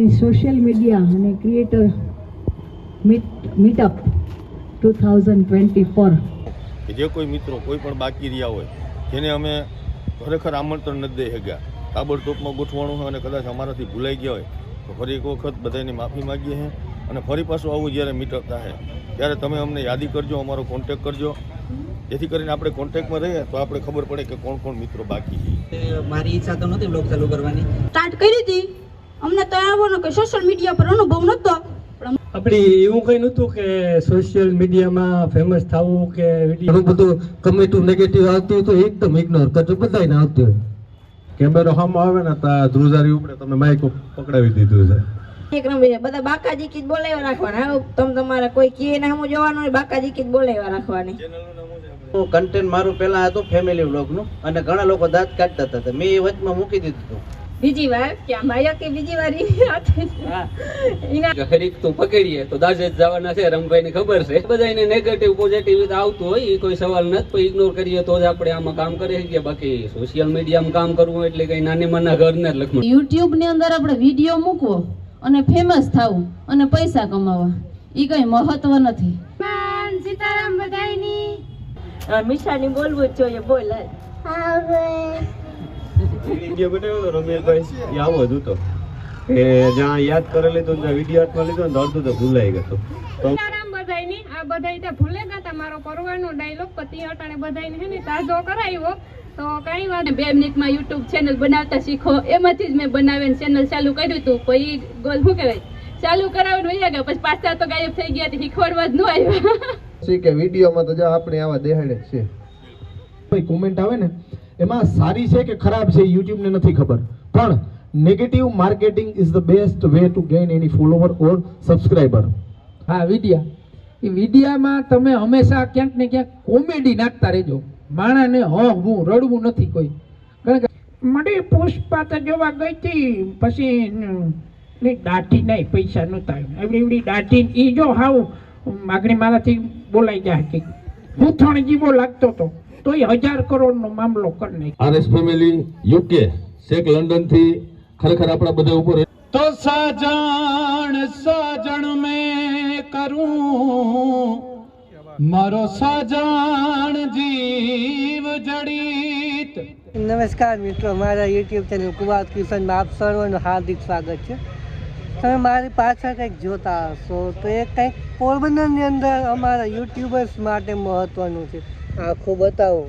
અમારી social media અને creator meetup 2024 કે જે કોઈ મિત્રો કોઈ પણ બાકી રહ્યા હોય જેને અમે ખરેખર આમંત્રણ નથી દઈ શક્યા, તાબડતોબમાં ગોઠવવાનું હોય અને કદાચ અમારાથી ભૂલાઈ ગયા હોય તો ફરી એક વખત બધાની માફી માગીએ છીએ અને ફરી પાછું આવું જ્યારે મીટઅપ થાય ત્યારે તમે અમને યાદી કરજો, અમારો કોન્ટેક કરજો, જેથી કરીને આપણે કોન્ટેક્ટમાં રહીએ તો આપણે ખબર પડે કે કોણ કોણ મિત્રો બાકી છે. મારી ઈચ્છા તો નથી બ્લોગ ચાલુ કરવાની, સ્ટાર્ટ કરી હતી. અમને તો આવવાનો કે સોશિયલ મીડિયા પર અનુભવ નહોતો. આપણે એવું કંઈ નહોતું કે સોશિયલ મીડિયામાં ફેમસ થવું કે ઘણું બધું કમેન્ટું નેગેટિવ આવતી હોય તો એકદમ ઇગ્નોર કરજો, બધાને આવતી હોય. કેમેરો સામે આવે ને તો ધ્રુજારી ઉપડે, તમે માઇક પકડાવી દીધું છે. એક નંબર બધા બાકાજી કી જ બોલાવ્યા રાખવાના. તમે તમારે કોઈ કીએ ને હમું જવાનું હોય બાકાજી કી જ બોલાવ્યા રાખવાની. કન્ટેન્ટ મારું પહેલા હતું ફેમિલી વ્લોગનું અને ઘણા લોકો દાંત કાઢતા હતા, મેં એ વચમાં મૂકી દીધું હતું. બીજી વાર કે માયા કે બીજી વાર હરીક તું પકડીએ તો દાજે જવાના છે. રમભાઈ ને ખબર છે બધાને નેગેટિવ પોઝિટિવ આવતું હોય એ કોઈ સવાલ નથી, પણ ઇગ્નોર કરીએ તો જ આપણે આમાં કામ કરી શકીએ. બાકી સોશિયલ મીડિયામાં કામ કરવું એટલે કઈ નાની માના ઘરને જ લખવું. યુટ્યુબ ની અંદર આપણે વિડીયો મૂકવો અને ફેમસ થવું અને પૈસા કમાવા એ કઈ મહત્વ નથી. સીતારામ બધાયની મીઠાની બોલવું જ જોઈએ. બોલ વિડીયો બનાવ્યો તો રમેશભાઈ આવો જ હતો કે જ્યાં યાદ કરી લીધું ત્યાં વિડીયો હાથમાં લીધો ને અડધું તો ભૂલાઈ ગયું. સીતારામ બધાયની આ બધાય ત્યાં ભૂલે ગયા. મારો પરવાનો ડાયલોગ પતિ હટાણે બધાયને હે ને તાજો કરાવ્યો તો કઈ વાત 2 મિનિટમાં યુટ્યુબ ચેનલ બનાવતા શીખો. એમાંથી જ મેં બનાવીને ચેનલ ચાલુ કર્યું હતું. પછી ગોલ શું કહેવાય ચાલુ કરાવીને વહી ગયા, પછી પાછા તો ગાયબ થઈ ગયા, શીખવાડવા જ ન આવ્યા. કે વિડીયોમાં તો જો આપણે આવા દેહાડે છે. કોઈ કોમેન્ટ આવે ને એમાં સારી છે કે ખરાબ છે યુટ્યુબ ને નથી ખબર, પણ negative marketing is the best way to gain any follower or subscriber. હા, એ વિડિયામાં તમે હંમેશા ક્યાંક ને ક્યાંક કોમેડી નાખતા રહેજો. માણાને હું રડવું નથી કોઈ. કારણ કે મને પુષ્પા તો જોવા ગઈ હતી, પછી દાઢી નહીં પૈસા નહોતા એવડી દાઢી એ જો હાવ આગળ મારાથી બોલાઈ જાય કે ભૂથણ જીવો લાગતો હતો તો એ 1000 કરોડનો મામલો કરી નાખ્યો. RS family UK Sheikh London થી ખરેખર આપણા બધા ઉપર તો સાજણ મેં કરું મારો સાજણ જીવ જડિત. નમસ્કાર મિત્રો, મારા યુટ્યુબ ચેનલ કુમાર કિશનમાં આપ સર્વનું હાર્દિક સ્વાગત છે. તમે મારી પાછળ કંઈક જોતા હશો તો એ કંઈક પોરબંદરની અંદર અમારા યુટ્યુબર્સ માટે મહત્ત્વનું છે. આખું બતાવો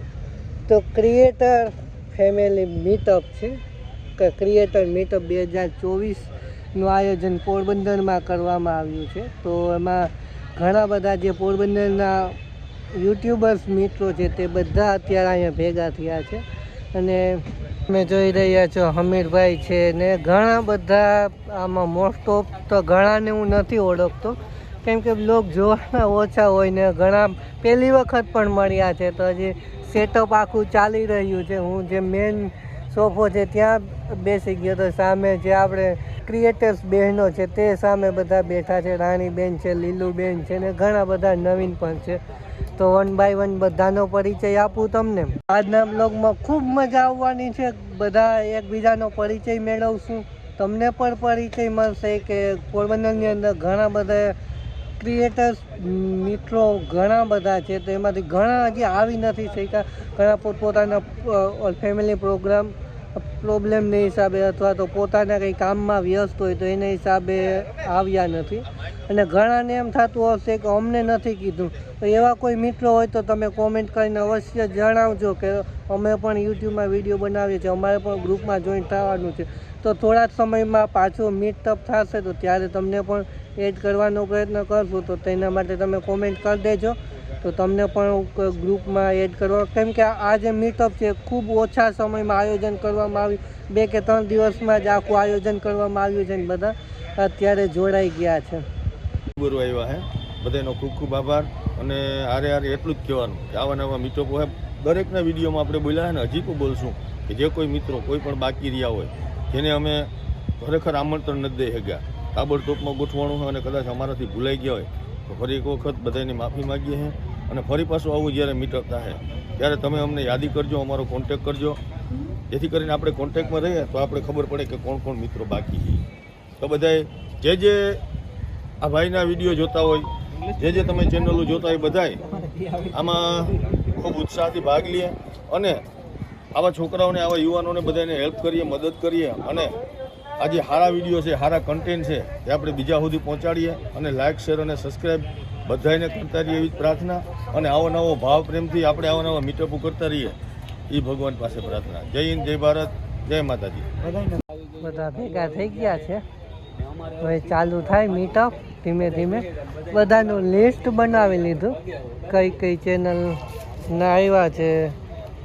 તો ક્રિએટર ફેમિલી મીટઅપ છે કે ક્રિએટર મીટઅપ 2024નું આયોજન પોરબંદરમાં કરવામાં આવ્યું છે. તો એમાં ઘણા બધા જે પોરબંદરના યુટ્યુબર્સ મિત્રો છે તે બધા અત્યારે અહીંયા ભેગા થયા છે. અને તમે જોઈ રહ્યા છો હમીરભાઈ છે ને ઘણા બધા. આમાં મોસ્ટ ઓફ તો ઘણાને હું નથી ઓળખતો કેમ કે બ્લોગ જોવાના ઓછા હોય ને ઘણા પહેલી વખત પણ મળ્યા છે. તો હજી સેટઅપ આખું ચાલી રહ્યું છે. હું જે મેન સોફો છે ત્યાં બેસી ગયો તો સામે જે આપણે ક્રિએટર્સ બહેનો છે તે સામે બધા બેઠા છે. રાણીબેન છે, લીલુબેન છે ને ઘણા બધા નવીન પણ છે. તો 1 બાય 1 બધાનો પરિચય આપું તમને. આજના બ્લોગમાં ખૂબ મજા આવવાની છે. બધા એકબીજાનો પરિચય મેળવશું, તમને પણ પરિચય મળશે કે પોરબંદરની અંદર ઘણા બધા ક્રિએટર્સ મિત્રો ઘણા બધા છે. તો એમાંથી ઘણા હજી આવી નથી શક્યા, ઘણા પોતપોતાના ફેમિલી પ્રોબ્લેમને હિસાબે અથવા તો પોતાના કંઈ કામમાં વ્યસ્ત હોય તો એના હિસાબે આવ્યા નથી. અને ઘણાને એમ થતું હશે કે અમને નથી કીધું. તો એવા કોઈ મિત્રો હોય તો તમે કોમેન્ટ કરીને અવશ્ય જણાવજો કે અમે પણ યુટ્યુબમાં વિડીયો બનાવીએ છીએ, અમારે પણ ગ્રુપમાં જોઈન થવાનું છે. તો થોડા જ સમયમાં પાછું મીટઅપ થશે તો ત્યારે તમને પણ એડ કરવાનો પ્રયત્ન કરશું. તો તેના માટે તમે કોમેન્ટ કરી દેજો તો તમને પણ ગ્રુપમાં એડ કરવા. કેમ કે આ જે મીટઅપ છે ખૂબ ઓછા સમયમાં આયોજન કરવામાં આવ્યું. 2 કે 3 દિવસમાં જ આખું આયોજન કરવામાં આવ્યું છે ને બધા અત્યારે જોડાઈ ગયા છે. આવ્યા હે બધાનો ખૂબ ખૂબ આભાર. અને આરે એટલું જ કહેવાનું કે આવા નવા મીટઅપ હોય દરેકના વિડીયોમાં આપણે બોલ્યા ને હજી પણ બોલશું કે જે કોઈ મિત્રો કોઈ પણ બાકી રહ્યા હોય જેને અમે ખરેખર આમંત્રણ નથી દઈ શક્યા, તાબડતોબમાં ગોઠવવાનું હોય અને કદાચ અમારાથી ભૂલાઈ ગયા હોય તો ફરી એક વખત બધાની માફી માગીએ છીએ અને ફરી પાછું આવું જ્યારે મીટઅપ થાય ત્યારે તમે અમને યાદી કરજો, અમારો કોન્ટેક કરજો, જેથી કરીને આપણે કોન્ટેક્ટમાં રહીએ તો આપણે ખબર પડે કે કોણ કોણ મિત્રો બાકી છે. તો બધાએ જે આ ભાઈના વિડીયો જોતા હોય, જે તમે ચેનલો જોતા હોય, બધાએ આમાં ખૂબ ઉત્સાહથી ભાગ લઈએ અને આવા છોકરાઓને, આવા યુવાનોને બધાને હેલ્પ કરીએ, મદદ કરીએ અને આ જે સારા વિડીયો છે, સારા કન્ટેન્ટ છે એ આપણે બીજા સુધી પહોંચાડીએ અને લાઇક, શેર અને સબસ્ક્રાઈબ બધાને કરતા રહીએ એવી પ્રાર્થના અને આવો નવો ભાવ પ્રેમથી આપણે આવા નવા મીટઅપો કરતા રહીએ એ ભગવાન પાસે પ્રાર્થના. જય હિન્દ, જય ભારત, જય માતાજી. બધા ભેગા થઈ ગયા છે, હવે ચાલુ થાય મીટઅપ ધીમે ધીમે. બધાનું લિસ્ટ બનાવી લીધું કઈ કઈ ચેનલ ના આવ્યા છે,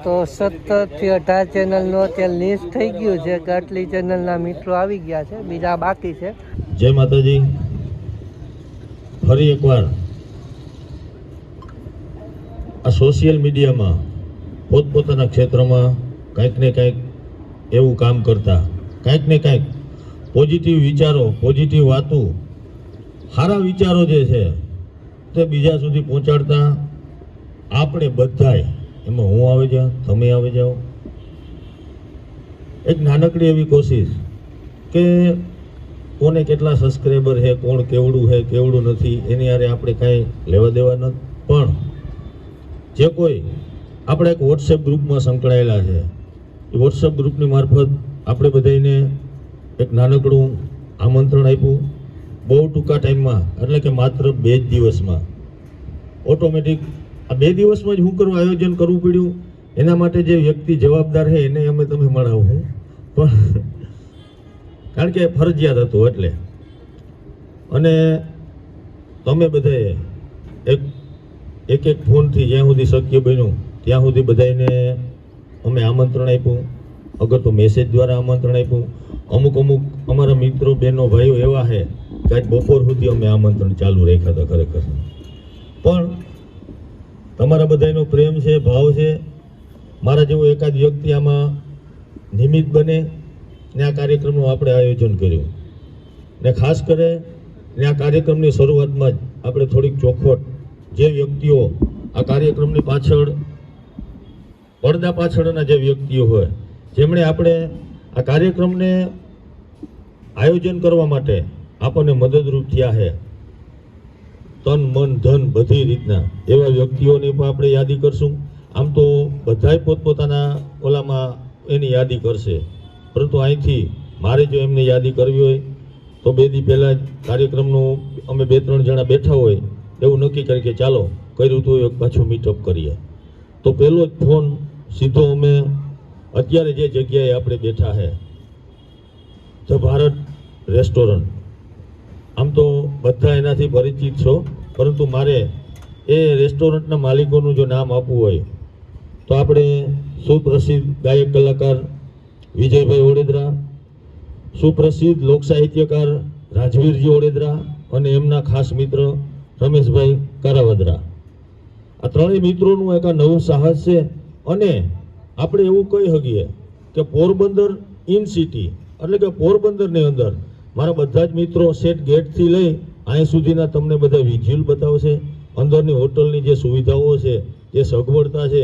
તો 17 થી 18 ચેનલનું અત્યારે લિસ્ટ થઈ ગયું છે કે આટલી ચેનલના મિત્રો આવી ગયા છે, બીજા બાકી છે. જય માતાજી. ફરી એકવાર આ સોશિયલ મીડિયામાં પોતપોતાના ક્ષેત્રમાં કંઈક ને કંઈક એવું કામ કરતા, કંઈક ને કંઈક પોઝિટિવ વિચારો, પોઝિટિવ વાતો, સારા વિચારો જે છે તે બીજા સુધી પહોંચાડતા આપણે બધાય, એમાં હું આવી જાઉં, તમે આવી જાઓ, એક નાનકડી એવી કોશિશ કે કોને કેટલા સબસ્ક્રાઈબર છે, કોણ કેવડું છે, કેવડું નથી, એની હારે આપણે કાંઈ લેવા દેવા નથી. પણ જે કોઈ આપણે એક વોટ્સએપ ગ્રુપમાં સંકળાયેલા છે, એ વોટ્સએપ ગ્રુપની મારફત આપણે બધાને એક નાનકડું આમંત્રણ આપ્યું. બહુ ટૂંકા ટાઈમમાં, એટલે કે માત્ર 2 જ દિવસમાં ઓટોમેટિક આ 2 દિવસમાં જ શું કરવું, આયોજન કરવું પડ્યું. એના માટે જે વ્યક્તિ જવાબદાર છે એને અમે તમે મળાવું, પણ કારણ કે ફરજિયાત હતું એટલે. અને તમે બધાએ એક ફોનથી જ્યાં સુધી શક્ય બન્યું ત્યાં સુધી બધાને અમે આમંત્રણ આપ્યું. અગર તો મેસેજ દ્વારા આમંત્રણ આપ્યું. અમુક અમારા મિત્રો, બહેનો, ભાઈઓ એવા છે કે આજ બપોર સુધી અમે આમંત્રણ ચાલુ રાખ્યા હતા. ખરેખર પણ તમારા બધાનો પ્રેમ છે, ભાવ છે, મારા જેવો એકાદ વ્યક્તિ આમાં નિમિત્ત બને ને આ કાર્યક્રમનું આપણે આયોજન કર્યું. ને ખાસ કરીને આ કાર્યક્રમની શરૂઆતમાં જ આપણે થોડીક ચોખવટ, જે વ્યક્તિઓ આ કાર્યક્રમની પાછળ, પડદા પાછળના જે વ્યક્તિઓ હોય, જેમણે આપણે આ કાર્યક્રમને આયોજન કરવા માટે આપણને મદદરૂપ થયા છે, તન, મન, ધન બધી રીતના, એવા વ્યક્તિઓની પણ આપણે યાદી કરશું. આમ તો બધાય પોતપોતાના ઓલામાં એની યાદી કરશે, પરંતુ અહીંથી મારે જો એમને યાદી કરવી હોય તો 2 દી પહેલાં જ કાર્યક્રમનું અમે 2-3 જણા બેઠા હોય એવું નક્કી કરી કે ચાલો કર્યું તો એક પાછું મીટઅપ કરીએ. તો પહેલો જ ફોન સીધો અમે અત્યારે જે જગ્યાએ આપણે બેઠા છે, ધ ભારત રેસ્ટોરન્ટ, આમ તો બધા એનાથી પરિચિત છો, પરંતુ મારે એ રેસ્ટોરન્ટના માલિકોનું જો નામ આપવું હોય તો આપણે સુપ્રસિદ્ધ ગાયક કલાકાર વિજયભાઈ ઓડેદરા, સુપ્રસિદ્ધ લોક સાહિત્યકાર રાજવીરજી ઓડેદરા અને એમના ખાસ મિત્ર રમેશભાઈ કારાવદરા. આ ત્રણેય મિત્રોનું એક નવું સાહસ છે. અને આપણે એવું કહી શકીએ કે પોરબંદર ઇન સિટી, એટલે કે પોરબંદરની અંદર મારા બધા જ મિત્રો સેટ ગેટથી લઈ અહીં સુધીના તમને બધા વિઝ્યુઅલ બતાવશે. અંદરની હોટલની જે સુવિધાઓ છે, જે સગવડતા છે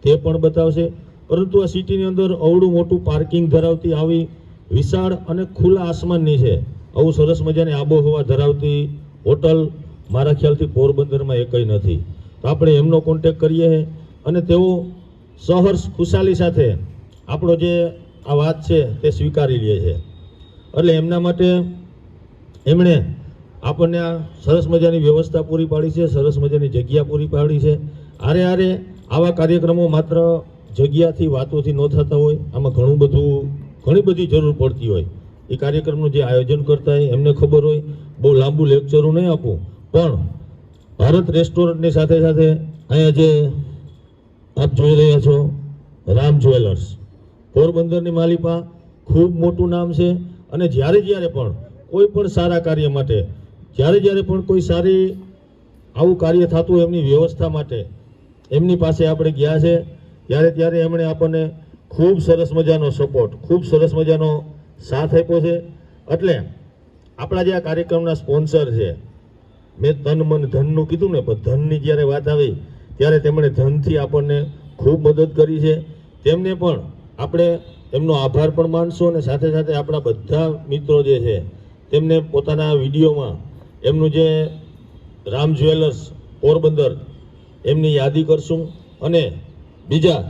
તે પણ બતાવશે. પરંતુ આ સિટીની અંદર અવળું મોટું પાર્કિંગ ધરાવતી, આવી વિશાળ અને ખુલ્લા આસમાનની છે, આવું સરસ મજાની આબોહવા ધરાવતી હોટલ મારા ખ્યાલથી પોરબંદરમાં એકય નથી. તો આપણે એમનો કોન્ટેક કરીએ અને તેઓ સહર્ષ ખુશાલી સાથે આપણો જે આ વાત છે તે સ્વીકારી લે છે. એટલે એમના માટે એમણે આપણને આ સરસ મજાની વ્યવસ્થા પૂરી પાડી છે, સરસ મજાની જગ્યા પૂરી પાડી છે. આરે આવા કાર્યક્રમો માત્ર જગ્યાથી, વાતોથી ન થતા હોય, આમાં ઘણી બધી જરૂર પડતી હોય. એ કાર્યક્રમનું જે આયોજન કરતા હોય એમને ખબર હોય. બહુ લાંબુ લેક્ચરો નહીં આપું, પણ ભારત રેસ્ટોરન્ટની સાથે સાથે અહીંયા જે આપ જોઈ રહ્યા છો રામ જ્વેલર્સ, પોરબંદરની માલિકા, ખૂબ મોટું નામ છે. અને જ્યારે પણ કોઈ પણ સારા કાર્ય માટે, જ્યારે પણ કોઈ સારી આવું કાર્ય થતું હોય એમની વ્યવસ્થા માટે એમની પાસે આપણે ગયા છે, ત્યારે એમણે આપણને ખૂબ સરસ મજાનો સપોર્ટ, ખૂબ સરસ મજાનો સાથ આપ્યો છે. એટલે આપણા જે આ કાર્યક્રમના સ્પોન્સર છે, મેં તન, મન, ધનનું કીધું ને, પણ ધનની જ્યારે વાત આવી ત્યારે તેમણે ધનથી આપણને ખૂબ મદદ કરી છે. તેમને પણ આપણે એમનો આભાર પણ માનશો અને સાથે સાથે આપણા બધા મિત્રો જે છે તેમને પોતાના વિડીયોમાં એમનું જે રામ જ્વેલર્સ પોરબંદર એમની યાદી કરશું. અને બીજા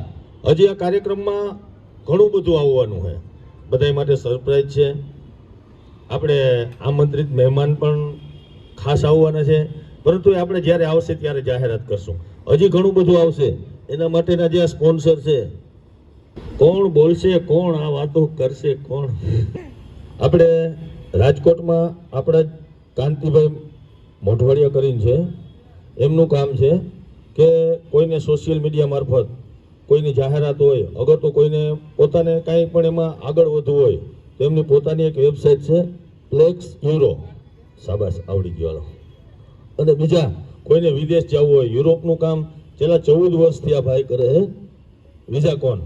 હજી આ કાર્યક્રમમાં ઘણું બધું આવવાનું છે, બધા માટે સરપ્રાઈઝ છે. આપણે આમંત્રિત મહેમાન પણ ખાસ આવવાના છે, પરંતુ એ આપણે જ્યારે આવશે ત્યારે જાહેરાત કરશું. હજી ઘણું બધું આવશે, એના માટેના જે સ્પોન્સર છે, કોણ બોલશે, કોણ આ વાતો કરશે, કોણ. આપણે રાજકોટમાં આપણા કાંતિભાઈ મોઢવાડિયા કરીને છે, એમનું કામ છે કે કોઈને સોશિયલ મીડિયા મારફત કોઈની જાહેરાત હોય, અગર તો કોઈને પોતાને કાંઈ પણ એમાં આગળ વધવું હોય તો એમની પોતાની એક વેબસાઇટ છે પ્લેક્સ યુરો. શાબાશ, આવડી ગયો. અને બીજા કોઈને વિદેશ જવું હોય, યુરોપનું કામ છેલ્લા 14 વર્ષથી આ ભાઈ કરે છે. વિઝા કોણ,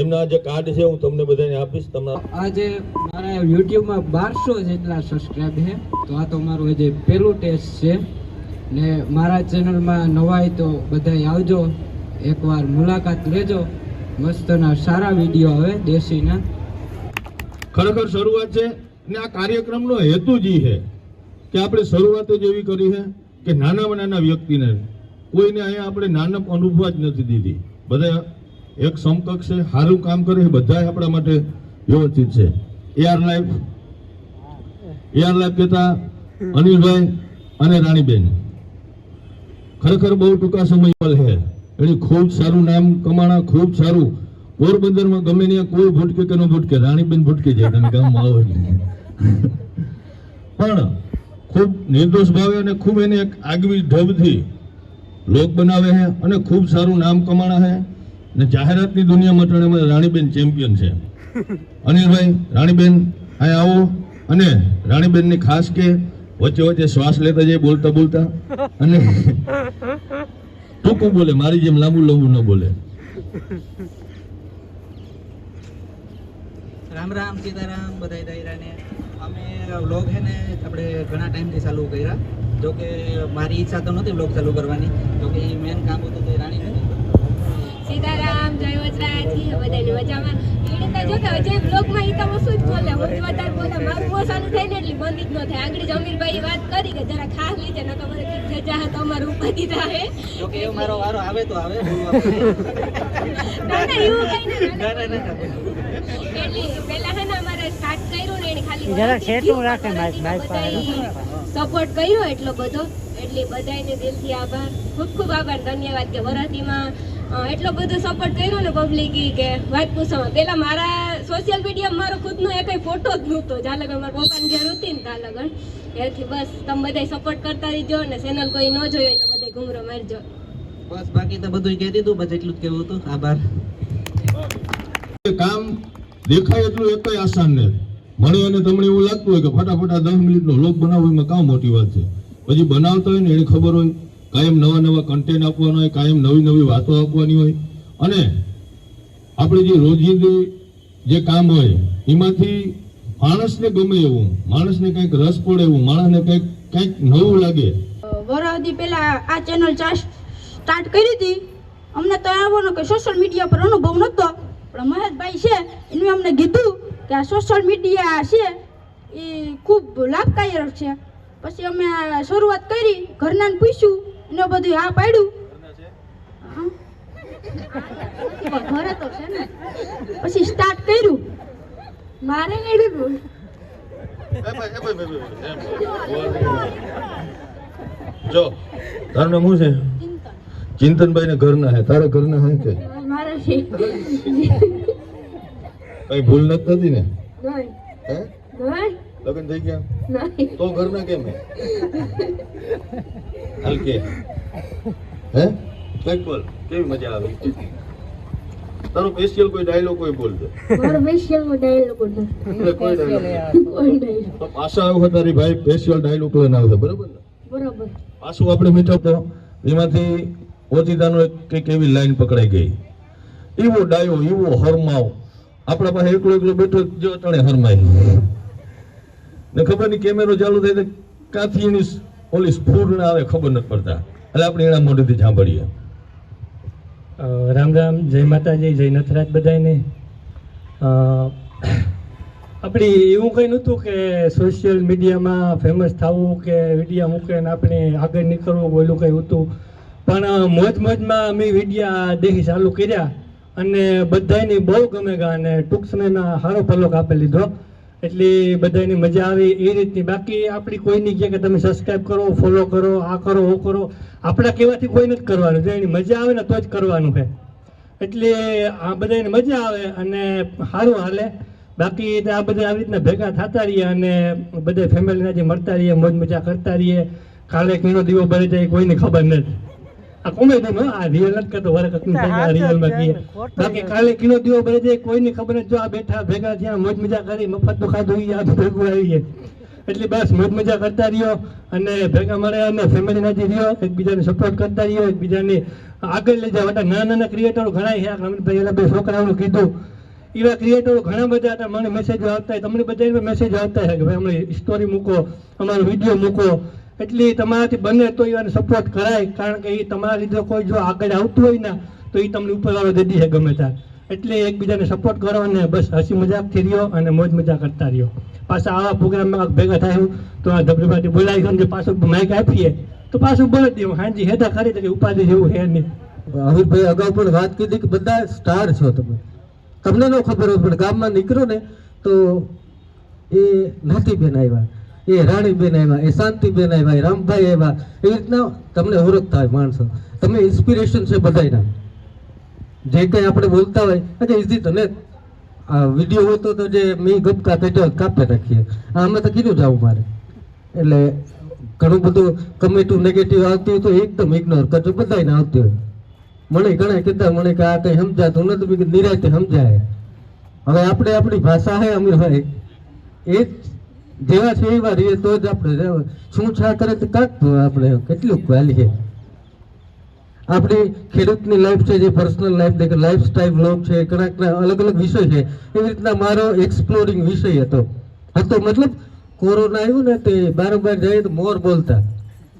એમના જે કાર્ડ છે હું તમને બધાને આપીશ. તમને આજે મારા યુટ્યુબમાં 1200 જેટલા સબસ્ક્રાઇબ છે, તો આ તો મારું જે પહેલું ટેસ્ટ છે. ને મારા ચેનલમાં નવાય તો બધાય આવજો, એકવાર મુલાકાત લેજો. મસ્તના સારા વિડીયો આવે દેશીના. ખરેખર શરૂઆત છે, ને આ કાર્યક્રમનો હેતુ જ છે કે આપણે શરૂઆત જ એવી કરી છે કે નાનામાં નાના વ્યક્તિને, કોઈને અહીંયા આપણે નાનપ અનુભવા જ નથી દીધી. બધા એક સમકક્ષ છે, સારું કામ કરે છે, બધા આપણા માટે વ્યવસ્થિત છે. એઆર લાઈફ કહેતા અનિલભાઈ અને રાણીબેન ખરેખર બહુ ટૂંકા સમય છે. એની ખૂબ સારું નામ કમાણા, ખૂબ સારું. પોરબંદરમાં ગમે ત્યાં કોઈ ભૂટકે કે ન ભૂટકે, રાણીબેન ભૂટકે જાય તમે ગામમાં આવો એટલે. પણ ખૂબ નિર્દોષ ભાવે અને ખૂબ એને એક આગવી ઢબથી લોક બનાવે છે અને ખૂબ સારું નામ કમાણા છે. ને જાહેરાતની દુનિયા માટે રાણીબેન ચેમ્પિયન છે. અનિલભાઈ, રાણીબેન અહીંયા આવો. અને રાણીબેનની ખાસ કે વચ્ચે વચ્ચે શ્વાસ લેતા જાય, બોલતા બોલતા, અને ટૂંકું બોલે, મારી જેમ લાંબુ લાંબુ ન બોલે. રામ રામ, સીતારામ બધાય દાયરાને. અમે વ્લોગ છે ને આપણે ઘણા ટાઈમથી ચાલુ કર્યા. જો કે મારી ઈચ્છા તો નહોતી વ્લોગ ચાલુ કરવાની, જો કે મેન કામ હતું તો રાણી સીતારામ, જય વજરાજી, બધાને મજામાં. એને તો જો કે જે બ્લોગમાં ઈ તો ઓછું જ બોલે, હું જ વધારે બોલે. મારું બહુ સારું થાય ને એટલે બંધ જ ન થાય. આગળ જ અમીરભાઈ વાત કરી કે જરા ખાસ લીજે, ન તો મને જે ચાહે તો અમારું ઉપાધિ થાય. જો કે એ મારો વારો આવે તો આવે. ના ના, એવું કઈ ના. એટલે પહેલા હે ને અમારે સ્ટાર્ટ કર્યું ને એને ખાલી જરા સેટું રાખે સપોર્ટ કર્યો એટલો બધો, એટલે બધાને દિલથી આભાર, ખૂબ ખૂબ આભાર, ધન્યવાદ કે વરાતીમાં એટલો બધો સપોર્ટ કર્યો ને પબ્લિકી કે વાત પૂછવામાં. પેલા મારા સોશિયલ મીડિયામાં મારો ખુદનો એકય ફોટો જ નહોતો, જ્યાં લગન મારા પપ્પાની ઘેર હતી ને ત્યાં લગન. એથી બસ તમે બધા સપોર્ટ કરતા રહીજો, ને ચેનલ કોઈ ન જોયો તો બધા ઘૂમરો મારજો. બસ બાકી તો બધું કહી દીધું, બસ એટલું જ કહેવું હતું. આભાર. કામ દેખાય એટલું એક આસાન ને મને અને તમને એવું લાગતું હોય કે ફટાફટ 10 મિનિટનો વ્લોગ બનાવવો એમાં કામ મોટી વાત છે. પછી બનાવતા હોય ને એને ખબર હોય કાયમ નવા નવા કન્ટેન્ટ આપવાનો હોય, કાયમ નવી નવી વાતો આપવાની હોય. અને આપણે જે રોજિંદી જે કામ હોય એમાંથી માણસને ગમે એવું, માણસને કંઈક રસ પડે એવું, માણસને કંઈક નવું લાગે. વરાદી પહેલા આ ચેનલ સ્ટાર્ટ કરી હતી. અમને તો આવવાનો કે સોશિયલ મીડિયા પર અનુભવ નહોતો, પણ મહેશભાઈ છે એનું અમને કીધું કે આ સોશિયલ મીડિયા છે એ ખૂબ લાભકારક છે. પછી અમે શરૂઆત કરી, ઘરનાને પૂછ્યું, એને બધું હા પાડ્યું. ઘરે તો છે ને, પછી સ્ટાર્ટ કર્યું. મારે નહીં જો તારું નામ શું છે? ચિંતનભાઈ ને ઘરના હે, તારા ઘરના હે કે મારા છે? કઈ ભૂલ નથી થતી ને? નહીં. હે? નહીં. લગ્ન થઈ ગયા? નહીં. તો ઘરના કેમ હે? હાલ કે હે કઈક બોલ, કેવી મજા આવે? તારો સ્પેશિયલ કોઈ ડાયલોગ કોઈ બોલજો. મારો સ્પેશિયલ ડાયલોગ કોઈ ડાયલોગ તો પાછા આવ્યો તારી ભાઈ સ્પેશિયલ ડાયલોગ લઈને આવશે, બરાબર ને? બરાબર. પાછું આપણે મીઠા તો એમાંથી ઓચિતાનો એક એવી લાઈન પકડાઈ ગઈ, એવો ડાયો, એવો હરમાવ. આપણા પાસે એકલો એકલો બેઠો જો તણે હરમાય ને ખબર નહીં કેમેરો ચાલુ થાય તો ક્યાંથી એની ઓલી સ્ફૂર ના આવે ખબર નથી પડતા. એટલે આપણે એના મોઢેથી સાંભળીએ. રામ રામ, જય માતાજી, જય નથરાજ બધાને. આપણી એવું કંઈ નહોતું કે સોશિયલ મીડિયામાં ફેમસ થવું કે વિડીયા મૂકે ને આપણે આગળ નીકળવું બોલું કંઈ હતું, પણ મોજમાં અમે વિડીયા દેખી ચાલુ કર્યા અને બધાની બહુ ગમે ગયા અને ટૂંક સમયમાં સારો ફલોક આપી લીધો, એટલે બધાની મજા આવી એ રીતની. બાકી આપણી કોઈની કહે કે તમે સબસ્ક્રાઈબ કરો, ફોલો કરો, આ કરો, ઓ કરો, આપણા કહેવાથી કોઈ નથી કરવાનું, જો એની મજા આવે ને તો જ કરવાનું છે. એટલે આ બધાની મજા આવે અને સારું હાલે. બાકી આ બધા આવી રીતના ભેગા થતા રહીએ અને બધા ફેમિલીના જે મળતા રહીએ, મોજ મજા કરતા રહીએ. કાલે કીનો દીવો બળી જાય કોઈને ખબર નથી. આ કોમેડીમાં આ રિયલ નથી કરતો, રિયલમાં કહીએ. બાકી કાલે કીનો દીવો બળી જાય કોઈને ખબર નથી. જો આ બેઠા ભેગા થયા, મોજ મજા કરી, મફતનું ખાધું આ ભેગું આવીએ. એટલે બસ મોજ મજા કરતા રહ્યો અને ભેગા મળે અને ફેમિલીના જે રહ્યો એકબીજાને સપોર્ટ કરતા રહ્યો, એકબીજાને આગળ લઈ જાવ. નાના નાના ક્રિએટરો ઘણા છે, અમિતભાઈ એના બે છોકરાઓનું કીધું, એવા ક્રિએટરો ઘણા બધા હતા. મને મેસેજો આવતા હોય, તમને બધાને મેસેજ આવતા હોય કે ભાઈ અમને સ્ટોરી મૂકો, અમારો વિડીયો મૂકો. એટલે તમારાથી બને તો એને સપોર્ટ કરાય, કારણ કે એ તમારા લીધે કોઈ જો આગળ આવતું હોય ને તો એ તમને ઉપરવાળો દે છે ગમે ત્યાં. એટલે એકબીજાને સપોર્ટ કરો અને બસ હસી મજાકથી રહ્યો અને મોજ મજા કરતા રહ્યો. પાછા આવા પ્રોગ્રામમાં ભેગા થાય તો આ ધબધબાથી બોલાવી સમજે, પાછું માઇક આપીએ તો પાછું બોલી દઉં. હાજી હેદા ખરી તો ઉપાધિ જેવું છે નહીં. અમિતભાઈ અગાઉ પણ વાત કીધી કે બધા સ્ટાર છો તમે, તમને ન ખબર હોય પણ ગામમાં નીકળો ને તો એ નાતીબેન આવ્યા, એ રાણીબેન આવ્યા, એ શાંતિબેન આવ્યા, એ રામભાઈ આવ્યા, એ રીતના તમને ઓળખ થાય માણસો. તમે ઇન્સ્પિરેશન છે બધાના. જે કંઈ આપણે બોલતા હોય અચ્છા ઇઝી તને આ વિડીયો હોય તો જે મેં ગપકા કાઢ્યો કાપે નાખીએ, આમાં તો કીધું જાવું મારે. એટલે ઘણું બધું કમેન્ટું નેગેટિવ આવતી હોય તો એકદમ ઇગ્નોર કરજો, બધાને આવતી હોય. મને ઘણા કીધા મને કે આ કંઈ સમજાતું નથી, નિરાતે સમજાય. હવે આપણે આપણી ભાષા હે અમીરભાઈ, એ જેવા છે એવા રહીએ તો જ આપણે શું છા કરે તો કાંક આપણે કેટલું વાલી છે. આપણી ખેડૂતની લાઈફ છે, જે personal life life style blog છે, ઘણા અલગ અલગ વિષય છે. એવી રીતના મારો એક્સપ્લોરિંગ વિષય હતો. મતલબ કોરોના આવ્યું ને તે બારોબાર જઈએ તો મોર બોલતા,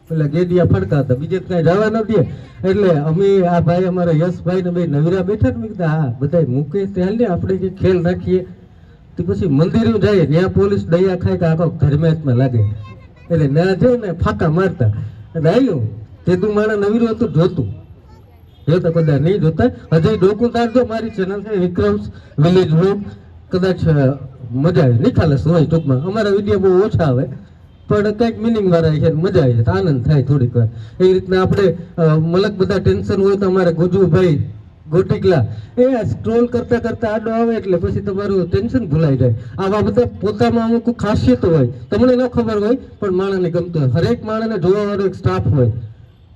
પેલા ગેડિયા ફડકાતા, બીજે કાંઈ જવા ન દે. એટલે અમે આ ભાઈ અમારા યશભાઈ ને ભાઈ નવીરા બેઠા ને, મેં કીધા હા બધા મૂકે ત્યાં લે આપણે જે ખેલ રાખીએ. તો પછી મંદિરે જાય ત્યાં પોલીસ દયા ખાય કે આખો ધર્માત્મા લાગે, એટલે ના જાય ને ફાંકા મારતા. એટલે આવ્યું તે તું મારા નવીરું હતું જોતું, જોતા કદાચ નહીં જોતા. હજી ડોકું તારજો, મારી ચેનલ છે વિક્રમ્સ વિલેજ વ્લોગ, કદાચ મજા આવે, નિખાલસ હોય ટૂંકમાં. અમારા વિડીયો બહુ ઓછા આવે પણ કંઈક મિનિંગ વાળા છે, મજા આવે છે, આનંદ થાય થોડીક વાર. એ રીતના આપણે મલક બધા ટેન્શન હોય તો અમારે ગુજુભાઈ ગોટીકલા એ સ્ક્રોલ કરતા કરતા આડો આવે એટલે પછી તમારું ટેન્શન ભૂલાઈ જાય. આવા બધા પોતામાં અમુક ખાસિયત હોય, તમને ન ખબર હોય પણ માણસને ગમતું હોય. હરેક માણસને જોવા વાળો એક સ્ટાફ હોય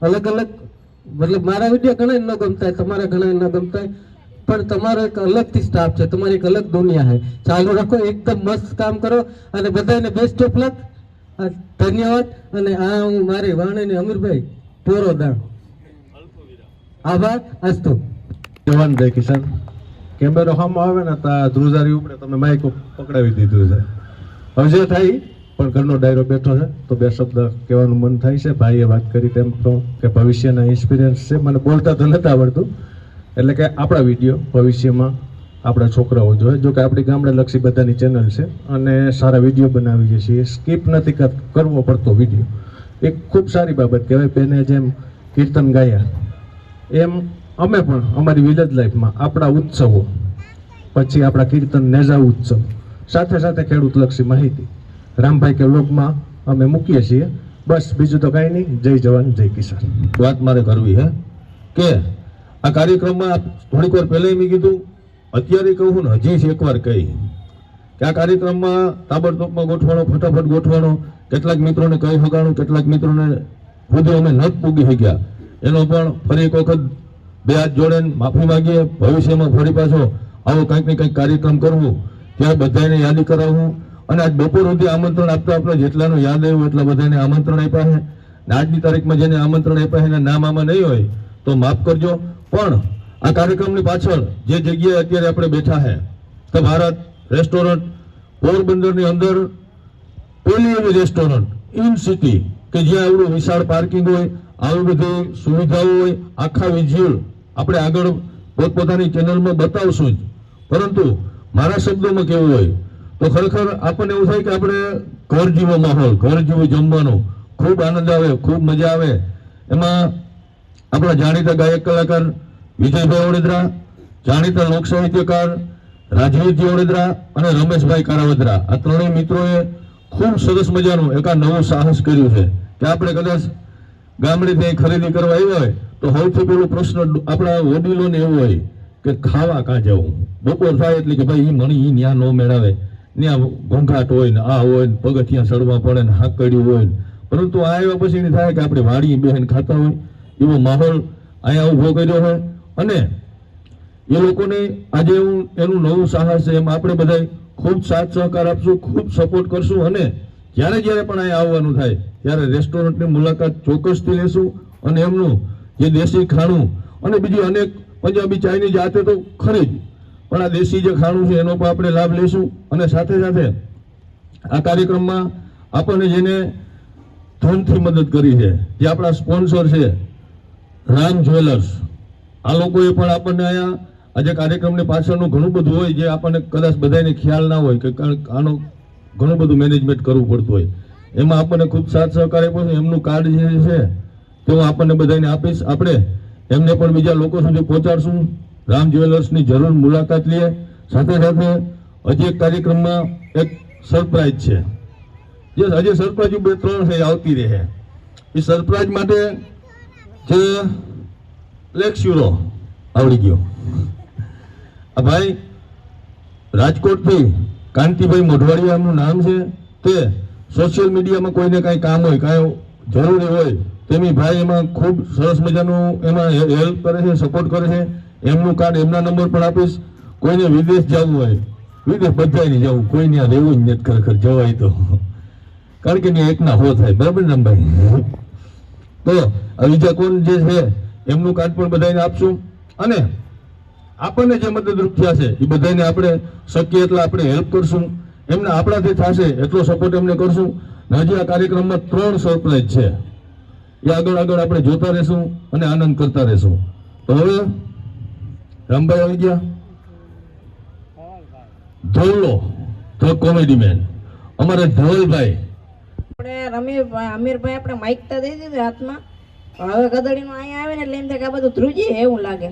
અલગ અલગ. મતલબ મારા વિડીયો ઘણા ન ગમતા હોય, તમારા ઘણા ન ગમતા હોય, પણ તમારો એક અલગથી સ્ટાફ છે, તમારી એક અલગ દુનિયા છે. ચાલુ રાખો, એકદમ મસ્ત કામ કરો અને બધાને બેસ્ટ ઓફ લક. ધન્યવાદ. અને આ હું મારી વાણીની અમીરભાઈ પોરો દાણ આભાર. અસ્તુ. જવાન જય કિશન. કેમેરો સામે આવે ને તો ધ્રુજારી ઉપડે, તમે માઇક પકડાવી દીધું છે. હવે જે થાય પણ ઘરનો ડાયરો બેઠો છે તો બે શબ્દ કહેવાનું મન થાય છે. ભાઈએ વાત કરી તેમ તો કે ભવિષ્યના ઇન્સ્પિરિયન્સ છે. મને બોલતા તો નથી આવડતું, એટલે કે આપણા વિડીયો ભવિષ્યમાં આપણા છોકરાઓ જોઈએ. જો કે આપણી ગામડે લક્ષી બધાની ચેનલ છે અને સારા વિડીયો બનાવીએ છીએ, સ્કીપ નથી કરવો પડતો વિડીયો. એક ખૂબ સારી બાબત કહેવાય. બેને જેમ કીર્તન ગાયા એમ અમે પણ અમારી વિલેજ લાઈફમાં આપણા ઉત્સવો, પછી આપણા કીર્તન નેજા ઉત્સવ, સાથે સાથે ખેડૂતલક્ષી માહિતી રામભાઈ કે વ્લોગમાં અમે મૂકીએ છીએ. બસ બીજું તો કાંઈ નહીં. જય જવાન જય કિસાન. વાત મારે કરવી હે કે આ કાર્યક્રમમાં થોડીક વાર પહેલાં મેં કીધું, અત્યારે કહું ને હજી એકવાર કહી કે આ કાર્યક્રમમાં તાબડતોબમાં ગોઠવાનો, ફટાફટ ગોઠવાનો. કેટલાક મિત્રોને કહી શકાણું, કેટલાક મિત્રોને સુધી અમે નથી પૂગી શક્યા. એનો પણ ફરી એક વખત બે હાથ જોડે માફી માંગીએ. ભવિષ્યમાં ફરી પાછો આવો કંઈક ને કંઈક કાર્યક્રમ કરવું, ત્યાં બધાને યાદી કરાવવું. અને આજ બપોર સુધી આમંત્રણ આપતા આપણે જેટલાનું યાદ આવ્યું એટલા બધાને આમંત્રણ આપ્યા છે. ને આજની તારીખમાં જેને આમંત્રણ આપ્યા છે એના નામ આમાં નહીં હોય તો માફ કરજો. પણ આ કાર્યક્રમની પાછળ જે જગ્યાએ અત્યારે આપણે બેઠા છે તો ભારત રેસ્ટોરન્ટ પોરબંદરની અંદર પહેલી એવી રેસ્ટોરન્ટ ઇન સિટી કે જ્યાં આવડું વિશાળ પાર્કિંગ હોય, આવી બધી સુવિધાઓ હોય. આખા વિઝ્યુઅલ આપણે આગળ પોતપોતાની ચેનલમાં બતાવશું જ, પરંતુ મારા શબ્દોમાં કેવું હોય તો ખરેખર આપણને એવું થાય કે આપણે ઘર જેવો માહોલ, ઘર જેવું જમવાનું, ખૂબ આનંદ આવે, ખૂબ મજા આવે. એમાં આપણા જાણીતા ગાયક કલાકાર વિજયભાઈ ઓડેદરા, જાણીતા લોક સાહિત્યકાર રાજવીરજી ઓડેદરા અને રમેશભાઈ કારાવદરા, આ ત્રણેય મિત્રોએ ખૂબ સરસ મજાનું એક આ નવું સાહસ કર્યું છે કે આપણે કદાચ ગામડેથી ખરીદી કરવા આવ્યા હોય તો સૌથી પહેલો પ્રશ્ન આપણા વડીલોને એવો હોય કે ખાવા કાં જવું. બપોર થાય એટલે કે ભાઈ એ મણી એ ન્યા ન મેળવે, ત્યાં ઘોંઘાટ હોય ને આ હોય ને પગથિયાં ચડવા પડે ને હાકડ્યું હોય ને, પરંતુ આ આવ્યા પછી એની થાય કે આપણે વાડી બહેન ખાતા હોય એવો માહોલ અહીંયા ઊભો કર્યો હોય. અને એ લોકોને આજે એનું નવું સાહસ છે, એમાં આપણે બધા ખૂબ સાથ સહકાર આપશું, ખૂબ સપોર્ટ કરશું. અને જ્યારે જ્યારે પણ અહીંયા આવવાનું થાય ત્યારે રેસ્ટોરન્ટની મુલાકાત ચોક્કસથી લેશું અને એમનું જે દેશી ખાણું અને બીજું અનેક પંજાબી ચાઇનીઝ જાતે તો ખરી જ, પણ આ દેશી જે ખાણું છે એનો પણ આપણે લાભ લેશું. અને સાથે સાથે આ કાર્યક્રમમાં આપણને જેને ધનથી મદદ કરી છે, જે આપણા સ્પોન્સર છે રામ જ્વેલર્સ, આ લોકોએ પણ આપણને અહીંયા આજે કાર્યક્રમની પાછળનું ઘણું બધું હોય જે આપણને કદાચ બધાને ખ્યાલ ના હોય કે આનું ઘણું બધું મેનેજમેન્ટ કરવું પડતું હોય, એમાં આપણને ખૂબ સાથ સહકાર આપ્યો છે. એમનું કાર્ડ જે છે તે હું આપણને બધાને આપીશ. આપણે એમને પણ બીજા લોકો સુધી પહોંચાડશું. રામ જ્વેલર્સની જરૂર મુલાકાત લઈએ. સાથે સાથે હજી એક કાર્યક્રમમાં એક સરપ્રાઈઝ છે, જે હજી સરપ્રાઈઝ 2-3 છે આવતી રહે. એ સરપ્રાઈઝ માટે જે લેક્સ્યુરો આવડી ગયો, આ ભાઈ રાજકોટથી કાંતિભાઈ મોઢવાડિયા એમનું નામ છે. તે સોશિયલ મીડિયામાં કોઈને કાંઈ કામ હોય, કાંઈ જરૂરી હોય તેની ભાઈ એમાં ખૂબ સરસ મજાનું એમાં હેલ્પ કરે છે, સપોર્ટ કરે છે. એમનું કાર્ડ, એમના નંબર પણ આપીશ. કોઈને વિદેશ જવું હોય, વિદેશ બધાય નહીં જવું, કોઈ ત્યાં રહેવું જ નથી ખરેખર, જવાય તો, કારણ કે ત્યાં એકના હો થાય, બરાબર ને ભાઈ? તો બીજા કોણ જે છે એમનું કાર્ડ પણ બધાને આપશું. અને આપણને જે મદદરૂપ થયા છે એ બધાને આપણે શક્ય એટલા આપણે હેલ્પ કરશું, એમને આપણાથી થશે એટલો સપોર્ટ એમને કરશું. હજી આ કાર્યક્રમમાં 3 સરપ્રાઈઝ છે, એ આગળ આપણે જોતા રહેશું અને આનંદ કરતા રહેશું. તો હવે રામભાઈ આવી ગયા, ધોલો ધ કોમેડી મેન, અમારા ધવલભાઈ. આપણે અમીરભાઈ આપણે માઇક તો દઈ દીધું હાથમાં, પણ હવે ગધડીમાં અહીંયા આવે ને એટલે એમ થાય કે આ બધું ધ્રુજી એવું લાગે.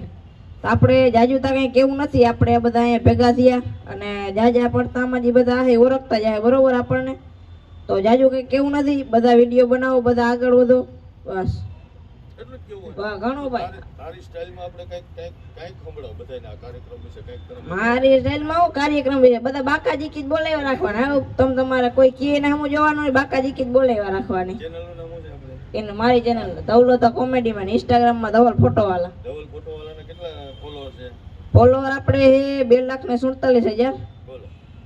તો આપણે જાજુ તા કંઈ કેવું નથી, આપણે બધા અહીંયા ભેગા થયા અને જાજા પડતામાં જે બધા છે ઓળખતા જાય બરોબર આપણને. તો જાજુ કંઈ કેવું નથી, બધા વિડીયો બનાવો, બધા આગળ વધો, બસ ઘણું ભાઈ. તારી સ્ટાઈલમાં આપણે કંઈક સંભળાવો બધાને આ કાર્યક્રમ વિશે કંઈક. મારી સ્ટાઈલમાં આવો કાર્યક્રમ વિશે બધા બાકાજી કી જ બોલાવ્યા રાખવાના. હવે તમારે કોઈ કહે ને હું જોવાનું હોય, બાકાજી કી જ બોલાવ્યા રાખવાની. એનું મારી ચેનલ ધવલો તો કોમેડી માં, ઇન્સ્ટાગ્રામમાં ધવલ ફોટોવાલા. ધવલ ફોટોવાલાને કેટલા ફોલોઅર છે? ફોલોઅર આપણે 2,47,000.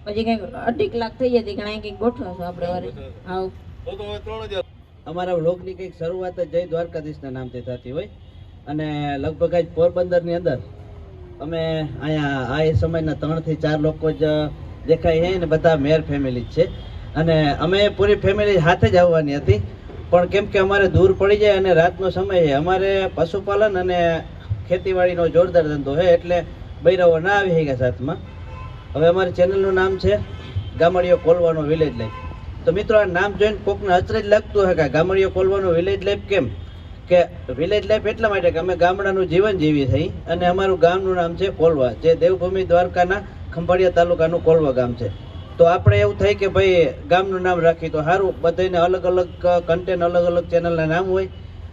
પછી કંઈક 2.5 લાખ થઈ જતી, ઘણા કંઈક ગોઠવશું આપણે વારે. આવ તો હવે 3000. અમારા વ્લોગની કંઈક શરૂઆત જ જય દ્વારકાધીશના નામથી થતી હોય અને લગભગ આજ પોરબંદરની અંદર અમે અહીંયા આ સમયના 3 થી 4 લોકો જ દેખાય છે ને બધા મેર ફેમિલી જ છે. અને અમે પૂરી ફેમિલી સાથે જ આવવાની હતી, પણ કેમ કે અમારે દૂર પડી જાય અને રાતનો સમય છે, અમારે પશુપાલન અને ખેતીવાડીનો જોરદાર ધંધો છે, એટલે બૈરાઓ ના આવી ગયા સાથમાં. હવે અમારી ચેનલનું નામ છે ગામડીઓ કોલવાનો વિલેજ લાઈફ. તો મિત્રો આ નામ જોઈને કોકને અચરજ લાગતું હોય કે ગામડીઓ કોલવાનો વિલેજ લાઈફ કેમ, કે વિલેજ લાઈફ એટલા માટે કે અમે ગામડાનું જીવન જીવી થઈ અને અમારું ગામનું નામ છે કોલવા, જે દેવભૂમિ દ્વારકાના ખંભાળિયા તાલુકાનું કોલવા ગામ છે. તો આપણે એવું થાય કે ભાઈ ગામનું નામ રાખી તો સારું, બધાને અલગ અલગ કન્ટેન્ટ, અલગ અલગ ચેનલના નામ હોય.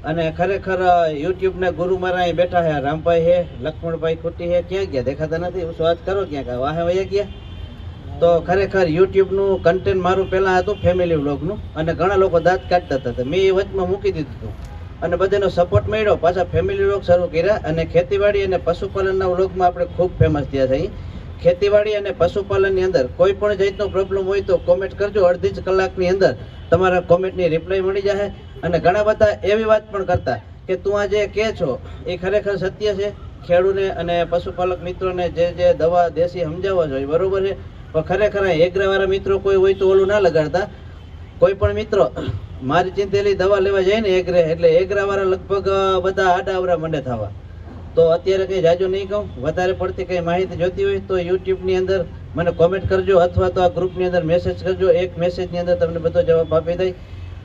અને ખરેખર યુટ્યુબના ગુરુ મારા અહીં બેઠા છે, રામભાઈ છે, લક્ષ્મણભાઈ ખુટ્ટી છે, ક્યાં ગયા દેખાતા નથી, વાત કરો ક્યાંક વાહે વયા ગયા. તો ખરેખર યુટ્યુબનું કન્ટેન્ટ મારું પહેલાં હતું ફેમિલી વ્લોગનું, અને ઘણા લોકો દાંત કાઢતા હતા, મેં એ વચમાં મૂકી દીધું હતું અને બધાનો સપોર્ટ મળ્યો. પાછા ફેમિલી વ્લોગ શરૂ કર્યા અને ખેતીવાડી અને પશુપાલનના વ્લોગમાં આપણે ખૂબ ફેમસ થયા છે. ખેતીવાડી અને પશુપાલનની અંદર કોઈ પણ જાતનો પ્રોબ્લેમ હોય તો કોમેન્ટ કરજો, અડધી જ કલાકની અંદર તમારા કોમેન્ટની રિપ્લાય મળી જશે. અને ઘણા બધા એવી વાત પણ કરતા કે તું આ જે કહે છો એ ખરેખર સત્ય છે. ખેડૂને અને પશુપાલક મિત્રોને જે દવા દેશી સમજાવવા જોઈએ બરોબર છે, પણ ખરેખર એગ્રાવાળા મિત્રો કોઈ હોય તો ઓલું ના લગાડતા. કોઈ પણ મિત્રો મારી ચિંતેલી દવા લેવા જાય ને એગ્રે, એટલે એગ્રાવાળા લગભગ બધા આડા અવરા મંડે થવા. તો અત્યારે કંઈ જાજુ નહીં કહું. વધારે પડતી કંઈ માહિતી જોતી હોય તો યુટ્યુબની અંદર મને કોમેન્ટ કરજો અથવા તો આ ગ્રુપની અંદર મેસેજ કરજો. એક મેસેજની અંદર તમને બધો જવાબ આપી દઈ.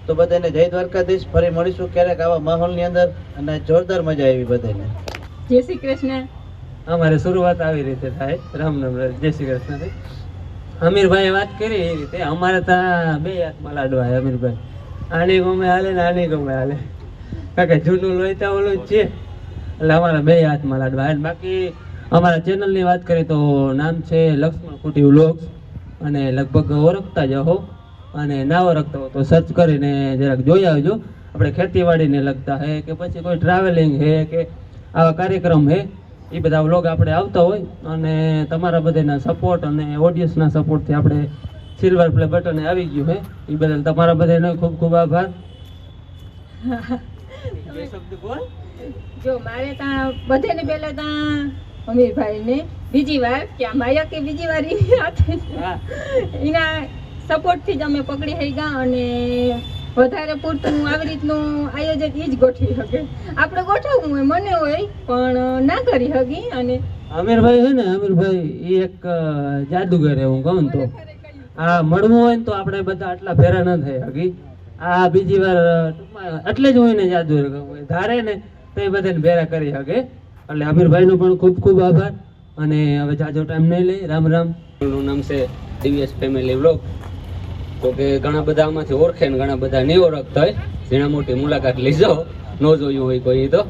તો બધાને જય દ્વારકાધીશ. ફરી મળીશું ક્યારેક આવા માહોલની અંદર, અને જોરદાર મજા આવી બધાને. જય શ્રી કૃષ્ણ. અમારે શરૂઆત આવી રીતે થાય. રામ રામ. જય શ્રી કૃષ્ણ. અમીરભાઈએ વાત કરી એ રીતે અમારે ત્યાં બે હાથમાં લાડવા છે. અમીરભાઈ આની ગમે હાલે ને આની ગમે હાલે, કારણ કે જૂનું લોહીતા ઓલું જ છે, એટલે અમારા બે હાથમાં લાડવા. બાકી અમારા ચેનલની વાત કરીએ તો નામ છે લક્ષ્મણ કુટી વ્લોગ્સ, અને લગભગ ઓળખતા જ હો, અને ના ઓળખતા હો તો સર્ચ કરીને જરાક જોઈ આવજો. આપણે ખેતીવાડીને લગતા હે કે પછી કોઈ ટ્રાવેલિંગ હે કે આવા કાર્યક્રમ હે, એ બધા વ્લોગ આપણે આવતા હોય. અને તમારા બધાના સપોર્ટ અને ઓડિયન્સના સપોર્ટથી આપણે સિલ્વર પ્લે બટન આવી ગયું હે, એ બદલ તમારા બધાનો ખૂબ ખૂબ આભાર. જો મારે ત્યાં બધાને પહેલા ત્યાં અમીરભાઈ ને બીજી વાર કે માયા કે બીજી વાર એના સપોર્ટથી જ અમે પકડી થઈ ગયા. અને વધારે પૂરતું આવી રીતનું આયોજન એ જ ગોઠવી શકે. આપણે ગોઠવવું હોય મને હોય પણ ના કરી શકી. અને અમીરભાઈ છે ને, અમીરભાઈ એ એક જાદુગર એવું કહું તો, આ મળવું હોય ને તો આપણે બધા આટલા ભેરા ન થઈ શકી. આ બીજી વાર એટલે જ હોય ને જાદુગર ધારે ને તો એ બધાને ભેરા કરી શકે. એટલે અમીરભાઈનો પણ ખૂબ ખૂબ આભાર. અને હવે જાજો ટાઈમ નહીં લઈ. રામ રામ. નું નામ છે દિવ્યેશ ફેમિલી વ્લોગ. તો કે ઘણા બધા આમાંથી ઓળખે ને ઘણા બધા નહીં ઓળખતા હોય. ઝીણા મોટી મુલાકાત લીજો, ન જોયું હોય કોઈ તો.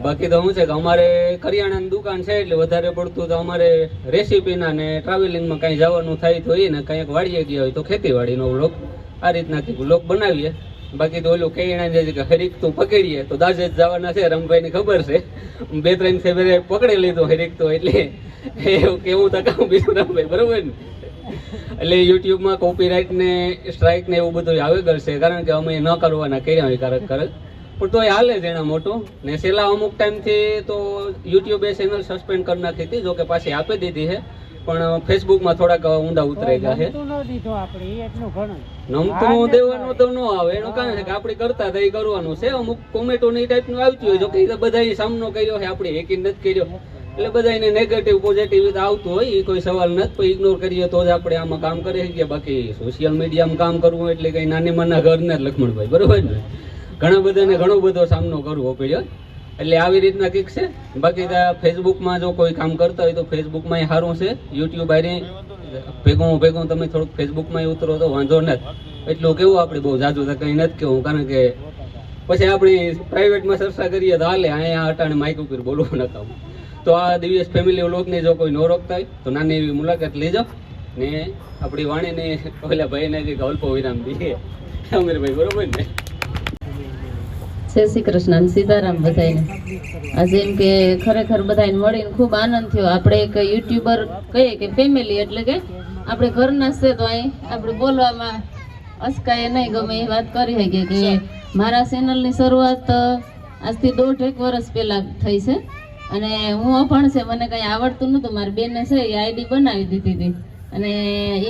બાકી તો શું છે કે અમારે કરિયાણાની દુકાન છે, એટલે વધારે પડતું તો અમારે રેસીપીના ને ટ્રાવેલિંગમાં કાંઈ જવાનું થાય તો એ ને કંઈક વાડીએ ગયા હોય તો ખેતીવાડીનો વ્લોગ આ રીતના વ્લોગ બનાવીએ. બાકી તો ઓલું કરિયાણા જે હરીકતું પકડીએ તો દાજે જ જવાના છે. રમભાઈની ખબર છે, 2-3 ફેવરે પકડી લીધું હરીકતું, એટલે એવું કેવું તો કામ બીજું રમભાઈ, બરોબર ને. એટલે યુટ્યુબમાં કોપીરાઇટ ને સ્ટ્રાઇક ને એવું બધું આવે કરશે, કારણ કે અમે ન કરવાના કર્યા હોય કારક પણ તો એ હાલે જ એના મોટું. ને છેલ્લા અમુક ટાઈમથી તો યુટ્યુબે ચેનલ સસ્પેન્ડ કરી નાખી હતી, જો કે પાછી આપી દીધી છે, પણ ફેસબુકમાં થોડાક ઊંડા ઉતરી ગયા છે. નમતું દેવાનું તો ન આવે, એનું કારણ છે કે આપણે કરતા હતા એ કરવાનું છે. અમુક કોમેન્ટો ને એ ટાઈપનું આવતી હોય, જો કે બધા સામનો કર્યો છે, આપણે એક નથી કર્યો, એટલે બધાને નેગેટિવ પોઝિટિવ આવતું હોય, એ કોઈ સવાલ નથી. પણ ઇગ્નોર કરીએ તો જ આપણે આમાં કામ કરી શકીએ. બાકી સોશિયલ મીડિયામાં કામ કરવું એટલે કઈ નાની મના ઘર ને લક્ષ્મણભાઈ, બરોબર ને. ઘણા બધાને ઘણો બધો સામનો કરવો પડ્યો, એટલે આવી રીતના કંઈક છે. બાકી ફેસબુકમાં જો કોઈ કામ કરતા હોય તો ફેસબુકમાં સારું છે. યુટ્યુબ આરે ભેગું તમે થોડુંક ફેસબુકમાં ઉતરો તો વાંધો નથી. એટલું કેવું આપણે બહુ જાજુ તો કંઈ નથી કેવું, કારણ કે પછી આપણી પ્રાઇવેટમાં ચર્ચા કરીએ તો હાલે, અહીંયા અટાણે માઇક ઉપર બોલવું નતા. તો આ દિવ્યેશ ફેમિલી વ્લોગને જો કોઈ ન રોકતા હોય તો નાની એવી મુલાકાત લેજો, ને આપણી વાણીને ઓલા ભાઈને કંઈક અલ્પ વિરામ દઈએ. અમીરભાઈ, બરોબર ને. જય શ્રી કૃષ્ણ, સીતારામ બધાને. આજે એમ કે ખરેખર બધાને મળીને ખૂબ આનંદ થયો. આપણે એક યુટ્યુબર કહીએ કે ફેમિલી, એટલે કે આપણે ઘરના છે તો અહીં આપણે બોલવામાં અસકાય નહીં ગમે એ વાત કરી શકીએ કે મારા ચેનલની શરૂઆત આજથી 1.5 વર્ષ પહેલાં થઈ છે. અને હું અભણ છે, મને કંઈ આવડતું નહોતું. મારી બેને છે એ આઈડી બનાવી દીધી હતી, અને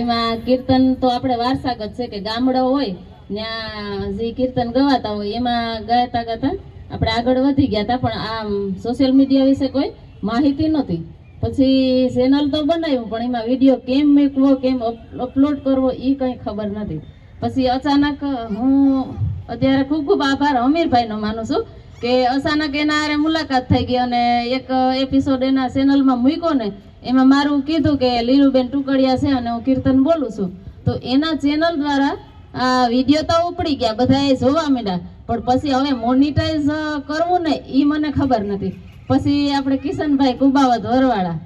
એમાં કીર્તન તો આપણે વારસાગત છે કે ગામડા હોય ત્યાં જે કીર્તન ગવાતા હોય એમાં ગાતા ગાતા આપણે આગળ વધી ગયા હતા. પણ આ સોશિયલ મીડિયા વિશે કોઈ માહિતી નહોતી. પછી ચેનલ તો બનાવ્યું, પણ એમાં વિડીયો કેમ મૂકવો, કેમ અપલોડ કરવો એ કંઈ ખબર નથી. પછી અચાનક હું અત્યારે ખૂબ ખૂબ આભાર અમીરભાઈનો માનું છું કે અચાનક એના હારે મુલાકાત થઈ ગઈ, અને એક એપિસોડ એના ચેનલમાં મૂક્યો ને એમાં મારું કીધું કે લીલુબેન ટુકડિયા છે અને હું કીર્તન બોલું છું. તો એના ચેનલ દ્વારા આ વિડીયો તો ઉપડી ગયા, બધાએ જોવા માંડ્યા, પણ પછી હવે મોનિટાઈઝ કરવું ને એ મને ખબર નથી. પછી આપણે કિશનભાઈ કુબાવત વરવાળા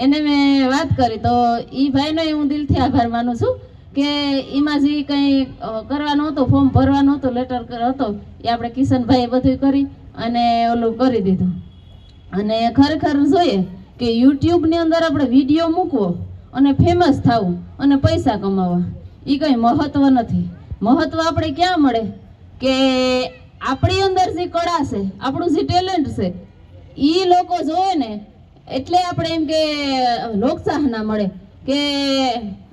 એને મેં વાત કરી, તો એ ભાઈનો હું દિલથી આભાર માનું છું કે એમાં જે કંઈ કરવાનું હતું, ફોર્મ ભરવાનું હતું, લેટર હતો, એ આપણે કિશનભાઈએ બધું કરી અને ઓલું કરી દીધું. અને ખરેખર જોઈએ કે યુટ્યુબની અંદર આપણે વિડીયો મૂકવો અને ફેમસ થવું અને પૈસા કમાવા એ કંઈ મહત્વ નથી. મહત્વ આપણે ક્યાં મળે કે આપણી અંદર જે કળા છે, આપણું જે ટેલેન્ટ છે એ લોકો જોવે ને, એટલે આપણે એમ કે લોકચાહના મળે કે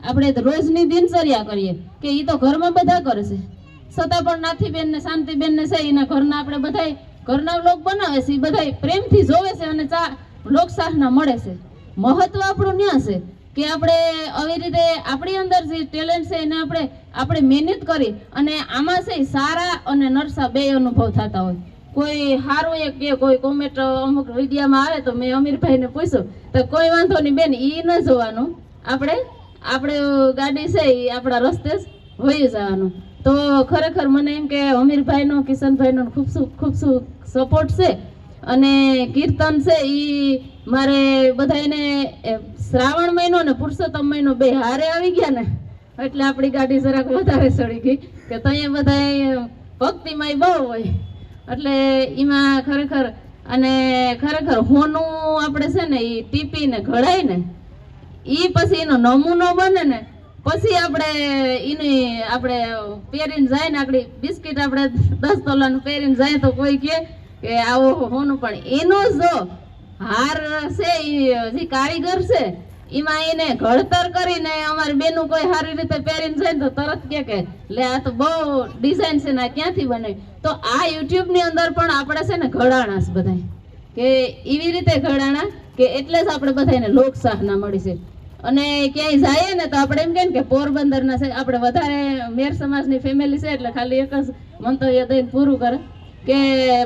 આપણે રોજની દિનચર્યા કરીએ કે એ તો ઘરમાં બધા કરે છે, છતાં પણ નાથીબેન ને શાંતિબેન ને છે એના ઘરના આપણે બધા ઘરના વ્લોગ બનાવે છે એ બધા પ્રેમથી જોવે છે અને લોકસાહના મળે છે. મહત્વ આપણું ન્યા છે કે આપણે આવી રીતે આપણી અંદર જે ટેલેન્ટ છે એને આપણે મહેનત કરી અને આમાં છે સારા અને નરસા બે અનુભવ થતા હોય. કોઈ સારું એક કે કોઈ કોમેન્ટ અમુક વિડીયામાં આવે તો મેં અમીરભાઈને પૂછ્યું તો કોઈ વાંધો નહીં બેન, એ ન જોવાનું, આપણે ગાડી છે એ આપણા રસ્તે જ વહી જવાનું. તો ખરેખર મને એમ કે અમીરભાઈનો કિશનભાઈનો ખૂબ સપોર્ટ છે. અને કીર્તન છે એ મારે બધાને શ્રાવણ મહિનો ને પુરુષોત્તમ મહિનો બે હારે આવી ગયા ને એટલે આપણી ગાડી જરાક વધારે ચડી ગઈ કે ત્યાં બધા ભક્તિમય બહુ હોય એટલે એમાં ખરેખર હોનું આપણે છે ને એ ટીપીને ઘડાય ને એ પછી એનો નમૂનો બને ને પછી આપણે પહેરીને જાય ને આપણી બિસ્કીટ આપણે 10 તોલાનું પહેરીને જાય તો કોઈ કે આવો હોનું, પણ એનો જો હાર છે જે કારીગર છે એમાં એને ઘડતર કરીને અમારી બેનું કોઈ સારી રીતે પહેરીને જાય ને તો તરત કે લે આ તો બહુ ડિઝાઇન છે ને આ ક્યાંથી બને. તો આ યુટ્યુબ ની અંદર પણ આપણે છે ને ઘડાણા છે બધા કે એવી રીતે ઘડાણા કે એટલે જ આપણે બધાને લોકસાહના મળી છે. અને ક્યાંય જાય ને તો આપણે એમ કે પોરબંદરના છે, આપણે વધારે મેર સમાજની ફેમિલી છે એટલે ખાલી એક જ મંતવ્ય દઈને પૂરું કરે કે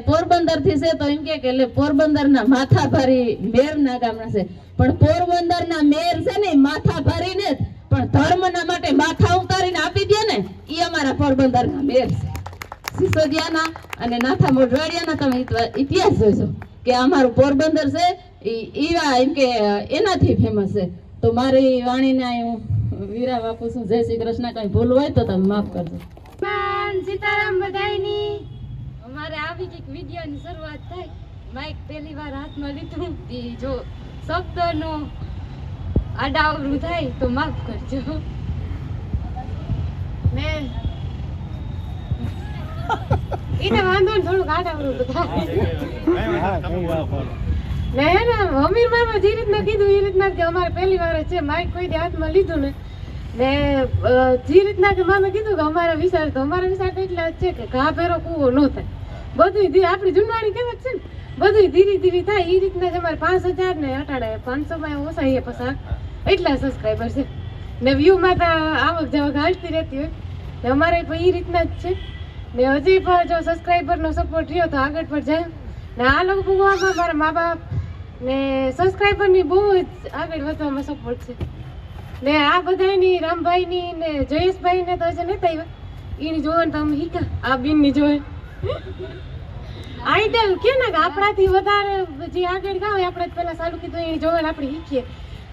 પોરબંદર થી છે તો એમ કે પોરબંદરના માથાભારી મેરના ગામના છે, પણ પોરબંદરના મેર છે ને માથા ભરીને જ પણ ધર્મના માટે માથા ઉતારીને આપી દે ને એ અમારા પોરબંદરના મેર છે. સિસોદિયાના અને નાથા મોઢવાડિયાના તમે ઇતિહાસ જોજો કે અમારું પોરબંદર છે એવા એમ કે એનાથી ફેમસ છે. તો મારી વાણીને હું વિરામ આપું છું. જય શ્રી કૃષ્ણ. કઈ ભૂલ હોય તો તમે માફ કરજો. સીતારામ બધાયની. અમારે આવી કંઈક વિડીયોની શરૂઆત થાય, માઇક પહેલી વાર હાથમાં લીધું જો શબ્દનો આડાવરું થાય તો માફ કરજો. ને એને વાંધો ને થોડુંક આડાવરું તો થાય ને અમીર મામા જે રીતના કીધું એ રીતના કે અમારે પહેલી વાર છે માઇક કોઈ હાથમાં લીધું ને ને જે રીતના કે મામે કીધું કે અમારા વિચાર તો એટલા જ છે કે ઘા ભેરો કૂવો ન થાય. બધું આપણી જૂનવાણી કહેવત છે ને બધું ધીરે ધીરે થાય એ રીતના જ અમારે 5000 ને 500 માં ઓછા એ પસાર એટલા સબસ્ક્રાઈબર છે ને વ્યૂમાં તો આવક જાવક હાલતી રહેતી હોય ને અમારે પણ એ રીતના જ છે ને હજી પણ જો સબસ્ક્રાઈબરનો સપોર્ટ રહ્યો તો આગળ પર જાય ને આ લોકો ભૂગવામાં મારા મા બાપ ને સબસ્ક્રાઈબરની બહુ જ આગળ વધવામાં સપોર્ટ છે ને આ બધાની રામભાઈની ને જયેશભાઈને તો હજી નથી આવ્યા એની જોવે તો અમે શીખા આ બીનની જોવે આઈડલ કે ને આપણાથી વધારે જે આગળ ગાવ આપણે પેલા સારું કીધું એની જોવે આપણે શીખીએ.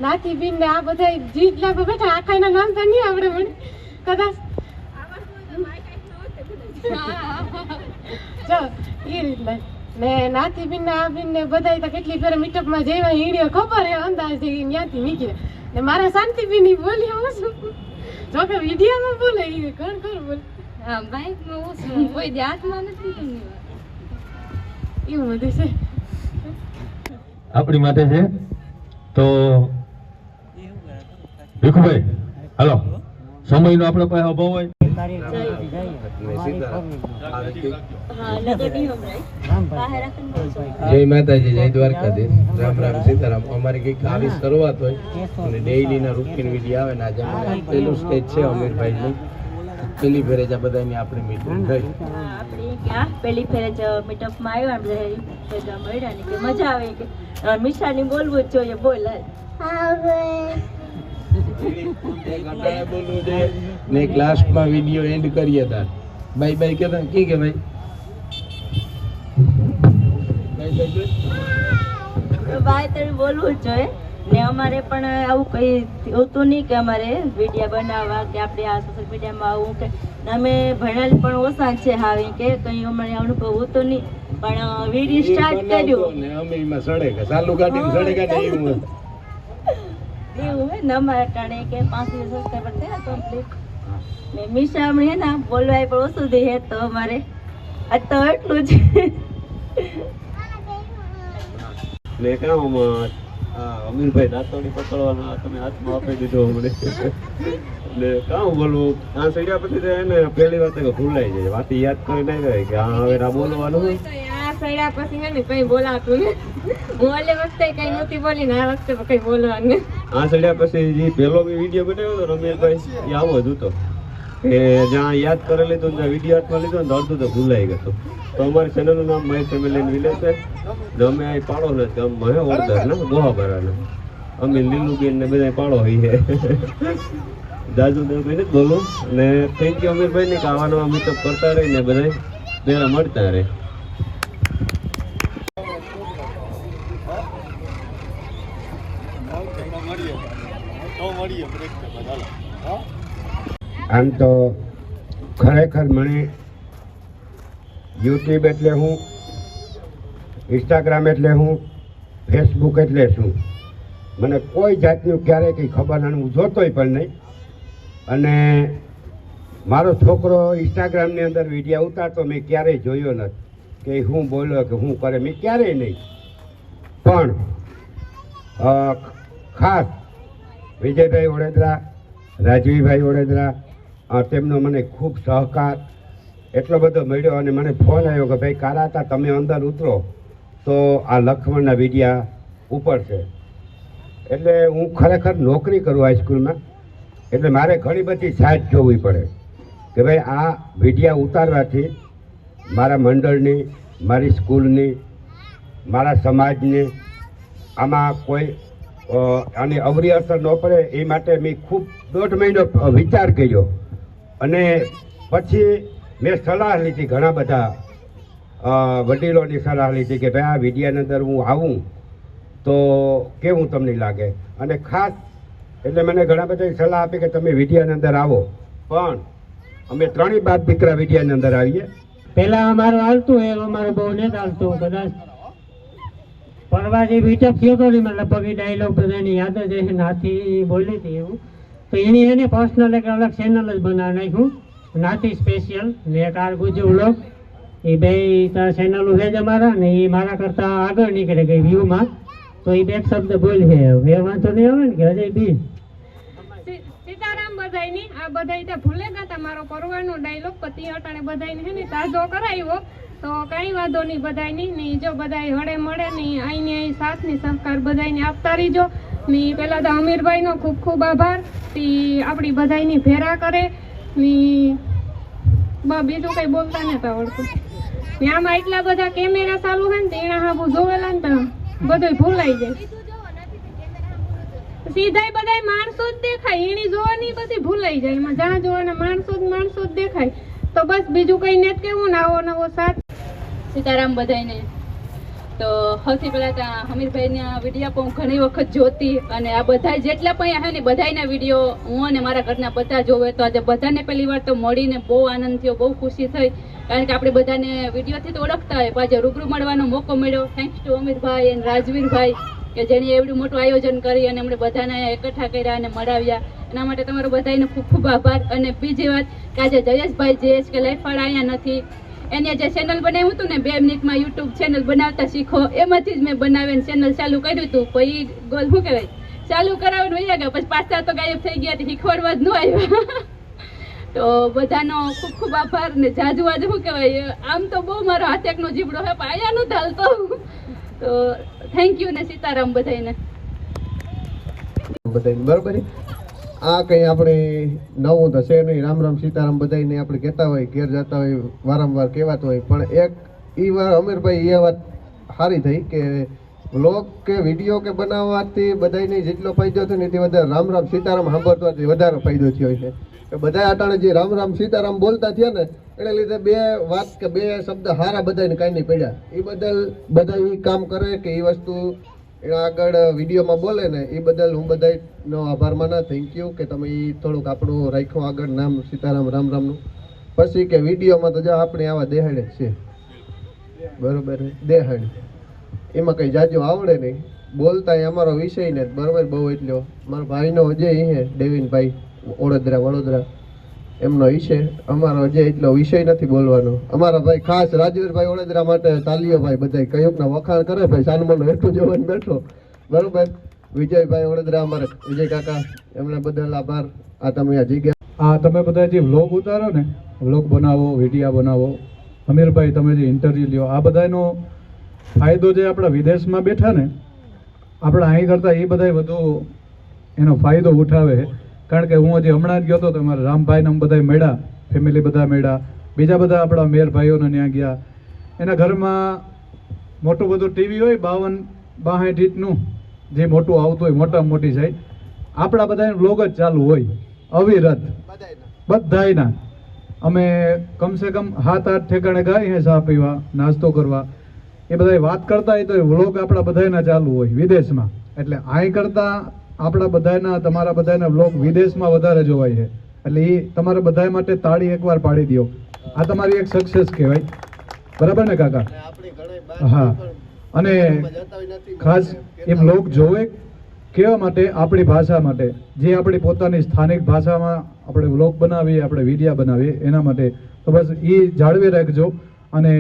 નાથી બીન ને આ બધા જીતલા બેઠા આખાના નામ તો નહીં આવડે મને કદાચ જો એ રીતના ને નાથી બીન ને આ બીન ને બધા તો કેટલી ફેર મીટઅપમાં જેવા હીડીઓ ખબર હે અંદાજ ત્યાંથી નીકળે ને મારા શાંતિબીન ની બોલી હું છું જો કે વિડીયોમાં બોલે એ ઘણ બોલે હા બાઇકમાં હું છું કોઈ હાથમાં નથી એવું બધું છે આપણી માટે છે. તો ભીખુભાઈ હાલો સમયનો આપણે પાસે અભાવ હોય જય માતાજી, જય દ્વારકાધીશ, રામ રામ સીતારામ. અમારી કઈક આવી શરૂઆત હોય અને ડેઈલી ના રૂટીન વિડીયો આવે ને આજે અમારે પેલું સ્ટેજ છે અમીરભાઈ નું પેલી ફેરે જ બધાની આપણી મીટિંગ થઈ. પેલી ફેરે જ મીટઅપમાં આવ્યા ભેગા મળ્યા ને કે મજા આવે કે મીઠાની બોલવું જ જોઈએ બોલ ને લાસ્ટમાં વિડીયો એન્ડ કરીએ તાર બાય બાય કેતા કી કે ભાઈ બાય તને બોલવું જ જોઈએ ને અમારે પણ આવું કઈ હોતું નહીં કે અમારે વિડીયો બનાવવા કે આપણે આ સોશિયલ મીડિયામાં આવું કે અમે ભણેલી પણ ઓછા છે હાવે કે કઈ અમારે અનુભવ હોતો નહીં પણ વિડીયો સ્ટાર્ટ કર્યું ને અમે એમાં સડે કે ચાલુ કાઢીને સડે કાઢે એવું હે ને અમારા ટાણે કે 5,000 સબસ્ક્રાઈબર થયા કમ્પ્લીટ ને મીશા હમણાં હે ને બોલવાય પણ ઓછું દે હે તો અમારે આ તો એટલું જ ને કામ અમીરભાઈ દાંતોડી પકડવાના તમે હાથમાં આપી દીધો હમણે એટલે કામ બોલવું આ સડ્યા પછી એને પહેલી વાત ભૂલાઈ જાય વાત યાદ કરીને આવી કે હા હવે ના બોલવાનું સડ્યા પછી હે ને કઈ બોલાતું ને હું ઓલે વખતે કઈ નહોતી બોલી ને આ વખતે કઈ બોલવાનું આ સડ્યા પછી જે પહેલો વિડીયો બનાવ્યો હતો રમેશભાઈ એ આવો જ હતો કે જ્યાં યાદ કરી લીધું ત્યાં વિડીયો હાથમાં લીધો ને અડધું તો ભૂલાઈ ગયું. તો અમારી ચેનલનું નામ મહેશ ફેમિલી વિલેજ છે ને અમે અહીં પાડો ને ગામ મહે ઓરદર ને ગોહાબરાને અમે લીલુબેન ને બધા પાડો હોઈએ દાદુ દેવભાઈ ને બોલું ને થેન્ક યુ અમીરભાઈ ને કે આવા નવા મીટઅપ કરતા રહી ને બધા પહેલા મળતા રહે. આમ તો ખરેખર મને યુટ્યુબ એટલે હું, ઇન્સ્ટાગ્રામ એટલે હું, ફેસબુક એટલે શું, મને કોઈ જાતનું ક્યારેય કંઈ ખબર નથી, હું જોતોય પણ નહીં. અને મારો છોકરો ઇન્સ્ટાગ્રામની અંદર વિડીયો ઉતારતો મેં ક્યારેય જોયો નથી કે હું બોલ્યો કે હું કરે, મેં ક્યારેય નહીં. પણ ખાસ વિજયભાઈ વડોદરા, રાજવીભાઈ વડોદરા, તેમનો મને ખૂબ સહકાર એટલો બધો મળ્યો. અને મને ફોન આવ્યો કે ભાઈ કારાતા તમે અંદર ઉતરો તો આ લખમણના વિડીયા ઉપડશે. એટલે હું ખરેખર નોકરી કરું હાઈસ્કૂલમાં, એટલે મારે ઘણી બધી સાથ જોવી પડે કે ભાઈ આ વિડીયા ઉતારવાથી મારા મંડળની, મારી સ્કૂલની, મારા સમાજની આમાં કોઈ આની અવરી અસર ન પડે એ માટે મેં ખૂબ 1.5 મહિનો વિચાર કર્યો. અને પછી મેં સલાહ લીધી, ઘણા બધા વડીલોની સલાહ લીધી કે ભાઈ આ વિડીયાની અંદર હું આવું તો કેવું તમને લાગે. અને ખાસ એટલે મને ઘણા બધા સલાહ આપી કે તમે વિડીયાની અંદર આવો. પણ અમે 3 બાપ દીકરા વિડીયાની અંદર આવીએ. પેલા અમારું હાલતું એ અમારું બહુ નથી હાલતું. કદાચ પરવા જે મીટઅપ થયો હતો ને લગભગ એ ડાયલોગ બધાની યાદ જ હશે, નાથી બોલી હતી એવું. તો એની એને પર્સનલ એક અલગ ચેનલ જ બનાવી નાખ્યું, નાથી સ્પેશિયલ ને એક આર ગુજુ વ્લોગ. એ બે ચેનલો છે જ અમારા ને એ મારા કરતાં આગળ નીકળે ગઈ વ્યૂમાં. તો એ બે શબ્દ બોલી છે એ વાંધો નહીં આવે ને કે અજય બી સીતારામ બધાયની આ બધાય ત્યાં ભૂલે ગયા તા મારો પરવાનો ડાયલોગ પતિ હટાણે બધાયને હે ને તાજો કરાવ્યો. તો કઈ વાંધો નહીં બધાયની ને જો બધાય હળે મળે ને આઈને અહીં સાથ ની સહકાર બધાયને આપતા રહીજો. ને પેલા તો અમીરભાઈનો ખૂબ ખૂબ આભાર તે આપણી બધાયની ભેરા કરે ને બીજું કઈ બોલતા નતા આવડતું. ને આમાં એટલા બધા કેમેરા ચાલુ છે ને એના હાબુ જોવેલા ને તો બધું ભૂલાઈ જાય. સીધાય બધાય માણસો જ દેખાય, એની જોવાની પછી ભૂલાઈ જાય. એમાં જ્યાં જોવાના માણસો જ દેખાય. તો બસ બીજું કઈ ને કેવું ને આવો નવો સાથ. સીતારામ બધાને. તો સૌથી પહેલાં ત્યાં હમીરભાઈના વિડીયો પણ હું ઘણી વખત જોતી અને આ બધા જેટલા પણ હે ને બધાના વિડીયો હું અને મારા ઘરના બધા જોવે. તો આજે બધાને પહેલી વાર તો મળીને બહુ આનંદ થયો, બહુ ખુશી થઈ. કારણ કે આપણે બધાને વિડીયોથી તો ઓળખતા હોય પણ આજે રૂબરૂ મળવાનો મોકો મળ્યો. થેન્ક્સ ટુ અમીરભાઈ અને રાજવીરભાઈ કે જેણે એવડું મોટું આયોજન કરી અને અમને બધાને એકઠા કર્યા અને મળાવ્યા. એના માટે તમારો બધાનો ખૂબ ખૂબ આભાર. અને બીજી વાત કે આજે જયેશભાઈ JSK લાઈફવાળા અહીંયા નથી, એને જે ચેનલ બનાવ્યું હતું ને 2 મિનિટમાં યુટ્યુબ ચેનલ બનાવતા શીખો, એમાંથી જ મેં બનાવીને ચેનલ ચાલુ કર્યું હતું. પછી ગોલ શું કહેવાય ચાલુ કરાવીને વહી ગયા, પછી પાછા તો ગાયબ થઈ ગયા, શીખવાડવા જ ન આવ્યા. તો બધાનો ખૂબ ખૂબ આભાર. ને જાજુ આજે શું કહેવાય આમ તો બહુ મારો હાથેકનો જીબડો હે પણ અહીંયા નથી હાલતો. તો થેન્ક યુ ને સીતારામ બધાને. બરાબર. આ કંઈ આપણે નવું તો છે નહીં. રામ રામ સીતારામ બધાને આપણે કહેતા હોય, ઘેર જતા હોય, વારંવાર કહેવાતું હોય. પણ એક એ વાર અમીરભાઈ એ વાત સારી થઈ કે વ્લોગ કે વિડીયો કે બનાવવાથી બધાને જેટલો ફાયદો થયો ને એથી વધારે રામ રામ સીતારામ સાંભળવાથી વધારે ફાયદો થયો છે. કે બધા અટાણે જે રામ રામ સીતારામ બોલતા થયા ને એને લીધે 2 વાત કે 2 શબ્દ સારા બધાને કાંઈ નહીં પડ્યા. એ બદલ બધા એ કામ કરે કે એ વસ્તુ એના આગળ વિડીયોમાં બોલે ને એ બદલ હું બધાનો આભાર માના. થેન્ક યુ કે તમે એ થોડુંક આપણું રાખ્યું આગળ નામ સીતારામ રામ રામનું. પછી કે વિડીયોમાં તો જો આપણે આવા દેહાડે જ છે, બરોબર દેહાડ એમાં કંઈ જાજો આવડે નહીં. બોલતા એ અમારો વિષય ને બરોબર બહુ એટલો મારા ભાઈનો અજય હે દેવીનભાઈ વડોદરા એમનો વિષય, અમારો અજય એટલો વિષય નથી બોલવાનો. અમારા ભાઈ ખાસ રાજવીરભાઈ વડોદરા માટે તાલીઓ ભાઈ બધા કયુંકના વખાણ કરે ભાઈ, સાનમોનો એટલું જોવાનું બેઠો બરોબર. વિજયભાઈ વડોદરા અમારા વિજય કાકા એમના બદલ આભાર. આ તમે આ જગ્યા તમે બધા જે વ્લોગ ઉતારો ને, વ્લોગ બનાવો, વિડીયા બનાવો, અમીરભાઈ તમે જે ઇન્ટરવ્યૂ લ્યો આ બધાનો ફાયદો જે આપણા વિદેશમાં બેઠા ને આપણા અહીં કરતાં એ બધાય વધુ એનો ફાયદો ઉઠાવે. કારણ કે હું હજી હમણાં જ ગયો હતો તો મારા રામભાઈને બધા મળ્યા, ફેમિલી બધા મળ્યા, બીજા બધા આપણા મેર ભાઈઓને ત્યાં ગયા. એના ઘરમાં મોટું બધું ટીવી હોય 52-62 ઇંચનું જે મોટું આવતું હોય મોટામાં મોટી સાઈઝ, આપણા બધાને વ્લોગ જ ચાલુ હોય અવિરત બધાયના. અમે કમસે કમ 7-8 ઠેકાણે ગયા ચા પીવા, નાસ્તો કરવા, એ બધા વાત કરતા હોય તો એ વ્લોગ આપણા બધાના ચાલુ હોય વિદેશમાં. એટલે અહીં કરતાં આપણા બધાના તમારા બધાના વ્લોગ વિદેશમાં વધારે જોવાય છે. એટલે એ તમારા બધા માટે તાળી એકવાર પાડી દો. આ તમારી એક સક્સેસ કહેવાય. બરાબર ને કાકા? હા. અને ખાસ એ વ્લોગ જોવે કેવા માટે? આપણી ભાષા માટે, જે આપણી પોતાની સ્થાનિક ભાષામાં આપણે વ્લોગ બનાવીએ, આપણે વિડીયા બનાવીએ એના માટે. તો બસ એ જાળવી રાખજો અને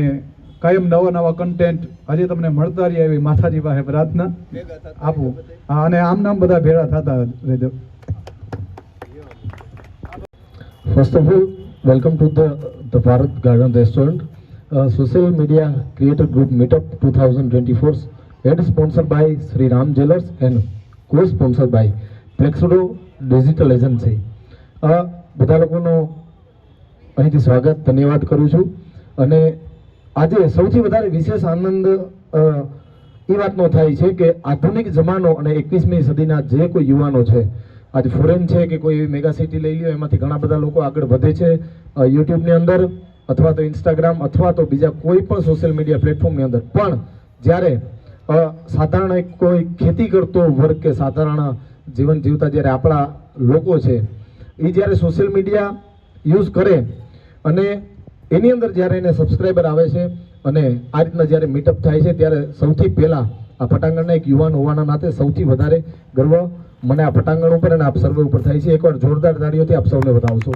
કાયમ નવા કન્ટેન્ટ આજે તમને મળતા રહે એવી માતાજી પાસે પ્રાર્થના આપું. હા, અને આમ નામ બધા ભેળા થતા રહેજો. First of all, welcome to the Bharat Garden Restaurant. Social Media Creator Group Meetup 2024 and sponsored by Sri Ram Jewellers and co-sponsored by Plexudo Digital Agency. બધા લોકોનો અહીંથી સ્વાગત, ધન્યવાદ કરું છું. અને આજે સૌથી વધારે વિશેષ આનંદ એ વાતનો થાય છે કે આધુનિક જમાનો અને 21મી સદીના જે કોઈ યુવાનો છે, આજે ફોરેન છે કે કોઈ એવી મેગા સિટી લઈ લ્યો, એમાંથી ઘણા બધા લોકો આગળ વધે છે યુટ્યુબની અંદર અથવા તો ઇન્સ્ટાગ્રામ અથવા તો બીજા કોઈ પણ સોશિયલ મીડિયા પ્લેટફોર્મની અંદર. પણ જ્યારે સાધારણ કોઈ ખેતી કરતો વર્ગ કે સાધારણ જીવન જીવતા જ્યારે આપણા લોકો છે એ જ્યારે સોશિયલ મીડિયા યુઝ કરે અને એની અંદર જ્યારે એને સબસ્ક્રાઈબર આવે છે અને આ રીતના જ્યારે મીટઅપ થાય છે, ત્યારે સૌથી પહેલાં આ પટાંગણના એક યુવાન હોવાના નાતે સૌથી વધારે ગર્વ મને આ પટાંગણ ઉપર અને આપ સર્વે ઉપર થાય છે. એકવાર જોરદાર તાળીઓથી આપ સૌને બતાવશો.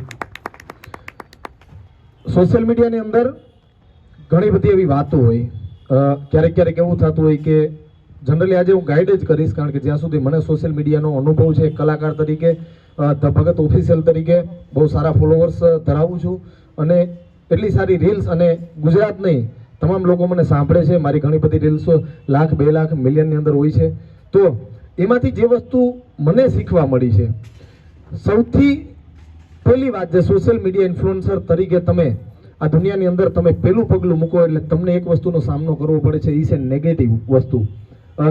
સોશિયલ મીડિયાની અંદર ઘણી બધી એવી વાતો હોય, ક્યારેક એવું થતું હોય કે જનરલી આજે હું ગાઈડ જ કરીશ, કારણ કે જ્યાં સુધી મને સોશિયલ મીડિયાનો અનુભવ છે કલાકાર તરીકે, ધ ભગત ઓફિશિયલ તરીકે બહુ સારા ફોલોવર્સ ધરાવું છું અને એટલી સારી રીલ્સ, અને ગુજરાત નહીં તમામ લોકો મને સાંભળે છે. મારી ઘણી બધી રીલ્સો 1 લાખ 2 લાખ મિલિયનની અંદર હોય છે. તો એમાંથી જે વસ્તુ મને શીખવા મળી છે, સૌથી પહેલી વાત જે સોશિયલ મીડિયા ઇન્ફ્લુએન્સર તરીકે તમે આ દુનિયાની અંદર તમે પહેલું પગલું મૂકો એટલે તમને એક વસ્તુનો સામનો કરવો પડે છે, એ છે નેગેટિવ વસ્તુ.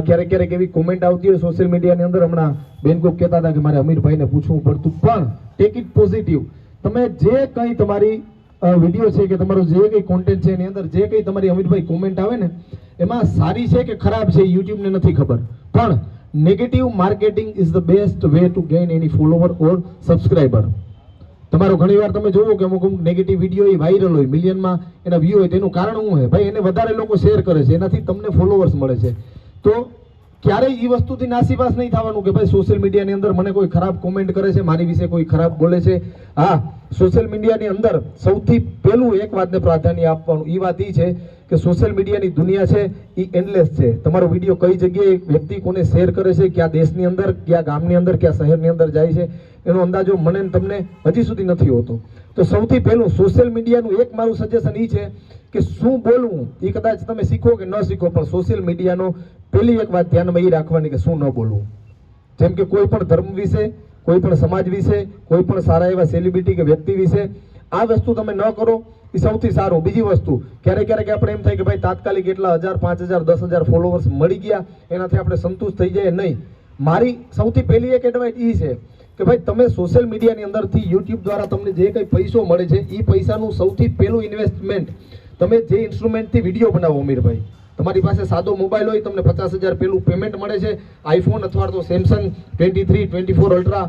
ક્યારેક એવી કોમેન્ટ આવતી હોય સોશિયલ મીડિયાની અંદર. હમણાં બેન કોક કહેતા હતા કે મારે અમીરભાઈને પૂછવું પડતું, પણ ટેક ઇટ પોઝિટિવ. તમે જે કંઈ તમારી વિડીયો છે કે તમારો જે કંઈ કોન્ટેન્ટ છે એની અંદર જે કંઈ તમારી અમીરભાઈ કોમેન્ટ આવે ને, એમાં સારી છે કે ખરાબ છે યુટ્યુબને નથી ખબર, પણ negative marketing is the best way to gain any follower or subscriber. તમારો ઘણીવાર તમે જોવો કે અમુક નેગેટિવ વિડીયો એ વાયરલ હોય, મિલિયનમાં એના વ્યૂ હોય, તેનું કારણ શું હોય? ભાઈ એને વધારે લોકો શેર કરે છે, એનાથી તમને ફોલોવર્સ મળે છે. તો ક્યારેય એ વસ્તુથી નાસીપાસ નહીં થવાનું કે ભાઈ સોશિયલ મીડિયાની અંદર મને કોઈ ખરાબ કોમેન્ટ કરે છે, મારી વિશે કોઈ ખરાબ બોલે છે. હા, સોશિયલ મીડિયાની અંદર સૌથી પહેલું એક વાતને પ્રાધાન્ય આપવાનું, એ વાત એ છે કે સોશિયલ મીડિયાની દુનિયા છે એ એન્ડલેસ છે. તમારો વિડીયો કઈ જગ્યાએ વ્યક્તિ કોને શેર કરે છે, કયા દેશની અંદર, કયા ગામની અંદર, કયા શહેરની અંદર જાય છે, એનો અંદાજો મને તમને હજી સુધી નથી હોતો. તો સૌથી પહેલું સોશિયલ મીડિયાનું એક મારું સજેશન એ છે કે શું બોલવું એ કદાચ તમે શીખો કે ન શીખો, પણ સોશિયલ મીડિયાનો પહેલી એક વાત ધ્યાનમાં એ રાખવાની કે શું ન બોલવું. જેમ કે કોઈ પણ ધર્મ વિશે, કોઈ પણ સમાજ વિશે, કોઈ પણ સારા એવા સેલિબ્રિટી કે વ્યક્તિ વિશે આ વસ્તુ તમે ન કરો, એ સૌથી સારું. બીજી વસ્તુ, ક્યારેક આપણે એમ થાય કે ભાઈ તાત્કાલિક એટલા 1000, 5000, 10000 ફોલોવર્સ મળી ગયા એનાથી આપણે સંતુષ્ટ થઈ જાય, નહીં. મારી સૌથી પહેલી એક એડવાઇસ એ છે કે ભાઈ તમે સોશિયલ મીડિયાની અંદરથી યુટ્યુબ દ્વારા તમને જે કંઈ પૈસો મળે છે એ પૈસાનું સૌથી પહેલું ઇન્વેસ્ટમેન્ટ તમે જે ઇન્સ્ટ્રુમેન્ટથી વિડીયો બનાવો. અમીરભાઈ, તમારી પાસે સાદો મોબાઈલ હોય, તમને 50,000 પહેલું પેમેન્ટ મળે છે, આઈફોન અથવા તો સેમસંગ 23, 24 અલ્ટ્રા,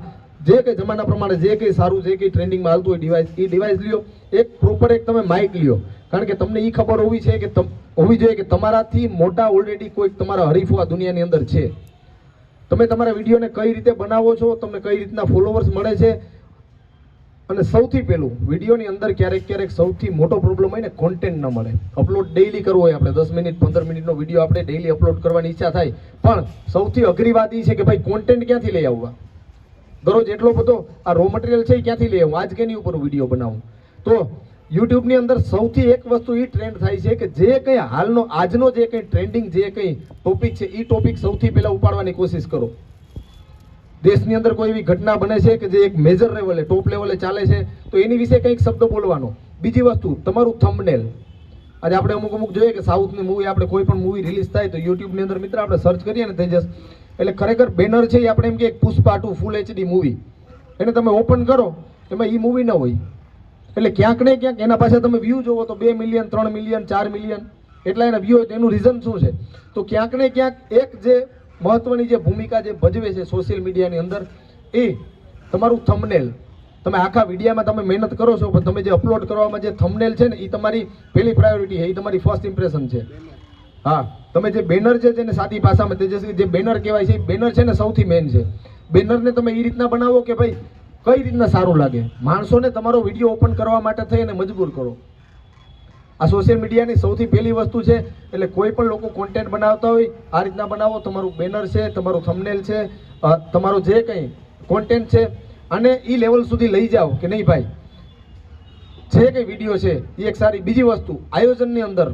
જે કંઈ જમાના પ્રમાણે જે કંઈ સારું, જે કંઈ ટ્રેન્ડિંગમાં હાલતું હોય ડિવાઇસ, એ ડિવાઇસ લ્યો. એક પ્રોપર એક તમે માઇક લ્યો, કારણ કે તમને એ ખબર હોવી જોઈએ કે તમારાથી મોટા ઓલરેડી કોઈ તમારા હરીફો આ દુનિયાની અંદર છે. તમે તમારા વિડીયોને કઈ રીતે બનાવો છો, તમને કઈ રીતના ફોલોવર્સ મળે છે. અને સૌથી પહેલું વિડીયોની અંદર ક્યારેક સૌથી મોટો પ્રોબ્લેમ હોય ને, કોન્ટેન્ટ ન મળે. અપલોડ ડેઈલી કરવો હોય, આપણે 10 મિનિટ 15 મિનિટનો વિડીયો આપણે ડેઈલી અપલોડ કરવાની ઈચ્છા થાય, પણ સૌથી અઘરી વાત એ છે કે ભાઈ કોન્ટેન્ટ ક્યાંથી લઈ આવવા? દરરોજ એટલો બધો આ રો મટીરિયલ છે એ ક્યાંથી લઈ આવું? આજ કેની ઉપર વિડીયો બનાવું? તો યુટ્યુબની અંદર સૌથી એક વસ્તુ એ ટ્રેન્ડ થાય છે કે જે કંઈ હાલનો આજનો જે કંઈ ટ્રેન્ડિંગ જે કંઈ ટોપિક છે એ ટોપિક સૌથી પહેલાં ઉપાડવાની કોશિશ કરો. દેશની અંદર કોઈ એવી ઘટના બને છે કે જે એક મેજર લેવલે ટોપ લેવલે ચાલે છે તો એની વિશે કંઈક શબ્દ બોલવાનો. બીજી વસ્તુ તમારું થંબનેલ. આજે આપણે અમુક જોઈએ કે સાઉથની મૂવી આપણે કોઈ પણ મૂવી રિલીઝ થાય તો યુટ્યુબની અંદર મિત્ર આપણે સર્ચ કરીએ ને તેજસ એટલે ખરેખર બેનર છે એ આપણે એમ કે પુષ્પા 2 ફૂલ HD મૂવી એને તમે ઓપન કરો એમાં એ મૂવી ન હોય. એટલે ક્યાંક ને ક્યાંક એના પાછળ તમે વ્યૂ જોવો તો 2 મિલિયન 3 મિલિયન 4 મિલિયન એટલા એના વ્યૂ હોય તો એનું રીઝન શું છે? તો ક્યાંક ને ક્યાંક એક જે મહત્વની જે ભૂમિકા જે ભજવે છે સોશિયલ મીડિયાની અંદર એ તમારું થંબનેલ. તમે આખા વિડીયામાં તમે મહેનત કરો છો પણ તમે જે અપલોડ કરવામાં જે થંબનેલ છે ને એ તમારી પહેલી પ્રાયોરિટી છે, એ તમારી ફર્સ્ટ ઇમ્પ્રેશન છે. હા, તમે જે બેનર છે તેને સાદી ભાષામાં જે બેનર કહેવાય છે એ બેનર છે ને સૌથી મેઇન છે. બેનરને તમે એ રીતના બનાવો કે ભાઈ કઈ રીતના સારું લાગે, માણસોને તમારો વિડીયો ઓપન કરવા માટે થઈ અને મજબૂર કરો. આ સોશિયલ મીડિયાની સૌથી પહેલી વસ્તુ છે. એટલે કોઈ પણ લોકો કોન્ટેન્ટ બનાવતા હોય આ રીતના બનાવો. તમારું બેનર છે, તમારું થંબનેલ છે, તમારો જે કંઈ કોન્ટેન્ટ છે અને એ લેવલ સુધી લઈ જાઓ કે નહીં ભાઈ જે કંઈ વિડીયો છે એ એક સારી. બીજી વસ્તુ આયોજનની અંદર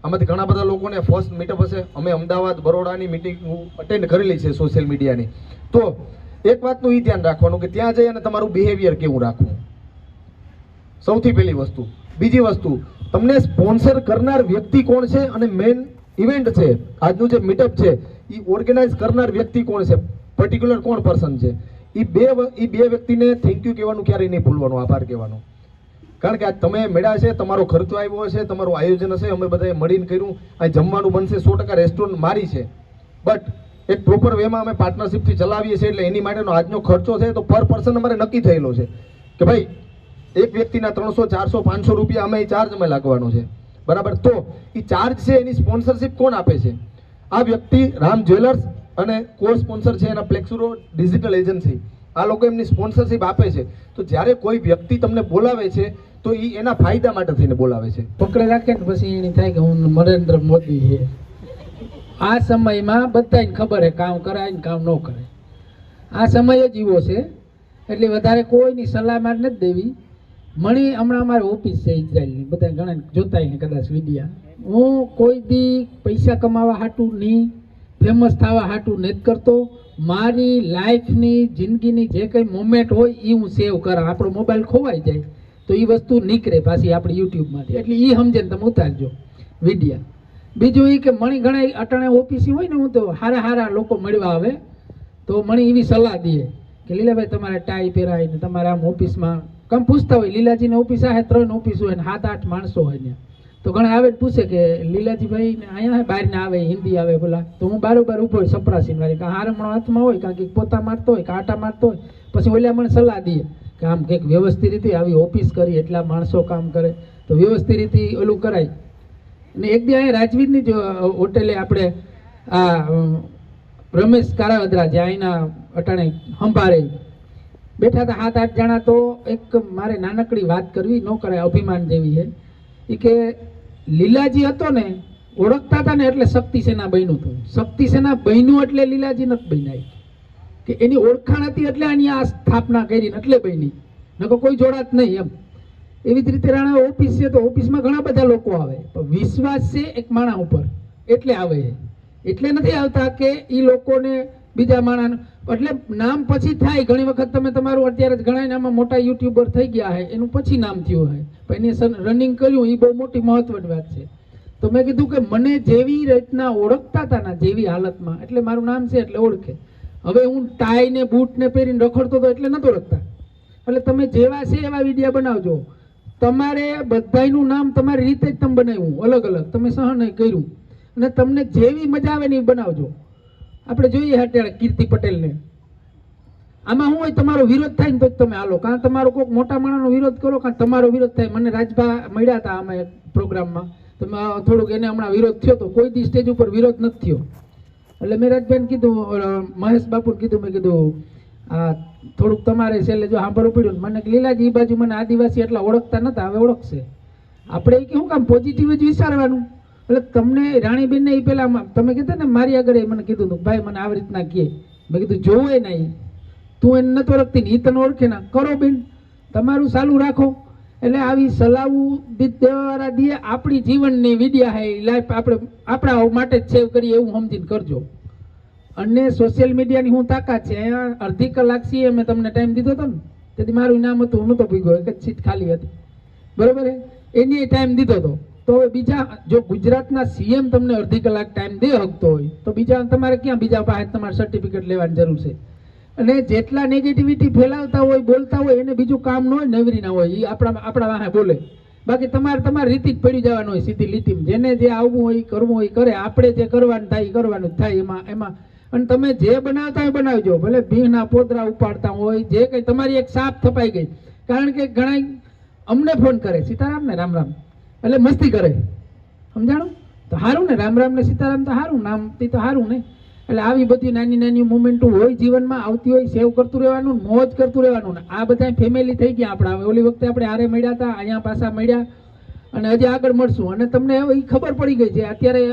આમાંથી ઘણા બધા લોકોને ફર્સ્ટ મીટઅપ હશે. અમે અમદાવાદ બરોડાની મિટિંગ અટેન્ડ કરેલી છે સોશિયલ મીડિયાની. તો એક વાતનું એ ધ્યાન રાખવાનું કે ત્યાં જઈ અને તમારું બિહેવિયર કેવું રાખવું, સૌથી પહેલી વસ્તુ. બીજી વસ્તુ, તમને સ્પોન્સર કરનાર વ્યક્તિ કોણ છે અને મેઇન ઇવેન્ટ છે આજનું જે મીટઅપ છે એ ઓર્ગેનાઇઝ કરનાર વ્યક્તિ કોણ છે, પર્ટિક્યુલર કોણ પર્સન છે. એ બે વ્યક્તિને થેન્ક યુ કહેવાનું ક્યારેય નહીં ભૂલવાનું, આભાર કહેવાનો. કારણ કે આ તમે મેળા છે, તમારો ખર્ચો આવ્યો હશે, તમારું આયોજન હશે, અમે બધાએ મળીને કર્યું, આ જમવાનું બનશે, 100% રેસ્ટોરન્ટ મારી છે, બટ એક પ્રોપર વેમાં અમે પાર્ટનરશિપથી ચલાવીએ છીએ એટલે એની માટેનો આજનો ખર્ચો છે તો પર પર્સન અમારે નક્કી થયેલો છે કે ભાઈ એક વ્યક્તિના 300 400 500 રૂપિયા અમે એ ચાર્જ અમે લાગવાનો છે, બરાબર. તો એ ચાર્જ છે એની સ્પોન્સરશિપ કોણ આપે છે? આ વ્યક્તિ રામ જ્વેલર્સ અને કો સ્પોન્સર છે એના પ્લેક્સુરો ડિજિટલ એજન્સી. આ લોકો એમની સ્પોન્સરશિપ આપે છે. તો જ્યારે કોઈ વ્યક્તિ તમને બોલાવે છે તો એ એના ફાયદા માટે થઈને બોલાવે છે. પકડે રાખે ને પછી એને થાય કે હું નરેન્દ્ર મોદી છે. આ સમયમાં બધાને ખબર છે કામ કરાય ને કામ ન કરે. આ સમય જ એવો છે એટલે વધારે કોઈની સલાહ મારે નથી દેવી. મણી હમણાં અમારી ઓફિસ છે ઇઝરાયલની, બધા ઘણા જોતા છે કદાચ વિડીયા. હું કોઈ દી પૈસા કમાવા હાટું નહીં, ફેમસ થવા હાટું નથી કરતો. મારી લાઈફની જિંદગીની જે કંઈ મોમેન્ટ હોય એ હું સેવ કરા. આપણો મોબાઈલ ખોવાઈ જાય તો એ વસ્તુ નીકળે પાછી આપણી યુટ્યુબમાંથી, એટલે એ સમજે તમે ઉતારજો વિડીયા. બીજું એ કે મણી ઘણા અટાણે ઓફિસી હોય ને, હું તો હારા લોકો મળવા આવે તો મણી એવી સલાહ દે કે લીલાભાઈ તમારે ટાઈ પહેરાય ને તમારે આમ ઓફિસમાં કમ પૂછતા હોય. લીલાજીને ઓફિસ આવે 3 ઓફિસ હોય ને 7-8 માણસો હોય ને તો ઘણા આવે પૂછે કે લીલાજીભાઈ અહીંયા બહાર ના આવે, હિન્દી આવે બોલા. તો હું બારોબાર ઉભો હોય સપરાસીન વાળી, કાં હારમણો હાથમાં હોય, કાં કંઈક પોતા મારતો હોય, કાં આટા મારતો હોય. પછી ઓલા મને સલાહ દે કે આમ કંઈક વ્યવસ્થિત રીતે આવી ઓફિસ કરી, એટલા માણસો કામ કરે તો વ્યવસ્થિત રીતે ઓલું કરાય. ને એક દી અહીંયા રાજવીરની જ હોટેલે આપણે આ રમેશ કારાવદરા જે અહીંના અટાણે સંભાળે બેઠા હતા 7-8 જણા. તો એક મારે નાનકડી વાત કરવી ન કરાય, અભિમાન જેવી છે. એ કે લીલાજી હતો ને ઓળખતા હતા ને એટલે શક્તિ સેના બન્યું હતું. શક્તિ સેના બન્યું એટલે લીલાજી નથી બન્યા, કે એની ઓળખાણ હતી એટલે આની આ સ્થાપના કરી એટલે બની, નકો કોઈ જોડાત નહીં એમ. એવી જ રીતે રાણા ઓફિસ છે તો ઓફિસમાં ઘણા બધા લોકો આવે, પણ વિશ્વાસ છે એક માણસ ઉપર એટલે આવે છે. એટલે નથી આવતા કે એ લોકોને બીજા માણસ એટલે નામ પછી થાય. ઘણી વખત તમે તમારું અત્યારે જ ઘણા નામાં મોટા યુટ્યુબર થઈ ગયા છે એનું પછી નામ થયું હોય, પણ એને રનિંગ કર્યું એ બહુ મોટી મહત્વની વાત છે. તો મેં કીધું કે મને જેવી રીતના ઓળખતા હતા ને જેવી હાલતમાં એટલે મારું નામ છે એટલે ઓળખે. હવે હું ટાઈ ને બૂટ ને પહેરીને રખડતો હતો એટલે નથી ઓળખતા. એટલે તમે જેવા છે એવા વિડીયા બનાવજો. તમારે બધાનું નામ તમારી રીતે જ તમે બનાવ્યું અલગ અલગ, તમે સહન કર્યું અને તમને જેવી મજા આવે ને એ બનાવજો. આપણે જોઈએ અત્યારે કીર્તિ પટેલને, આમાં શું હોય તમારો વિરોધ થાય ને તો જ તમે હાલો, કાં તમારો કોઈક મોટા માણસનો વિરોધ કરો કાં તમારો વિરોધ થાય. મને રાજભા મળ્યા હતા અમે પ્રોગ્રામમાં, તો થોડુંક એને હમણાં વિરોધ થયો તો કોઈ દી સ્ટેજ ઉપર વિરોધ નથી થયો. એટલે મેં રાજભાઈને કીધું, મહેશ બાપુને કીધું, મેં કીધું આ થોડુંક તમારે છેલ્લે જો સાંભળવું પડ્યું. મને લીલાજી એ બાજુ મને આદિવાસી એટલા ઓળખતા નતા, હવે ઓળખશે. આપણે એ શું કામ પોઝિટિવ જ વિચારવાનું. એટલે તમને રાણીબેનને એ પહેલાં તમે કીધું ને મારી આગળ મને કીધું હતું ભાઈ મને આવી રીતના કહે. મેં કીધું જોવે નહીં, તું એને નથી ઓળખતી ને એ તને ઓળખે ના કરો બેન, તમારું ચાલુ રાખો. એટલે આવી સલાહું દેવાવાળા દે આપણી જીવનની વિડિયા હે લાઈફ આપણે આપણા માટે જ સેવ કરીએ એવું સમજીને કરજો. અને સોશિયલ મીડિયાની હું તાકાત છે, અહીંયા અડધી કલાક છીએ મેં તમને ટાઈમ દીધો હતો ને, તેથી મારું નામ હતું, હું નહોતો ભૂગ્યો, એક જ સીટ ખાલી હતી, બરોબર હે, એની ટાઈમ દીધો હતો. તો હવે બીજા જો ગુજરાતના સીએમ તમને અડધી કલાક ટાઈમ દે શકતો હોય તો બીજા તમારે ક્યાં બીજા પાસે તમારે સર્ટિફિકેટ લેવાની જરૂર છે? અને જેટલા નેગેટિવિટી ફેલાવતા હોય બોલતા હોય એને બીજું કામ ન હોય, નવરી ના હોય, એ આપણા વાહે બોલે. બાકી તમારી રીતે જ પડી જવાનું હોય સીધી લીટીમાં. જેને જે આવવું હોય કરવું હોય કરે, આપણે જે કરવાનું થાય એ કરવાનું જ થાય એમાં. અને તમે જે બનાવતા હોય બનાવજો, ભલે ભીના પોદરા ઉપાડતા હોય, જે કંઈ તમારી એક સાપ થપાઈ ગઈ. કારણ કે ઘણા અમને ફોન કરે સીતારામ ને રામ રામ, એટલે મસ્તી કરે, સમજાણું તો સારું ને, રામ રામ ને સીતારામ તો સારું, નામ તો સારું ને. એટલે આવી બધી નાની નાની મુમેન્ટો હોય જીવનમાં આવતી હોય, સેવ કરતું રહેવાનું, મોજ કરતું રહેવાનું ને. આ બધા ફેમિલી થઈ ગયા આપણા. હવે ઓલી વખતે આપણે હારે મળ્યા હતા, અહીંયા પાછા મળ્યા અને હજી આગળ મળશું. અને તમને હવે એ ખબર પડી ગઈ છે અત્યારે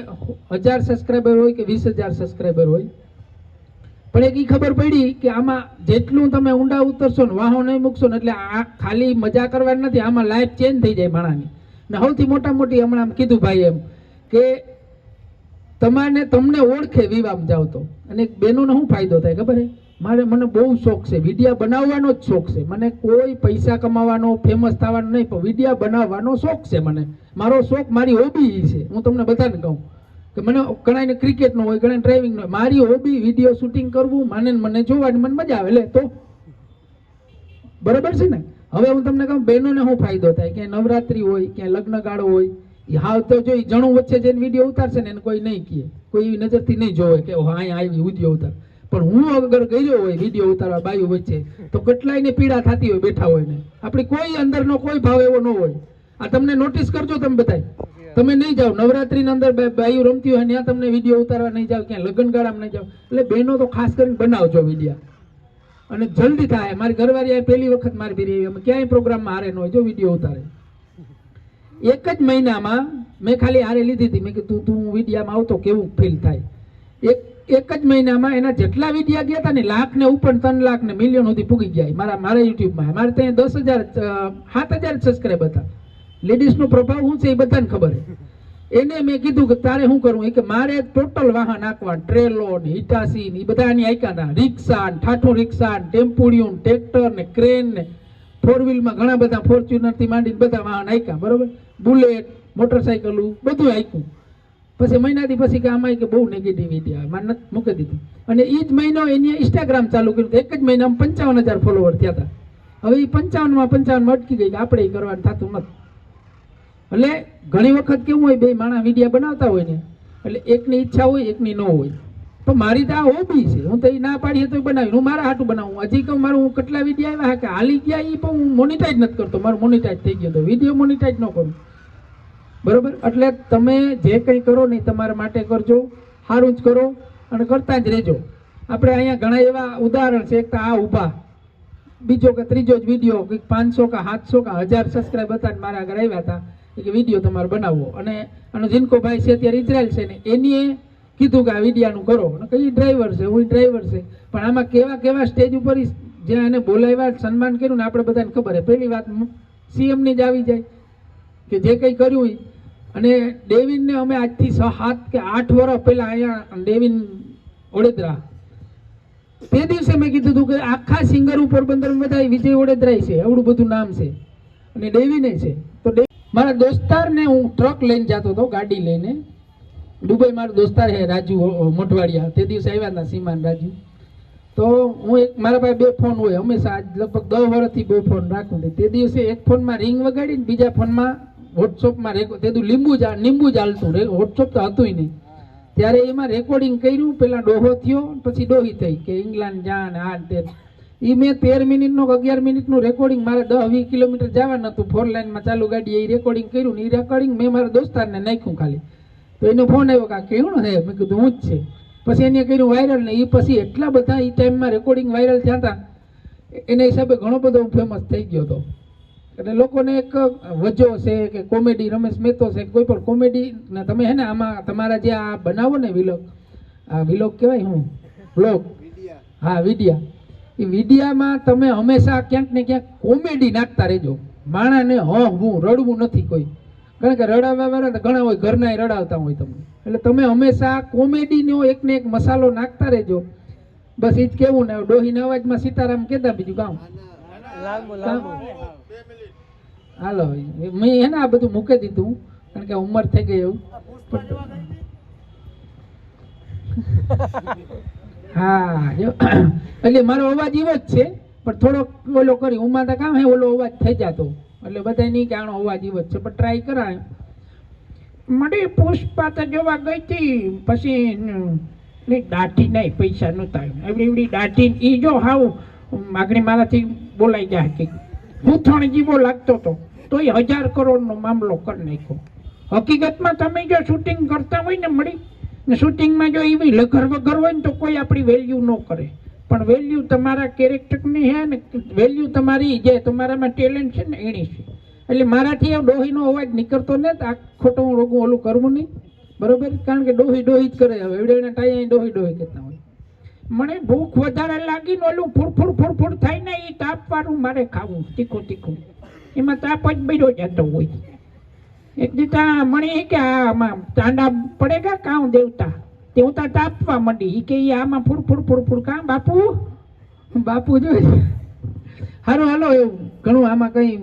1000 સબસ્ક્રાઈબર હોય કે 20,000 સબસ્ક્રાઈબર હોય, પણ એક ખબર પડી કે આમાં જેટલું તમે ઊંડા ઉતરશો ને, વાહો નહીં મૂકશો ને, એટલે આ ખાલી મજા કરવાની નથી, આમાં લાઈફ ચેન્જ થઈ જાય માણાની. ને સૌથી મોટી હમણાં કીધું ભાઈ એમ કે તમને ઓળખે વિવામ જાવ તો. અને બેનોનો શું ફાયદો થાય ખબર હે? મને બહુ શોખ છે, વિડીયા બનાવવાનો જ શોખ છે મને. કોઈ પૈસા કમાવાનો, ફેમસ થવાનો નહીં, પણ વિડીયા બનાવવાનો શોખ છે મને. મારો શોખ, મારી હોબી છે. હું તમને બધાને કહું કે મને ઘણાને ક્રિકેટનો હોય, ઘણા ડ્રાઇવિંગનો હોય, મારી હોબી વિડીયો શૂટિંગ કરવું, મને જોવાની મને મજા આવે. લે તો બરાબર છે ને. હવે હું તમને કહું બહેનોને શું ફાયદો થાય? ક્યાંય નવરાત્રી હોય, ક્યાંય લગ્ન ગાળો હોય, હાવ તો જો જણું વચ્ચે જઈને વિડીયો ઉતારશે ને એને કોઈ નહીં કહે, કોઈ એવી નજરથી નહીં જોવે કે અહીંયા આવી વિડીયો ઉતાર. પણ હું અગર ગયો હોય વિડીયો ઉતારવા બાયુ વચ્ચે, તો કેટલાયને પીડા થતી હોય બેઠા હોય ને. આપણી કોઈ અંદરનો કોઈ ભાવ એવો ન હોય. આ તમને નોટિસ કરજો તમે બધાય. તમે નહીં જાઓ નવરાત્રીની અંદર બાયુ રમતી હોય ત્યાં તમને વિડીયો ઉતારવા નહીં જાઓ, ક્યાંય લગ્ન ગાળામાં નહીં જાઓ. એટલે બહેનો તો ખાસ કરીને બનાવજો વિડીયા, અને જલ્દી થાય. મારી ઘરવાળી પહેલી વખત મારી ભેરી આવી, ક્યાંય પ્રોગ્રામમાં હારે ન હોય, જો વિડીયો ઉતારે. એક જ મહિનામાં મેં ખાલી હારે લીધી હતી. મેં કીધું તું વિડીયામાં આવતો કેવું ફીલ થાય. એક જ મહિનામાં એના જેટલા વિડીયા ગયા હતા ને, લાખ ને ઉપર, 3 લાખ ને મિલિયન સુધી પૂગી ગયા મારા યુટ્યુબમાં. મારે ત્યાં 7,000 સબસ્ક્રાઈબ હતા. લેડીઝનો પ્રભાવ શું છે એ બધાને ખબર છે. એને મેં કીધું કે તારે શું કરવું? એ કે મારે ટોટલ વાહન નાખવા, ટ્રેલો ને હિટાસી ને બધાની આયકા હતા, રિક્ષા ને ઠાઠું રિક્ષા ને ટેમ્પુડિયું ને ટ્રેક્ટર ને ક્રેન ને 4 વ્હીલમાં ઘણા બધા ફોર્ચ્યુનર થી માંડીને બધા વાહન આયકા, બરોબર, બુલેટ, મોટરસાઇકલું બધું આયકું. પછી મહિનાથી પછી કે આમાં કે બહુ નેગેટિવિટી આવે, મારે નથી મૂકી દીધું. અને એ જ મહિનો એની ઇન્સ્ટાગ્રામ ચાલુ કર્યું. એક જ મહિનામાં 55,000 ફોલોવર થયા હતા. હવે એ 55માં અટકી ગઈ કે આપણે એ કરવાનું થતું નથી. એટલે ઘણી વખત કેવું હોય, બે માણસ વિડીયા બનાવતા હોય ને, એટલે એકની ઈચ્છા હોય એકની ન હોય. તો મારી તો આ હોબી છે, હું તો એ ના પાડીએ તો બનાવી, હું મારા હાટું બનાવું. હજી કહું મારું હું કેટલા વિડીયો આવ્યા કે હાલી ગયા એ પણ હું મોનિટાઈઝ નથી કરતો. મારું મોનિટાઈઝ થઈ ગયો તો વિડીયો મોનિટાઈઝ ન કરું, બરોબર. એટલે તમે જે કંઈ કરો ને તમારા માટે કરજો, સારું જ કરો અને કરતા જ રહેજો. આપણે અહીંયા ઘણા એવા ઉદાહરણ છે. એક તો આ ઊભા, બીજો કે ત્રીજો જ વિડીયો 500 કે 700 કે 1000 સબસ્ક્રાઈબ હતા ને મારા આગળ આવ્યા હતા કે વિડીયો તમારે બનાવવો. અને જીનકો ભાઈ છે અત્યારે ઇઝરાયલ છે ને, એની કીધું કે આ વિડીયાનું કરો. અને કઈ ડ્રાઈવર છે, હું ડ્રાઈવર છે, પણ આમાં કેવા સ્ટેજ ઉપર જ્યાં એને બોલાવ્યા, સન્માન કર્યું ને, આપણે બધાને ખબર છે. પહેલી વાત સીએમની જ આવી જાય કે જે કંઈ કર્યું. અને ડેવિનને અમે આજથી 7 કે 8 વર્ષ પહેલાં અહીંયા ડેવિન ઓડેદરા, તે દિવસે મેં કીધું હતું કે આખા સિંગર પોરબંદર બધા વિજય ઓડેદરા છે, આવડું બધું નામ છે અને ડેવિને છે. તો મારા દોસ્તારને હું ટ્રક લઈને જતો હતો, ગાડી લઈને દુબઈ. મારો દોસ્તાર છે રાજુ મોઢવાડિયા, તે દિવસે આવ્યા હતા સીમાન રાજુ. તો હું મારા પાસે 2 ફોન હોય હંમેશા, લગભગ 10 વર્ષથી 2 ફોન રાખું. તે દિવસે એક ફોનમાં રિંગ વગાડીને બીજા ફોનમાં વોટ્સઅપમાં તે લીંબુ ચાલતું, વોટ્સઅપ તો હતું નહીં ત્યારે. એમાં રેકોર્ડિંગ કર્યું. પેલા ડોહો થયો, પછી ડોહી થઈ કે ઇંગ્લેન્ડ જા ને આ તે. એ મેં 13 મિનિટનું 11 મિનિટનું રેકોર્ડિંગ, મારે 10-20 કિલોમીટર જવાનું હતું 4 લાઇનમાં ચાલુ ગાડી. એ રેકોર્ડિંગ કર્યું ને એ રેકોર્ડિંગ મેં મારા દોસ્તારને નાખ્યું ખાલી. તો એનો ફોન આવ્યો કે કેવું હે? મેં કીધું હું જ છે. પછી એને કર્યું વાયરલ ને એ પછી એટલા બધા એ ટાઈમમાં રેકોર્ડિંગ વાયરલ થયા હતા, એના હિસાબે ઘણો બધો ફેમસ થઈ ગયો હતો. એટલે લોકોને એક વજો છે કે કોમેડી, રમેશ મહેતો છે, કોઈ પણ કોમેડી ને તમે હે ને આમાં તમારા જે આ બનાવો ને વિલોગ, આ વિલોગ કહેવાય હું વ્લોગ, હા વિડીયા, એ વિડીયામાં તમે હંમેશા ક્યાંક ને ક્યાંક કોમેડી નાખતા રહેજો. માણાને હું રડવું નથી કોઈ, કારણ કે રડાવવા વાળા તો ઘણા હોય, ઘરના રડાવતા હોય તમને. એટલે તમે હંમેશા કોમેડીનો એક ને એક મસાલો નાખતા રહેજો. બસ એ જ કેવું ને. ડોહીના અવાજમાં સીતારામ કહેતા, બીજું કામ હાલો. મેં એને આ બધું મૂકી દીધું કારણ કે ઉંમર થઈ ગઈ એવું. હા એટલે મારો અવાજ એવો જ છે, પણ થોડોક ઓલો કરી ઉમાતા કામ હે ઓલો અવાજ થઈ જતો, એટલે બધા નહીં કે આનો અવાજ એવો જ છે, પણ ટ્રાય કરાય. મને પુષ્પા તો જોવા ગઈ હતી, પછી દાઢી નહીં, પૈસા નહોતા, એવડી દાઢી એ જો હાવ આગળ મારાથી બોલાઈ જાય કે હૂથણ જેવો લાગતો હતો, તો એ 1000 કરોડનો મામલો કરી નાખ્યો. હકીકતમાં તમે જો શૂટિંગ કરતા હોય ને મળી ને શૂટિંગમાં જો એવી લગર વગર હોય ને તો કોઈ આપણી વેલ્યુ ન કરે, પણ વેલ્યુ તમારા કેરેક્ટરની છે ને, વેલ્યુ તમારી જે તમારામાં ટેલેન્ટ છે ને એની છે. એટલે મારાથી એ ડોહીનો અવાજ નીકળતો ને આ ખોટું હું રોગું ઓલું કરવું નહીં, બરોબર? કારણ કે ડોહી ડોહી જ કરે. હવે એવડેના ટાઈ ડોહી ડોહી કહેતા હોય. મને ભૂખ વધારે લાગી ને ઓલું ફૂડ ફૂડ થાય ને એ તાપ વાળું મારે ખાવું, તીખું તીખું, એમાં તાપ જ બેડો જતો હોય. એક દીતા મને કે આમાં તાંડા પડેગા કાં દેવતા તે હું ત્યાં તાપવા માંડી. એ કે આમાં ફૂડ કાં બાપુ જોઈ હારું હાલો. એવું ઘણું આમાં કઈ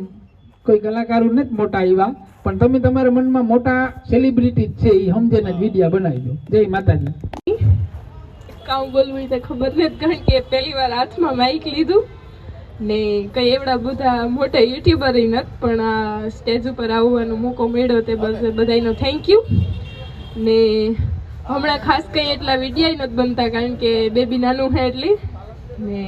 કોઈ કલાકારો નથી મોટા એવા, પણ તમે તમારા મનમાં મોટા સેલિબ્રિટી છે એ સમજીને જ વિડીયો બનાવી દો. જય માતાજી. કામ બોલવું એ તો ખબર નથી, કારણ કે પહેલી વાર હાથમાં માઇક લીધું ને કઈ એવડા બધા મોટા યુટ્યુબર નથી, પણ આ સ્ટેજ ઉપર આવવાનો મોકો મળ્યો તે બધાનો થેન્ક યુ. ને હમણાં ખાસ કંઈ એટલા વિડીયો નથી બનતા, કારણ કે બેબી નાનું છે એટલી. ને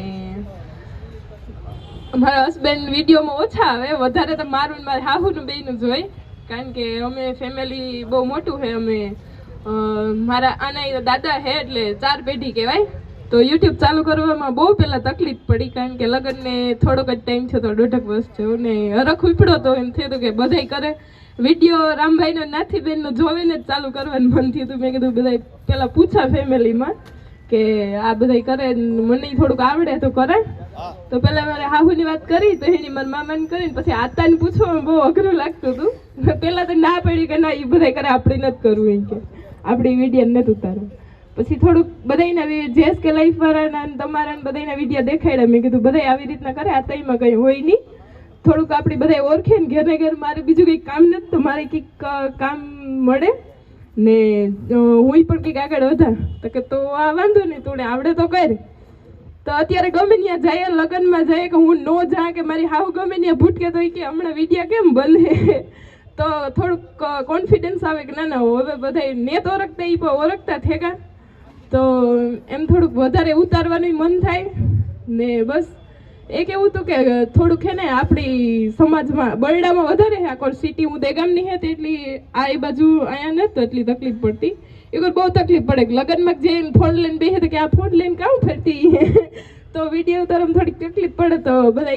મારા હસબન્ડ વિડીયોમાં ઓછા આવે, વધારે તો મારું ને મારા હાહુનું બેયનું જ હોય, કારણ કે અમે ફેમિલી બહુ મોટું છે. અમે મારા આના દાદા છે એટલે 4 પેઢી કહેવાય. તો યુટ્યુબ ચાલુ કરવામાં બહુ પહેલાં તકલીફ પડી, કારણ કે લગ્નને થોડોક જ ટાઈમ થયો તો 1.5 વર્ષ થયો ને હરખ ઉપડ્યો તો એમ થયું હતું કે બધાય કરે વિડીયો. રામભાઈનો નાથીબેનનો જોવે ને જ ચાલુ કરવાનું મન થયું હતું. મેં કીધું બધા પહેલાં પૂછા ફેમિલીમાં કે આ બધાય કરે, મને થોડુંક આવડે તો કરાય. તો પહેલાં મારે હાહુની વાત કરી તો એની મારા મામાને કરીને પછી આતાને પૂછવામાં બહુ અઘરું લાગતું હતું. પહેલાં તો ના પડી કે ના એ બધાય કરે, આપણે નથી કરવું એમ કે આપણી વિડીયો નથી ઉતારવું. પછી થોડુંક બધાના જેસ કે લાઈફ વાળાના તમારા બધાના વિડીયો દેખાડ્યા. મેં કીધું બધા આવી રીતના કરે, આ તઈમાં કંઈ હોય નહીં, થોડુંક આપણે બધા ઓળખે ને ઘેર ને ઘેર મારે બીજું કંઈક કામ નથી તો મારે કંઈક કામ મળે ને હું પણ કંઈક આગળ વધા. તો કે તો આ વાંધો નહીં, તોડે આવડે તો કર. તો અત્યારે ગમે ત્યાં જાય, લગ્નમાં જાય કે હું ન જા કે મારી હાવ ગમે ત્યાં ભૂટકે તો કે હમણાં વિડીયો કેમ બને, તો થોડુંક કોન્ફિડન્સ આવે કે ના ના હવે બધા નેત ઓળખતા એ પણ ઓળખતા થેગા, તો એમ થોડુંક વધારે ઉતારવાનું મન થાય. ને બસ એક એવું હતું કે થોડુંક છે ને આપણી સમાજમાં બરડામાં વધારે છે, આખો સિટી હું દેગામની છે એટલી આ એ બાજુ અહીંયા નથી તો એટલી તકલીફ પડતી. એ બહુ તકલીફ પડે કે લગ્નમાં જે ફોન લઈને બેસે તો કે આ ફોન લઈને કામ ફરતી તો વિડીયો ઉતારવામાં થોડીક તકલીફ પડે. તો બધા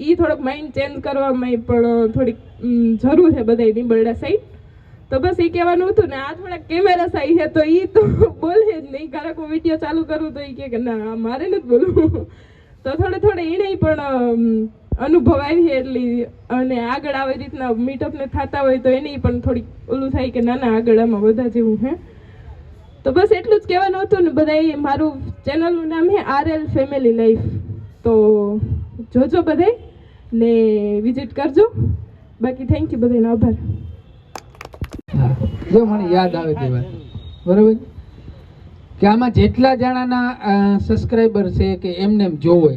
એ થોડોક માઇન્ડ ચેન્જ કરવામાં પણ થોડીક જરૂર છે બધાની બરડા સાઈડ. તો બસ એ કહેવાનું હતું ને. આ થોડાક કેમેરા સાઈ છે તો એ તો બોલે જ નહીં, કારણ કે વિડીયો ચાલુ કરું તો એ કે ના મારે નથી બોલવું. તો થોડે એને પણ અનુભવ આવી છે એટલી, અને આગળ આવી રીતના મીટઅપને થતા હોય તો એની પણ થોડીક ઓલું થાય કે ના ના આગળ આમાં બધા જેવું હે. તો બસ એટલું જ કહેવાનું હતું ને. બધાએ મારું ચેનલનું નામ છે RL ફેમિલી લાઈફ, તો જોજો બધાય ને વિઝિટ કરજો. બાકી થેન્ક યુ, બધાનો આભાર. જો મને યાદ આવે તે વાત, બરાબર કે આમાં જેટલા જણાના સબસ્ક્રાઈબર છે કે એમને એમ જોવે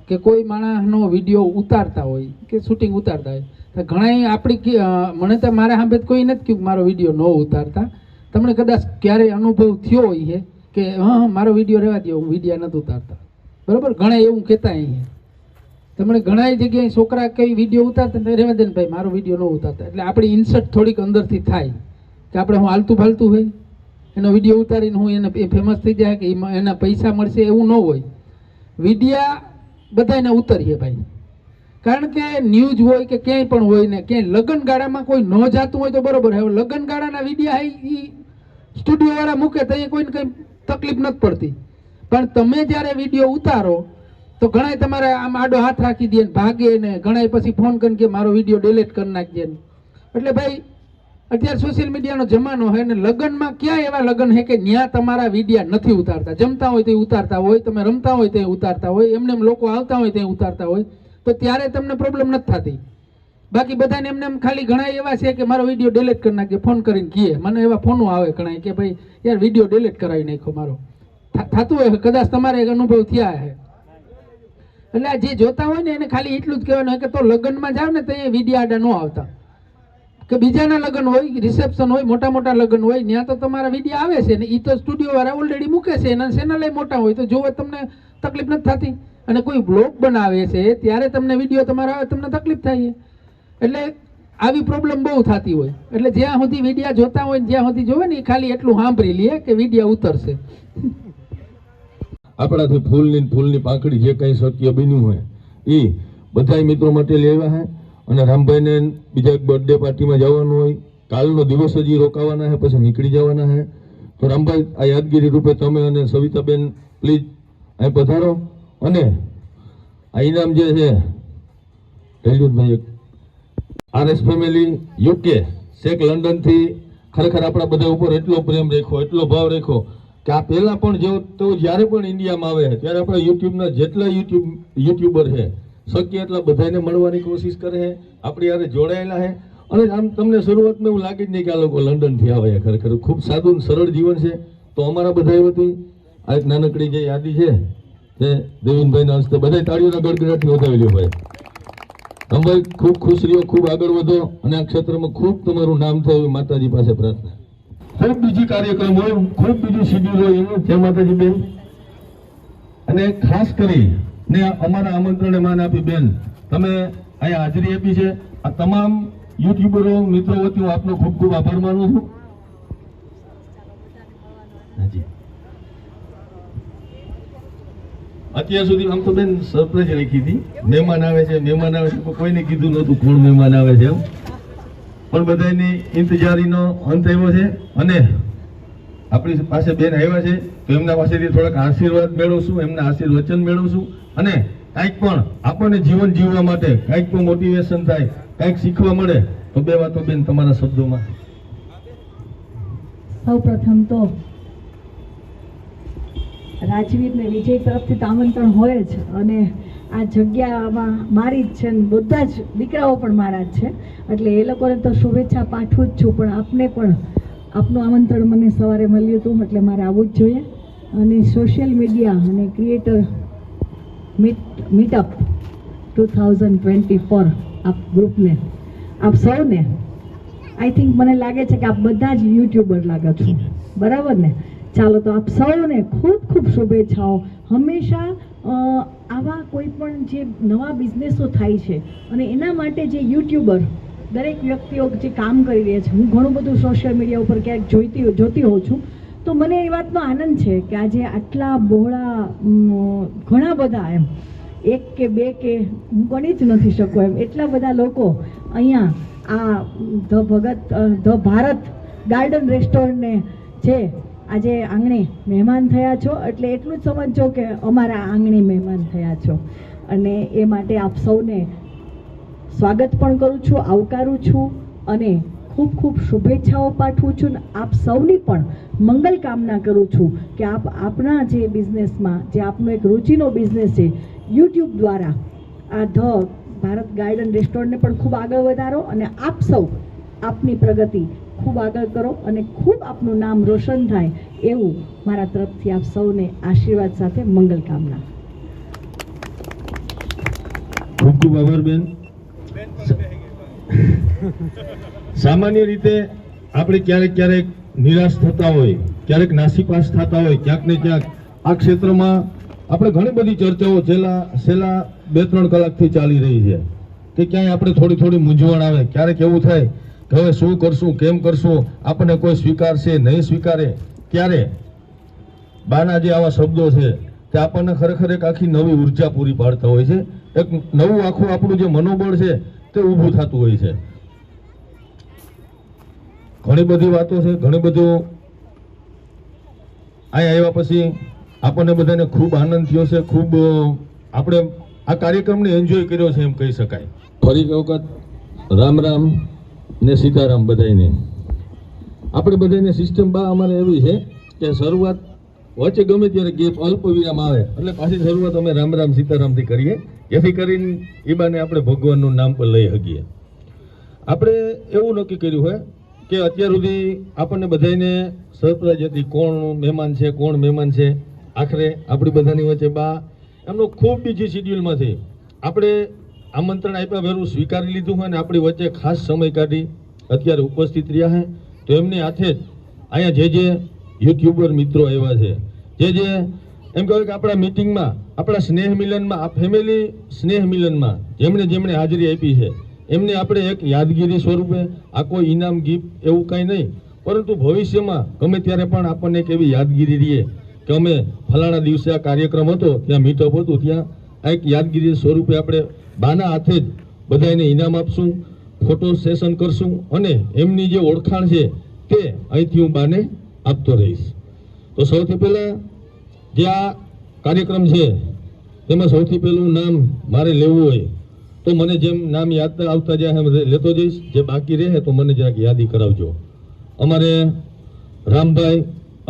કે કોઈ માણસનો વિડીયો ઉતારતા હોય કે શૂટિંગ ઉતારતા હોય તો ઘણા આપણી મને તો મારા સામે કોઈ નથી કહ્યું મારો વિડીયો ન ઉતારતા. તમને કદાચ ક્યારેય અનુભવ થયો હોય કે હા મારો વિડીયો રહેવા દો, હું વિડીયો નથી ઉતારતા, બરાબર? ઘણા એવું કહેતા અહીંયા તમને ઘણા જગ્યાએ છોકરા કઈ વિડીયો ઉતારતા રહેવા દે ને ભાઈ મારો વિડીયો ન ઉતારતા. એટલે આપણી ઇન્સર્ટ થોડીક અંદરથી થાય કે આપણે હું હાલતું ફાલતું હોય એનો વિડીયો ઉતારીને હું એને ફેમસ થઈ જાય કે એના પૈસા મળશે એવું ન હોય. વિડીયા બધાને ઉતરીએ ભાઈ, કારણ કે ન્યૂઝ હોય કે ક્યાંય પણ હોય ને ક્યાંય લગ્નગાળામાં કોઈ ન જાતું હોય તો બરોબર. હવે લગ્નગાળાના વિડીયા એ સ્ટુડિયોવાળા મૂકે તો એ કોઈને કંઈ તકલીફ નથી પડતી, પણ તમે જ્યારે વિડીયો ઉતારો તો ઘણાય તમારે આમ આડો હાથ રાખી દે ને ભાગે ને ઘણાય પછી ફોન કરીને કે મારો વિડીયો ડિલીટ કરી નાખજે ને. એટલે ભાઈ અત્યારે સોશિયલ મીડિયાનો જમાનો હોય ને લગ્નમાં ક્યાં એવા લગ્ન છે કે ત્યાં તમારા વિડીયા નથી ઉતારતા. જમતા હોય તે ઉતારતા હોય, તમે રમતા હોય તે ઉતારતા હોય, એમને લોકો આવતા હોય તે ઉતારતા હોય, તો ત્યારે તમને પ્રોબ્લેમ નથી થતી. બાકી બધાને એમને એમ ખાલી ઘણા એવા છે કે મારો વિડીયો ડિલીટ કરી નાખજે, ફોન કરીને કહે. મને એવા ફોનો આવે ઘણા કે ભાઈ યાર વિડીયો ડિલીટ કરાવી નાખ્યો મારો. થતું હોય કદાચ તમારે એક અનુભવ થયા છે. એટલે આ જે જોતા હોય ને એને ખાલી એટલું જ કહેવાનું કે તો લગ્નમાં જાવ ને તો એ વિડીયો આડા ન આવતા. કે બીજાના લગ્ન હોય, રિસેપ્શન હોય, મોટા મોટા લગ્ન હોય, ત્યાં તો તમારા વિડીયો આવે છે ને એ તો સ્ટુડિયો વાળા ઓલરેડી મૂકે છે, એના ચેનલ મોટા હોય તો જોવે તમને તકલીફ નથી થતી. અને કોઈ બ્લોગ બનાવે છે ત્યારે તમને વિડીયો તમારા આવે તમને તકલીફ થાય. એટલે આવી પ્રોબ્લેમ બહુ થતી હોય. એટલે જ્યાં સુધી વિડીયા જોતા હોય જ્યાં સુધી જોવે ને એ ખાલી એટલું સાંભળી લે કે વિડીયા ઉતરશે. આપણાથી ફૂલની પાંખડી જે કંઈ શક્ય બન્યું હોય એ બધા મિત્રો માટે લેવા હે. અને રામભાઈને બીજા એક બર્થડે પાર્ટીમાં જવાનું હોય, કાલનો દિવસ હજી રોકાવાના છે, પછી નીકળી જવાના છે. તો રામભાઈ આ યાદગીરી રૂપે તમે અને સવિતાબેન પ્લીઝ અહીં પધારો. અને આ ઇનામ જે છે ભાઈ RS ફેમિલી UK શેખ લંડનથી ખરેખર આપણા બધા ઉપર એટલો પ્રેમ રાખ્યો, એટલો ભાવ રાખ્યો કે આ પહેલાં પણ જો તો જ્યારે પણ ઇન્ડિયામાં આવે ત્યારે આપણા યુટ્યુબના જેટલા યુટ્યુબર છે શક્ય એટલા બધાને મળવાની કોશિશ કરે છે, આપણી યારે જોડાયેલા છે. અને આમ તમને શરૂઆતમાં એવું લાગે જ નહીં કે આ લોકો લંડનથી આવે. ખરેખર ખૂબ સાદું સરળ જીવન છે. તો અમારા બધા વતી આ એક નાનકડી જે યાદી છે તે દેવીનભાઈના હસ્તે બધા તાળીઓના ગડગડાટથી વધાવી લ્યો ભાઈ. ભાઈ ખૂબ ખુશ રહ્યો, ખૂબ આગળ વધો અને આ ક્ષેત્રમાં ખૂબ તમારું નામ થાય એવી માતાજી પાસે પ્રાર્થના. ખૂબ બીજી કાર્યક્રમ હોય, ખૂબ બીજું શેડ્યુલ હોય એનું જય માતાજી બેન. અને ખાસ કરી ને અમારા આમંત્રણને માન આપી બેન તમે અહીંયા હાજરી આપી છે. આ તમામ યુટ્યુબરો મિત્રો વતી હું આપનો ખૂબ ખૂબ આભાર માનું છું. અત્યાર સુધી આમ તો બેન સરપ્રાઈઝ રાખી હતી, મહેમાન આવે છે કોઈને કીધું નહોતું કોણ મહેમાન આવે છે એમ. પણ બધાની ઇંતજારીનો અંત આવ્યો છે અને આપણી પાસે બેન આવ્યા છે તો એમના પાસેથી થોડાક આશીર્વાદ મેળવશું, એમના આશીર્વચન મેળવશું. અને કાંઈક પણ આપણને જીવન જીવવા માટે કાંઈક પણ મોટિવેશન થાય, કાંઈક શીખવા મળે તો બે વાતો બેન તમારા શબ્દોમાં. સૌ પ્રથમ તો રાજવીર ને વિજય તરફથી તો આમંત્રણ હોય જ અને આ જગ્યામાં મારી જ છે ને બધા જ દીકરાઓ પણ મારા જ છે એટલે એ લોકોને તો શુભેચ્છા પાઠવું જ છું. પણ આપને પણ આપનું આમંત્રણ મને સવારે મળ્યું હતું એટલે મારે આવવું જ જોઈએ. અને સોશિયલ મીડિયા અને ક્રિએટર મીટઅપ 2024 આપ ગ્રુપને આપ સૌને આઈ થિંક મને લાગે છે કે આપ બધા જ યુટ્યુબર લાગો છો, બરાબર ને? ચાલો તો આપ સૌને ખૂબ ખૂબ શુભેચ્છાઓ. હંમેશા આવા કોઈ પણ જે નવા બિઝનેસો થાય છે અને એના માટે જે યુટ્યુબર દરેક વ્યક્તિઓ જે કામ કરી રહ્યા છે, હું ઘણું બધું સોશિયલ મીડિયા ઉપર ક્યાંક જોતી હોઉં છું તો મને એ વાતનો આનંદ છે કે આજે આટલા બહોળા ઘણા બધા એમ એક કે બે કે હું ગણી જ નથી શકું એમ એટલા બધા લોકો અહીંયા આ ધ ભારત ગાર્ડન રેસ્ટોરન્ટને છે આજે આંગણે મહેમાન થયા છો એટલે એટલું જ સમજજો કે અમારા આંગણે મહેમાન થયા છો. અને એ માટે આપ સૌને સ્વાગત પણ કરું છું, આવકારું છું અને ખૂબ ખૂબ શુભેચ્છાઓ પાઠવું છું. આપ સૌની પણ મંગલ કામના કરું છું કે આપ આપના જે બિઝનેસમાં જે આપનો એક રુચિનો બિઝનેસ છે યુટ્યુબ દ્વારા આ ધ ભારત ગાર્ડન રેસ્ટોરન્ટને પણ ખૂબ આગળ વધારો અને આપ સૌ આપની પ્રગતિ ખૂબ આગળ કરો અને ખૂબ આપનું નામ રોશન થાય એવું મારા તરફથી આપ સૌને આશીર્વાદ સાથે મંગલ કામના. ખૂબ ખૂબ આભાર બેન. સામાન્ય રીતે આપણે ક્યારેક નિરાશ થતા હોય, ક્યારેક નાસીપાસ થતા હોય, ક્યાંક ને ક્યાંક આ ક્ષેત્રમાં આપણે ઘણી બધી ચર્ચાઓ છેલ્લા 2-3 કલાકથી ચાલી રહી છે કે ક્યાંય આપણે થોડી મૂંઝવણ આવે. ક્યારેક એવું થાય કે હવે શું કરશું, કેમ કરશું, આપણને કોઈ સ્વીકારશે નહીં સ્વીકારે. ત્યારે બાના જે આવા શબ્દો છે તે આપણને ખરેખર એક આખી નવી ઉર્જા પૂરી પાડતા હોય છે. એક નવું આખું આપણું જે મનોબળ છે તે ઊભું થતું હોય છે. ઘણી બધી વાતો છે, ઘણી બધું અહીંયા આવ્યા પછી આપણને બધાને ખૂબ આનંદ થયો છે, ખૂબ આપણે આ કાર્યક્રમને એન્જોય કર્યો છે એમ કહી શકાય. ફરી એક વખત રામ રામ ને સીતારામ બધાને. આપણે બધાને સિસ્ટમ અમારે એવી છે કે શરૂઆત વચ્ચે ગમે ત્યારે ગેપ અલ્પ વિરામ આવે એટલે પાછી શરૂઆત અમે રામ રામ સીતારામથી કરીએ, જેથી કરીને એ બાને આપણે ભગવાનનું નામ પણ લઈ શકીએ. આપણે એવું નક્કી કર્યું હોય કે અત્યાર સુધી આપણને બધાને સરપ્રાઈઝ હતી કોણ મહેમાન છે કોણ મહેમાન છે. આખરે આપણી બધાની વચ્ચે એમનો ખૂબ બીજી શિડ્યુલમાંથી આપણે આમંત્રણ આપ્યા ભેરું સ્વીકારી લીધું હોય ને આપણી વચ્ચે ખાસ સમય કાઢી અત્યારે ઉપસ્થિત રહ્યા છે. તો એમની હાથે જ અહીંયા જે યુટ્યુબર મિત્રો આવ્યા છે, જે એમ કહેવાય કે આપણા મિટિંગમાં, આપણા સ્નેહ મિલનમાં, આ ફેમિલી સ્નેહ મિલનમાં જેમણે હાજરી આપી છે એમને આપણે એક યાદગીરી સ્વરૂપે આ કોઈ ઇનામ ગિફ્ટ એવું કાંઈ નહીં, પરંતુ ભવિષ્યમાં ગમે ત્યારે પણ આપણને એક એવી યાદગીરી રહીએ કે અમે ફલાણા દિવસે આ કાર્યક્રમ હતો ત્યાં મીટઅપ હતું, ત્યાં આ એક યાદગીરી સ્વરૂપે આપણે બાના હાથે જ બધાને ઇનામ આપશું, ફોટો સેશન કરશું અને એમની જે ઓળખાણ છે તે અહીંથી હું બાને આપતો રહીશ. તો સૌથી પહેલાં જે આ કાર્યક્રમ છે તેમાં સૌથી પહેલું નામ મારે લેવું હોય તો મને જેમ નામ યાદ આવતા જાય એમ લેતો જઈશ. જે બાકી રહે તો મને જરાક યાદી કરાવજો. અમારે રામભાઈ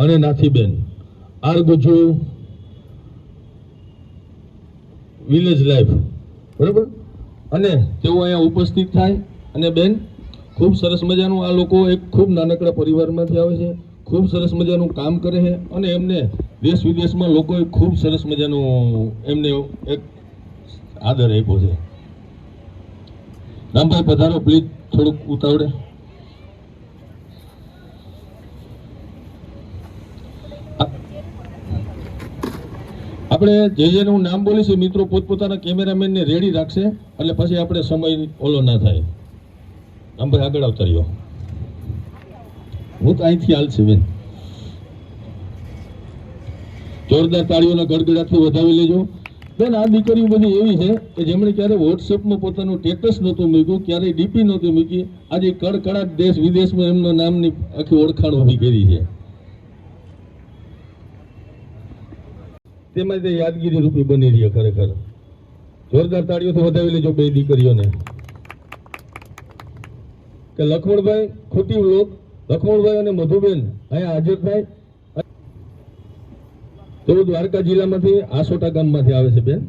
અને નાથીબેન આર ગુજુ વિલેજ લાઈફ, બરાબર, અને તેઓ અહીંયા ઉપસ્થિત થાય. અને બેન ખૂબ સરસ મજાનું, આ લોકો એક ખૂબ નાનકડા પરિવારમાંથી આવે છે, ખૂબ સરસ મજાનું કામ કરે છે અને એમને દેશ વિદેશમાં લોકોએ ખૂબ સરસ મજાનું એમને એક આદર આપ્યો છે. રામભાઈ પધારો પ્લીઝ, થોડુંક ઉતાવળે. આપણે જેનું નામ બોલીશું મિત્રો પોતપોતાના કેમેરામેનને રેડી રાખશે એટલે પછી આપણે સમય ઓલો ના થાય. રામભાઈ આગળ આવતા રહ્યો. હું તો અહીંથી હાલશે બેન. જોરદાર તાળીઓના ગડગડાટથી વધાવી લેજો. બેન આ દીકરીઓ બધી એવી છે કે જેમણે ક્યારે વોટ્સએપમાં પોતાનું સ્ટેટસ નહોતું મૂક્યું, ક્યારેય ડીપી નહોતી મૂકી, આજે કડકડાટ દેશ વિદેશમાં એમના નામની આખી ઓળખાણ ઊભી કરી છે. તેમાં તે યાદગીરી રૂપી બની રહી. ખરેખર જોરદાર તાળીઓથી વધાવી લેજો બે દીકરીઓને. કે લખમણભાઈ ખોટી વ્લોગ, લખમણભાઈ અને મધુબેન અહીંયા હાજર થાય. તેઓ દ્વારકા જિલ્લામાંથી આસોટા ગામમાંથી આવે છે બેન.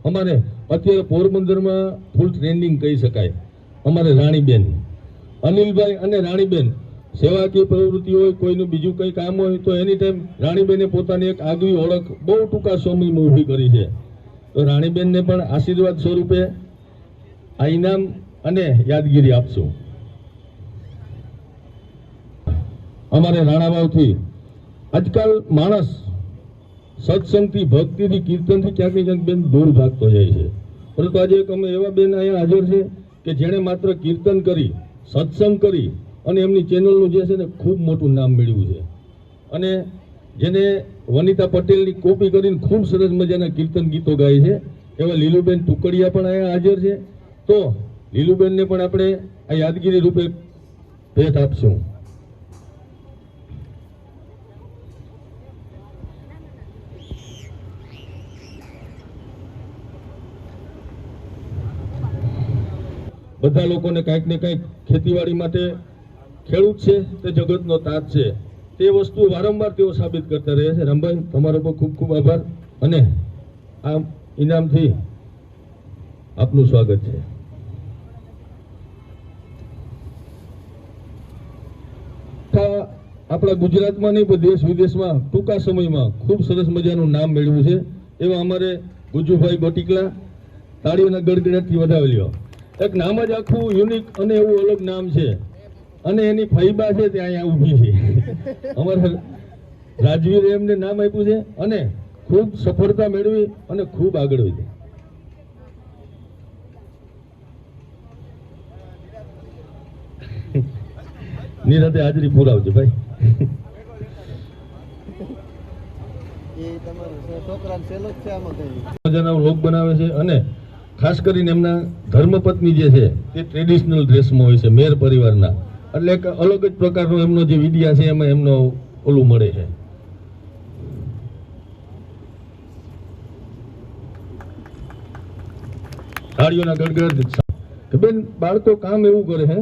અમારે અત્યારે પોરબંદરમાં ફૂલ ટ્રેન્ડિંગ કહી શકાય. અમારે રાણીબેન, અનિલભાઈ અને રાણીબેન સેવાકીય પ્રવૃત્તિ હોય, કોઈનું બીજું કંઈ કામ હોય તો એની ટાઈમ રાણીબેને પોતાની એક આગવી ઓળખ બહુ ટૂંકા સમયમાં ઊભી કરી છે. તો રાણીબેનને પણ આશીર્વાદ સ્વરૂપે આ ઇનામ અને યાદગીરી આપશું. અમારે રાણાવાવથી આજકાલ માણસ સત્સંગથી, ભક્તિથી, કીર્તનથી ક્યાંક ને ક્યાંક બેન દૂર ભાગતો જાય છે, પરંતુ આજે એક અમે એવા બેન અહીંયા હાજર છે કે જેણે માત્ર કીર્તન કરી, સત્સંગ કરી અને એમની ચેનલનું જે છે ને ખૂબ મોટું નામ મેળવ્યું છે. અને જેને વનિતા પટેલની કોપી કરીને ખૂબ સરસ મજાના કીર્તન ગીતો ગાય છે એવા લીલુબેન ટુકડિયા પણ અહીંયા હાજર છે. તો લીલુબેનને પણ આપણે આ યાદગીરી રૂપે ભેટ આપશું. બધા લોકોને કંઈક ને કંઈક ખેતીવાડી માટે ખેડૂત છે તે જગતનો તાજ છે, તે વસ્તુ વારંવાર તેઓ સાબિત કરતા રહે છે. રામભાઈ તમારો પણ ખૂબ ખૂબ આભાર અને આ ઇનામથી આપનું સ્વાગત છે. આપણા ગુજરાતમાં નહીં પણ દેશ વિદેશમાં ટૂંકા સમયમાં ખૂબ સરસ મજાનું નામ મેળવ્યું છે એવા અમારે ગુજુભાઈ ગોટીકલા, તાળીઓના ગડગડાટથી વધાવી લ્યો. એક નામ જ આખું યુનિક અને એવું અલગ નામ છે અને એની ફૈબા છે તે અહીંયા ઊભી છે. અમારા રાજવીરે એમને નામ આપ્યું છે અને ખૂબ સફળતા મેળવી અને ખૂબ આગળ વધી. નિરાતે હાજરી પુરાવજો ભાઈ. મજાના વ્લોગ બનાવે છે અને ખાસ કરીને એમના ધર્મપત્ની જે છે તે ટ્રેડિશનલ ડ્રેસમાં હોય છે, મેર પરિવારના, એટલે એક અલગ જ પ્રકારનો એમનો જે વિડિયા છે એમાં એમનો ઓલું મળે છે. તાળીઓના ગડગડ કે બેન બાળકો કામ એવું કરે છે,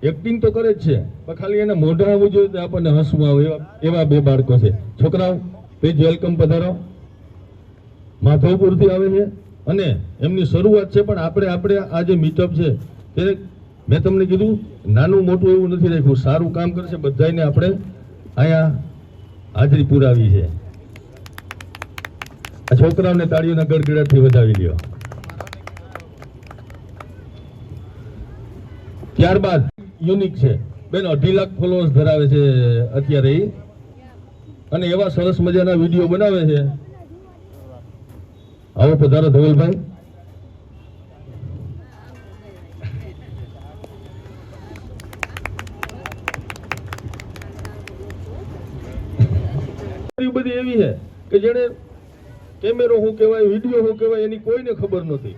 એક્ટિંગ તો કરે જ છે પણ ખાલી એને મોઢા આવવું જોઈએ તો આપણને હસવું આવે એવા બે બાળકો છે. છોકરાઓ પ્લીઝ વેલકમ, પધારો. માધવપુરથી આવે છે અને એમની શરૂઆત છે, પણ આપણે આ જે મીટઅપ છે તે મેં તમને કીધું નાનું મોટું એવું નથી રાખ્યું, સારું કામ કરશે બધાને આપણે અહીંયા હાજરી પુરાવી છે. આ છોકરાઓને તાળીઓના ગડગડાટથી વધાવી લ્યો. ત્યારબાદ યુનિક છે બેન, 2.5 લાખ ફોલોઅર્સ ધરાવે છે અત્યારે એ, અને એવા સરસ મજાના વિડીયો બનાવે છે. આવો પધારો ધવલભાઈ. બધી એવી છે કે જેને કેમેરો શું કહેવાય, વિડીયો શું કહેવાય એની કોઈને ખબર નથી,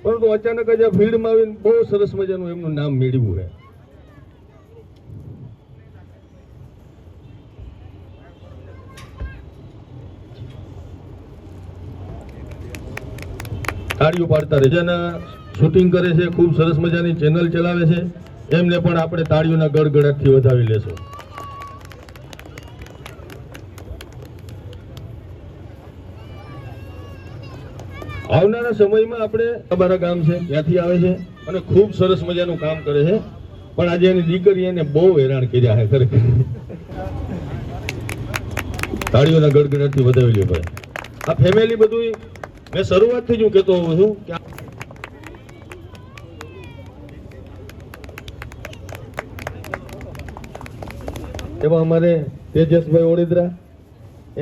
પરંતુ અચાનક જ આ ફિલ્ડમાં આવીને બહુ સરસ મજાનું એમનું નામ મેળવ્યું છે. તાળીઓ પાડતા રહે. જેના શૂટિંગ કરે છે, ખૂબ સરસ મજાની ચેનલ ચલાવે છે, એમને પણ આપણે તાળીઓના ગડગડાટથી વધાવી લેશું. આવનારા સમયમાં આપણે અમારા ગામ છે ત્યાંથી આવે છે અને ખૂબ સરસ મજાનું કામ કરે છે, પણ આજે એની દીકરી એને બહુ હેરાન કર્યા છે ખરેખર. તાળીઓના ગડગડાટથી વધાવી લ્યો ભાઈ. આ ફેમિલી બધું મેં શરૂઆતથી જ હું કહેતો હોઉં છું કે એમાં અમારે તેજસભાઈ ઓળેદરા,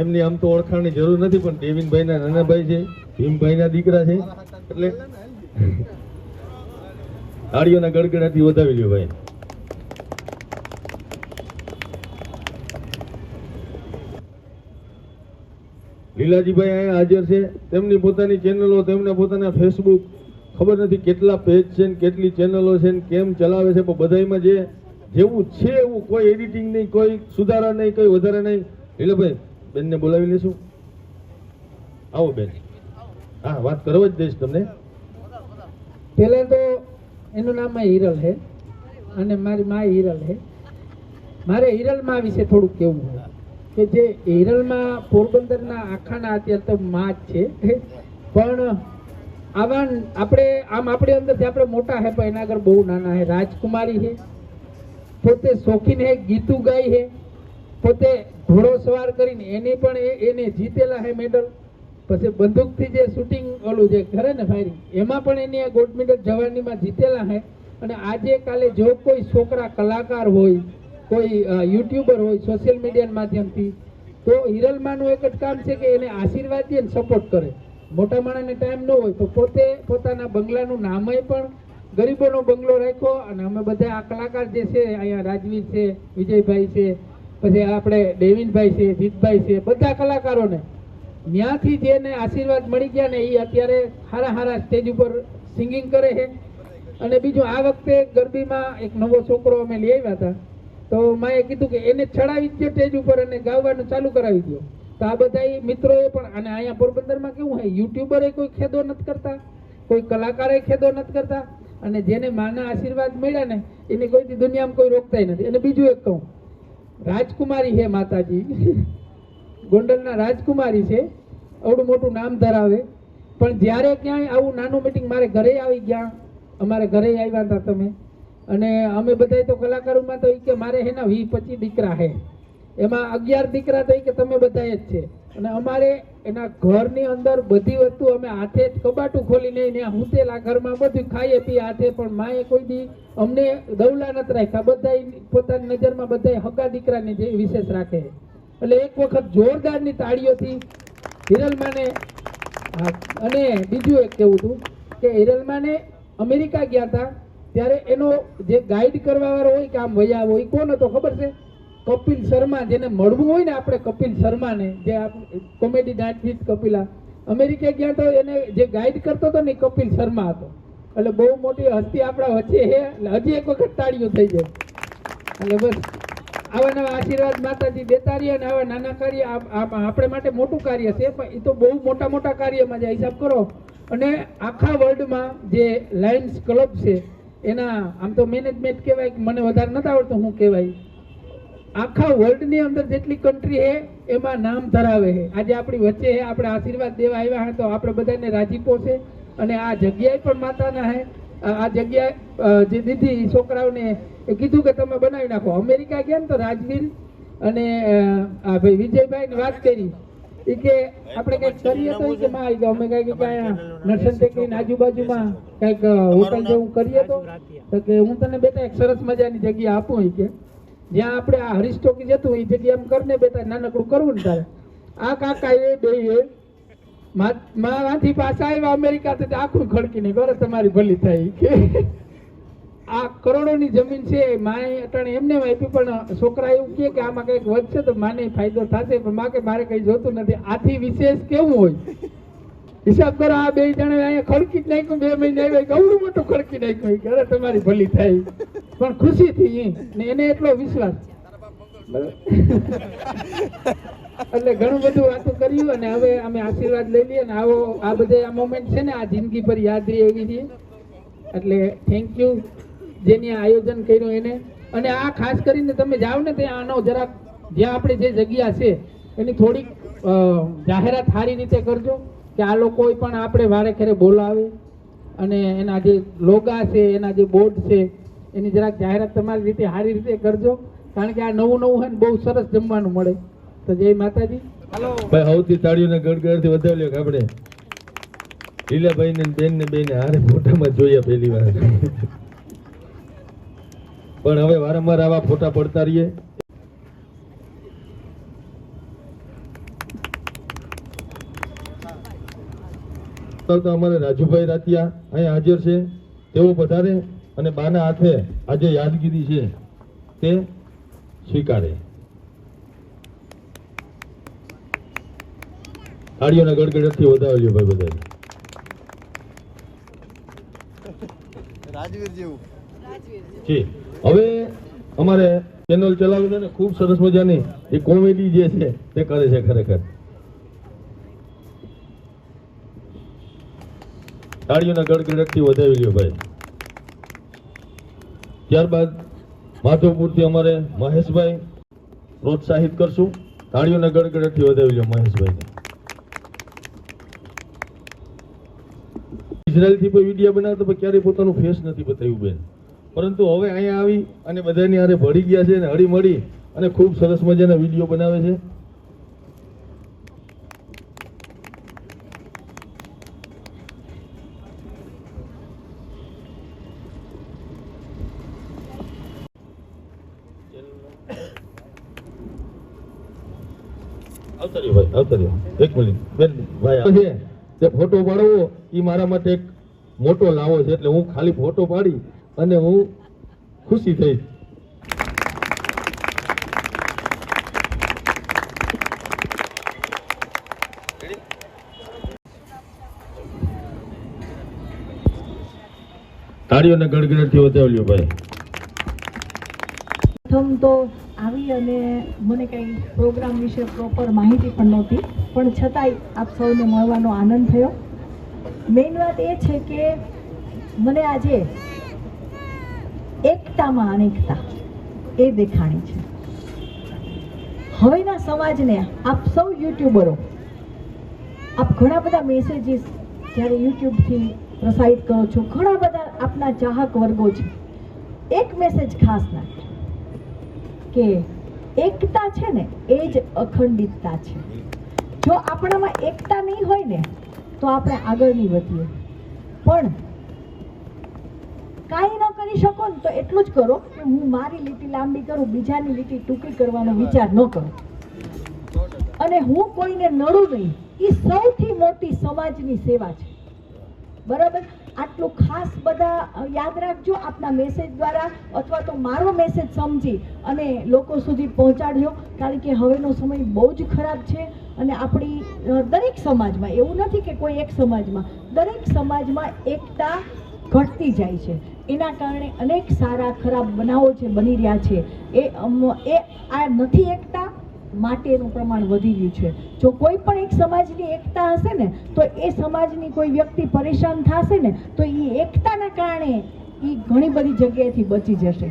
એમની આમ તો ઓળખાણની જરૂર નથી પણ દેવીનભાઈના નાના ભાઈ છે, ભીમભાઈના દીકરા છે, એટલે તાળીઓના ગડગડાટથી વધાવી લ્યો ભાઈ. લીલાજીભાઈ અહીંયા હાજર છે, તેમની પોતાની ચેનલો, તેમના પોતાના ફેસબુક, ખબર નથી કેટલા પેજ છે ને કેટલી ચેનલો છે ને કેમ ચલાવે છે, પણ બધામાં જે જેવું છે એવું કોઈ એડિટિંગ નહીં, કોઈ સુધારા નહીં, કોઈ વધારા નહીં. લીલાભાઈ બેનને બોલાવી લેશું. આવો બેન. હા, વાત કરવા જ દઈશ તમને. પહેલા તો એનું નામ હિરલ છે અને મારી મા હિરલ છે. મારે હિરલમાં વિશે થોડુંક કહેવું છે કે જે હિરલમાં પોરબંદરના આખાના અત્યારે તો માં જ છે, પણ આવા આપણે આમ આપણી અંદરથી આપણે મોટા છે પણ એના આગળ બહુ નાના છે. રાજકુમારી છે, પોતે શોખીન છે, ગીતું ગાય છે, પોતે ઘોડો સવાર કરીને એને પણ એને જીતેલા છે મેડલ. પછી બંદૂકથી જે શૂટિંગ ઓલું જે કરે ને ફાયરિંગ, એમાં પણ એને ગોલ્ડ મેડલ જવાનીમાં જીતેલા છે. અને આજે કાલે જો કોઈ છોકરા કલાકાર હોય, કોઈ યુટ્યુબર હોય સોશિયલ મીડિયાના માધ્યમથી, તો હિરલમાંનું એક જ કામ છે કે એને આશીર્વાદ દે ને સપોર્ટ કરે. મોટા માણસને ટાઈમ ન હોય તો પોતે પોતાના બંગલાનું નામય પણ ગરીબોનો બંગલો રાખ્યો. અને અમે બધા આ કલાકાર જે છે અહીંયા રાજવીર છે, વિજયભાઈ છે, પછી આપણે દેવીનભાઈ છે, જીતભાઈ છે, બધા કલાકારોને ત્યાંથી જેને આશીર્વાદ મળી ગયા ને એ અત્યારે સારા સારા સ્ટેજ ઉપર સિંગિંગ કરે છે. અને બીજું આ વખતે ગરબીમાં એક નવો છોકરો અમે લઈ આવ્યા હતા, તો માએ કીધું કે એને ચડાવી દો સ્ટેજ ઉપર અને ગાવાનું ચાલુ કરાવી દો. તો આ બધા મિત્રોએ પણ, અને અહીંયા પોરબંદરમાં કેવું હોય, યુટ્યુબરે કોઈ ખેદો નથી કરતા, કોઈ કલાકારે ખેદો નથી કરતા, અને જેને માના આશીર્વાદ મળ્યા ને એને કોઈ દુનિયામાં કોઈ રોકતાય નથી. અને બીજું એક કહું, રાજકુમારી છે માતાજી, ગોંડલના રાજકુમારી છે, આવડું મોટું નામ ધરાવે, પણ જ્યારે ક્યાંય આવું નાનું મીટિંગ મારે ઘરે આવી ગયા, અમારે ઘરે આવ્યા હતા તમે, અને અમે બધા તો કલાકારોમાં તો એ કે મારે એના 20-25 દીકરા છે, એમાં 11 દીકરા તો કે તમે બધા જ છે. અને અમારે એના ઘરની અંદર બધી વસ્તુ અમે હાથે જ કબાટું ખોલીને ત્યાં હુંતેલા ઘરમાં બધું ખાઈએ પીએ હાથે, પણ માએ કોઈ દી અમને દવલા નથી રાખ્યા. બધા પોતાની નજરમાં બધા હગા દીકરાને જે વિશેષ રાખે. એટલે એક વખત જોરદારની તાળીઓથી હિરલમાને. અને બીજું એક કેવું હતું કે હિરલમાને અમેરિકા ગયા હતા ત્યારે એનો જે ગાઈડ કરવા વાળો હોય કે આમ વયા હોય, કોણ હતો ખબર છે? કપિલ શર્મા. જેને મળવું હોય ને આપણે કપિલ શર્માને, જે comedy night with Kapila, America ગયા તો એને જે ગાઈડ કરતો હતો ને કપિલ શર્મા હતો. એટલે બહુ મોટી હસ્તી આપણા વચ્ચે છે. એટલે હજી એક વખત તાળીઓ થઈ જાય. એટલે બસ આવા નવા આશીર્વાદ માતાજી દેતા રહીએ અને આવા નાના કાર્ય આપણે માટે મોટું કાર્ય છે, પણ એ તો બહુ મોટા મોટા કાર્યમાં જાય. હિસાબ કરો અને આખા વર્લ્ડમાં જે લાયન્સ ક્લબ છે એના આમ તો મેનેજમેન્ટ કહેવાય, મને વધારે નથી આવડતું શું કહેવાય, આખા વર્લ્ડની અંદર જેટલી કન્ટ્રી છે એમાં નામ ધરાવે છે. આજે આપણી વચ્ચે છે, આપણે આશીર્વાદ દેવા આવ્યા હોય તો આપણે બધાને રાજીપો છે. અને આ જગ્યાએ પણ માતાના છે. આ જગ્યા જે દીધી છોકરાઓને એ કીધું કે તમે બનાવી નાખો. અમેરિકા ગયા ને તો રાજવીર અને આ ભાઈ વિજયભાઈ વાત કરી એ કે આપણે કંઈક કરીએ તો કે માં આવી અમે કંઈક નરસન ટેકરીની આજુબાજુમાં કંઈક હોટલ જેવું કરીએ તો કે હું તને બેટા એક સરસ મજાની જગ્યા આપું કે જ્યાં આપણે આ હરીશ ચોકી જતું એ જગ્યા એમ કરીને બેટા નાનકડું કરવું ને તારે. આ કાકા એ બે મારાથી પાછા આવ્યા અમેરિકા તો આખું ખડકીને કરે તમારી ભલી થાય કે આ કરોડોની જમીન છે માએ અટાણે એમને આપી, પણ છોકરા એવું કહે કે આમાં કંઈક વધશે તો માને ફાયદો થશે, પણ માં કે મારે કંઈ જોતું નથી. આથી વિશેષ કેવું હોય હિસાબ કરો, આ બે જણા અહીંયા ખડકી જ નાખ્યું, 2 મહિને આવ્યા ગવડું મોટું ખડકી નાખ્યું કરે તમારી ભલી થાય, પણ ખુશી થઈ ને એને એટલો વિશ્વાસ. એટલે ઘણું બધું વાતો કર્યું અને હવે અમે આશીર્વાદ લઈ લઈએ ને આવો આ બધે આ મોમેન્ટ છે ને આ જિંદગી પર યાદ રહે એવી છે. એટલે થેન્ક યુ જેની આયોજન કર્યું એને. અને આ ખાસ કરીને તમે જાઓ ને ત્યાં આનો જરાક જ્યાં આપણે જે જગ્યા છે એની થોડીક જાહેરાત સારી રીતે કરજો કે આ લોકો પણ આપણે વારે ખેરે બોલાવે અને એના જે લોગા છે એના જે બોર્ડ છે એની જરાક જાહેરાત તમારી રીતે સારી રીતે કરજો, કારણ કે આ નવું નવું હોય ને બહુ સરસ જમવાનું મળે. તો જય માતાજી. ભાઈ સૌથી તાળીઓને ગડગડથી વધાવ્યો કે આપણે લીલાભાઈ ને બેન ને બેને હારે ફોટામાં જોઈએ પહેલી વાર, પણ હવે વારંવાર આવા ફોટા પડતા રહીએ. તો અમારે રાજુભાઈ રાતિયા અહીંયા હાજર છે, તેઓ પધારે અને બાના હાથે આજે યાદગીરી છે તે સ્વીકારે. તાળીઓના ગડગડથી વધાવ્યો ભાઈ બધા. રાજવીર જેવું જી હવે અમારે ચેનલ ચલાવે છે ને ખૂબ સરસ મજાની એ કોમેડી જે છે તે કરે છે ખરેખર. તાળીઓના ગડગડથી વધાવી લ્યો ભાઈ. ત્યારબાદ માધવપુરથી અમારે મહેશભાઈ પ્રોત્સાહિત કરશું. તાળીઓના ગડગડથી વધાવી લ્યો મહેશભાઈને. ઇઝરાયલથી કોઈ વિડીયો બનાવતો પણ ક્યારેય પોતાનું ફેસ નથી બતાવ્યું બેન, પરંતુ હવે અહીંયા આવી અને બધાની હારે ભળી ગયા છે અને હળી મળી અને ખૂબ સરસ મજાના વિડીયો બનાવે છે. આવતા રહ્યો ભાઈ, આવતા રહ્યો. એક મિનિટ બેન ભાઈ તે ફોટો પાડવો એ મારા માટે એક મોટો લાવો છે, એટલે હું ખાલી ફોટો પાડી અને હું ખુશી થઈ. તાળીઓને ગડગડથી વધાવ્યો ભાઈ. પ્રથમ તો આવી અને મને કંઈ પ્રોગ્રામ વિશે પ્રોપર માહિતી પણ નહોતી, પણ છતાંય આપ સૌને મળવાનો આનંદ થયો. મેઇન વાત એ છે કે મને આજે એકતામાં અનેકતા એ દેખાણી છે. હવેના સમાજને આપ સૌ યુટ્યુબરો આપ ઘણા બધા મેસેજીસ જ્યારે યુટ્યુબથી પ્રસારિત કરો છો, ઘણા બધા આપના ચાહક વર્ગો છે. એક મેસેજ ખાસ નાખજો કે એકતા છે ને એ જ અખંડિતતા છે. જો આપણામાં એકતા નહીં હોય ને તો આપણે આગળ નહીં વધીએ. પણ કાંઈ ન કરી શકો ને તો એટલું જ કરો કે હું મારી લીટી લાંબી કરું, બીજાની લીટી ટૂંકી કરવાનો વિચાર ન કરો, અને હું કોઈને નડું નહીં. એ સૌથી મોટી સમાજની સેવા છે. બરાબર? આટલું ખાસ બધા યાદ રાખજો. આપના મેસેજ દ્વારા અથવા તો મારો મેસેજ સમજી અને લોકો સુધી પહોંચાડજો, કારણ કે હવેનો સમય બહુ જ ખરાબ છે. અને આપણી દરેક સમાજમાં, એવું નથી કે કોઈ એક સમાજમાં, દરેક સમાજમાં એકતા ઘટતી જાય છે. એના કારણે અનેક સારા ખરાબ બનાવો જે બની રહ્યા છે એ આ નથી એકતા માટે એનું પ્રમાણ વધી ગયું છે. જો કોઈ પણ એક સમાજની એકતા હશે ને તો એ સમાજની કોઈ વ્યક્તિ પરેશાન થશે ને તો એ એકતાના કારણે એ ઘણી બધી જગ્યાએથી બચી જશે.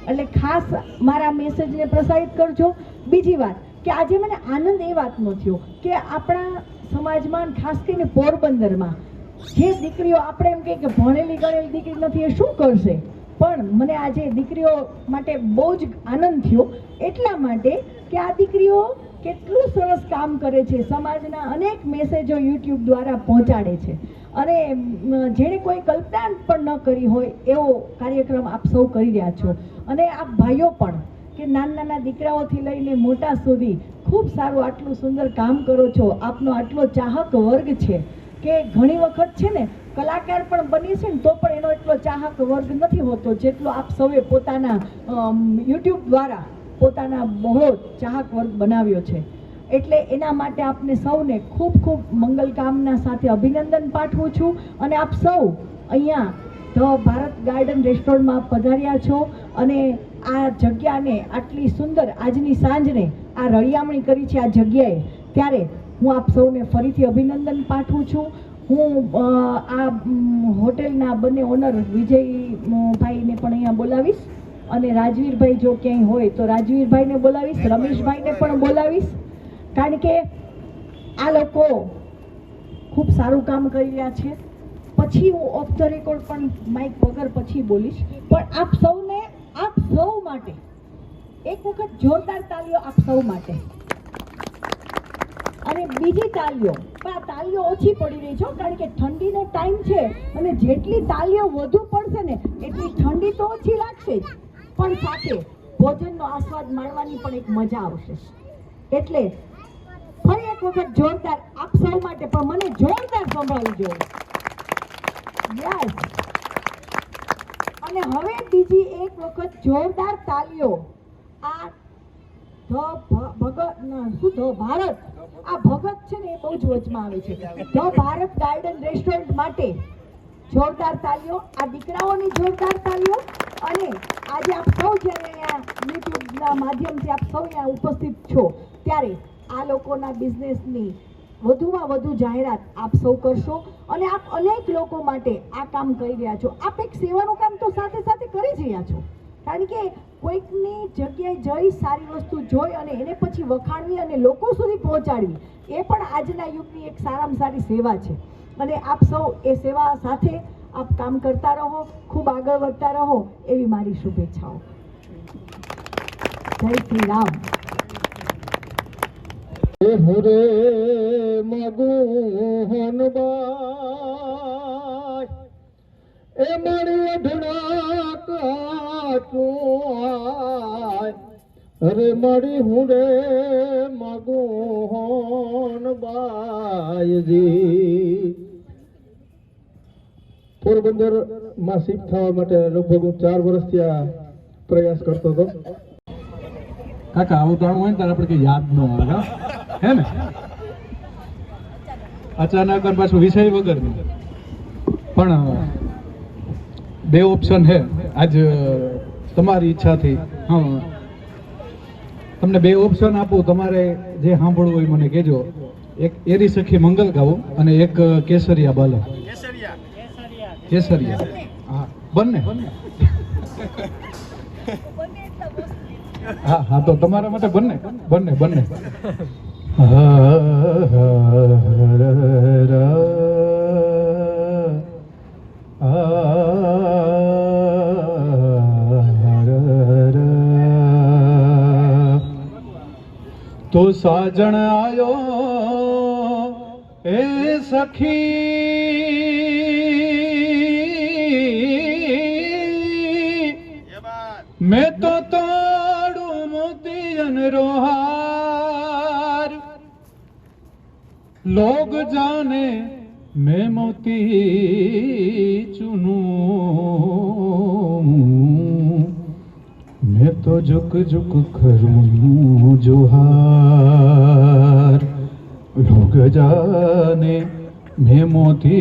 એટલે ખાસ મારા મેસેજને પ્રસારિત કરજો. બીજી વાત કે આજે મને આનંદ એ વાતનો થયો કે આપણા સમાજમાં ખાસ કરીને પોરબંદરમાં જે દીકરીઓ આપણે એમ કહીએ કે ભણેલી ગણેલી દીકરી નથી એ શું કરશે, પણ મને આજે દીકરીઓ માટે બહુ જ આનંદ થયો એટલા માટે કે આ દીકરીઓ કેટલું સરસ કામ કરે છે, સમાજના અનેક મેસેજો યુટ્યુબ દ્વારા પહોંચાડે છે અને જેણે કોઈ કલ્પના પણ ન કરી હોય એવો કાર્યક્રમ આપ સૌ કરી રહ્યા છો. અને આપ ભાઈઓ પણ કે નાના દીકરાઓથી લઈને મોટા સુધી ખૂબ સારું આટલું સુંદર કામ કરો છો. આપનો આટલો ચાહક વર્ગ છે કે ઘણી વખત છે ને કલાકાર પણ બની છે ને તો પણ એનો એટલો ચાહક વર્ગ નથી હોતો જેટલો આપ સૌએ પોતાના યુટ્યુબ દ્વારા પોતાના બહોળો ચાહક વર્ગ બનાવ્યો છે. એટલે એના માટે આપને સૌને ખૂબ ખૂબ મંગલ કામના સાથે અભિનંદન પાઠવું છું. અને આપ સૌ અહીંયા ધ ભારત ગાર્ડન રેસ્ટોરન્ટમાં પધાર્યા છો અને આ જગ્યાને આટલી સુંદર આજની સાંજને આ રળિયામણી કરી છે આ જગ્યાએ, ત્યારે હું આપ સૌને ફરીથી અભિનંદન પાઠવું છું. હું આ હોટેલના બંને ઓનર વિજયભાઈને પણ અહીંયા બોલાવીશ અને રાજવીરભાઈ જો ક્યાંય હોય તો રાજવીરભાઈને બોલાવીશ, રમેશભાઈને પણ બોલાવીશ, કારણ કે આ લોકો ખૂબ સારું કામ કરી રહ્યા છે. પછી હું ઓફ ધ રેકોર્ડ પણ માઇક વગર પછી બોલીશ, પણ આપ સૌ માટે એક વખત જોરદાર તાલીઓ આપ સૌ માટે. અને બીજી તાલીઓ ઓછી પડી રહી છે કારણ કે ઠંડીનો ટાઈમ છે અને જેટલી તાલીઓ વધુ પડશે ને એટલી ઠંડી તો ઓછી લાગશે જ, પણ સાથે ભોજનનો આસ્વાદ માણવાની પણ એક મજા આવશે. એટલે ફરી એક વખત જોરદાર આપ સૌ માટે, પણ મને જોરદાર સંભળાવી જોઈએ. યસ. અને હવે બીજી એક વખત જોરદાર તાલીઓ આ ભારત આ ભગત છે ને એ બહુ જ વચમાં આવે છે. ધ ભારત ગાર્ડન રેસ્ટોરન્ટ માટે જોરદાર તાલીઓ, આ દીકરાઓની જોરદાર તાલીઓ. અને આજે આપ સૌ જ્યારે અહીંયા યુટ્યુબના માધ્યમથી આપ સૌ અહીંયા ઉપસ્થિત છો ત્યારે આ લોકોના બિઝનેસની વધુમાં વધુ જાહેરાત આપ સૌ કરશો અને આપ અનેક લોકો માટે આ કામ કરી રહ્યા છો. આપ એક સેવાનું કામ તો સાથે સાથે કરી જ રહ્યા છો, કારણ કે કોઈકની જગ્યાએ જઈ સારી વસ્તુ જોઈ અને એને પછી વખાણવી અને લોકો સુધી પહોંચાડવી એ પણ આજના યુગની એક સારામાં સારી સેવા છે. અને આપ સૌ એ સેવા સાથે આપ કામ કરતા રહો, ખૂબ આગળ વધતા રહો એવી મારી શુભેચ્છાઓ. જય શ્રી રામ. હરે મગુહનબાઈ એ મારી અઢણા કાચુઆય અરે મારી હુરે મગુહનબાઈજી. પોરબંદરમાં શિફ્ટ થવા માટે લગભગ હું 4 વર્ષથી આ પ્રયાસ કરતો હતો. કાકા આવું જાણવું હોય ને ત્યારે આપણે કઈ યાદ ન આવે હે ને, અચાનક પાછું વિષય વગરનું. પણ 2 ઓપ્શન છે આજ તમારી ઈચ્છાથી. હા, તમને 2 ઓપ્શન આપું, તમારે જે સાંભળવું હોય મને કહેજો. એક એરી સખી મંગલ ગાવું અને એક કેસરિયા બાલક. કેસરિયા, હા બંને. હા હા, તો તમારા માટે બંને બંને બંને. તો સાજણ આયો એ સખી મેં તો તોડું મોતિયન રોહાર लोग जाने मैं मोती चुनूं मैं तो झुक झुक करूं जोहार लोग जाने मैं मोती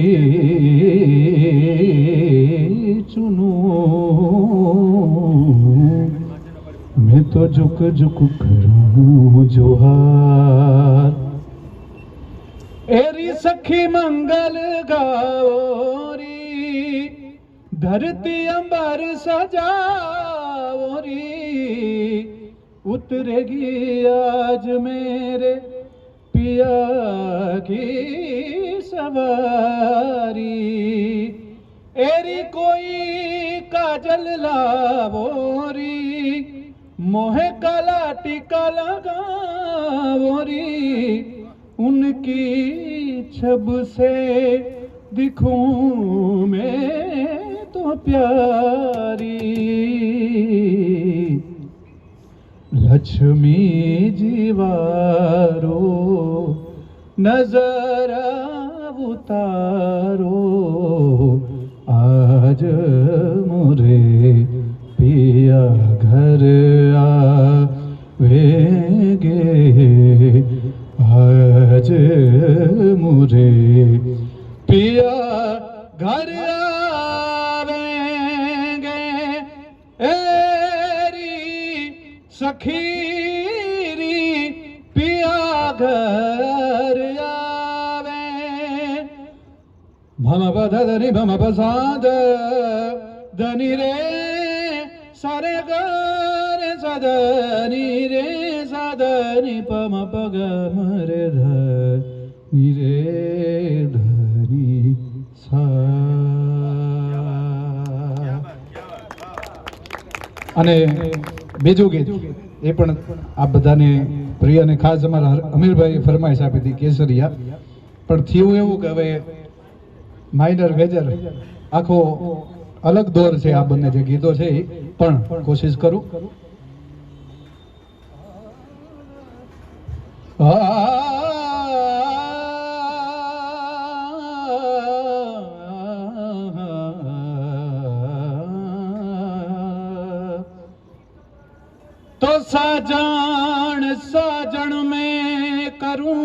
झुक झुक करूं जोहार। एरी सखी मंगल गाओरी, धरती अंबर सजाओरी, उतरेगी आज मेरे पिया की सवारी। एरी कोई काजल लावोरी, मोहे काला टीका लगावोरी, उनकी छब से दिखूं मैं तो प्यारी। लक्ष्मी जीवारो नजर उतारो, आज मोरे पिया घर आवेंगे, आज मोरे पिया घर आवेंगे। एरी सखीरी पिया घर आवे। मम पद धनि मम पसाद धनि रे सारे गे सदनि रे सदनि पम पग मरे धनि रे धनि सा। અને બીજું ગીત એ પણ આ બધાને પ્રિય અને ખાસ અમારા અમીરભાઈ ફરમાઈશ આપી હતી કેસરિયા, પણ થયું એવું કે હવે માઇનર મેજર આખો અલગ દોર છે આ બંને જે ગીતો છે એ પણ કોશિશ કરું. तो साजन साजन में करूं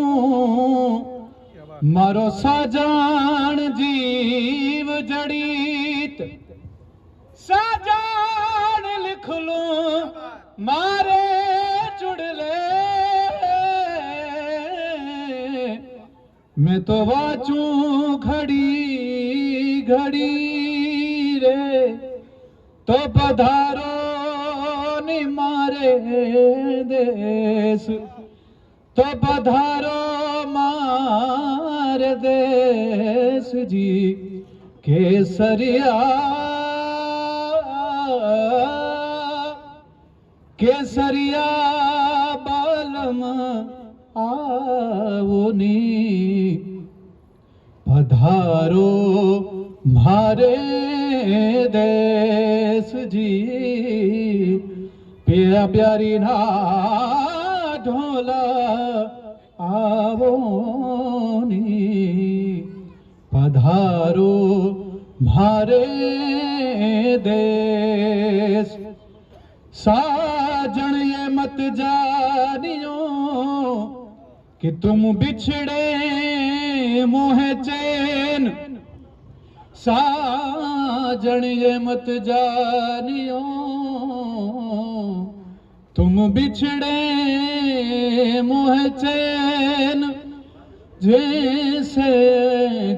मारो साजन जीव जड़ीत, साजन लिख लूं मारे चुड़ले, मैं तो वाचूं घड़ी घड़ी रे, तो पधारो मारे देश, तो पधारो मारे देश जी केसरिया केसरिया बालम आवोनी, पधारो मारे देश जी पिया प्यारी ना ढोला आवोनी, पधारो मारे देश। साजन ये मत जानियो कि तुम बिछड़े मोहे चैन, साजन ये मत जानियो तुम बिछड़े मोह चैन, जैसे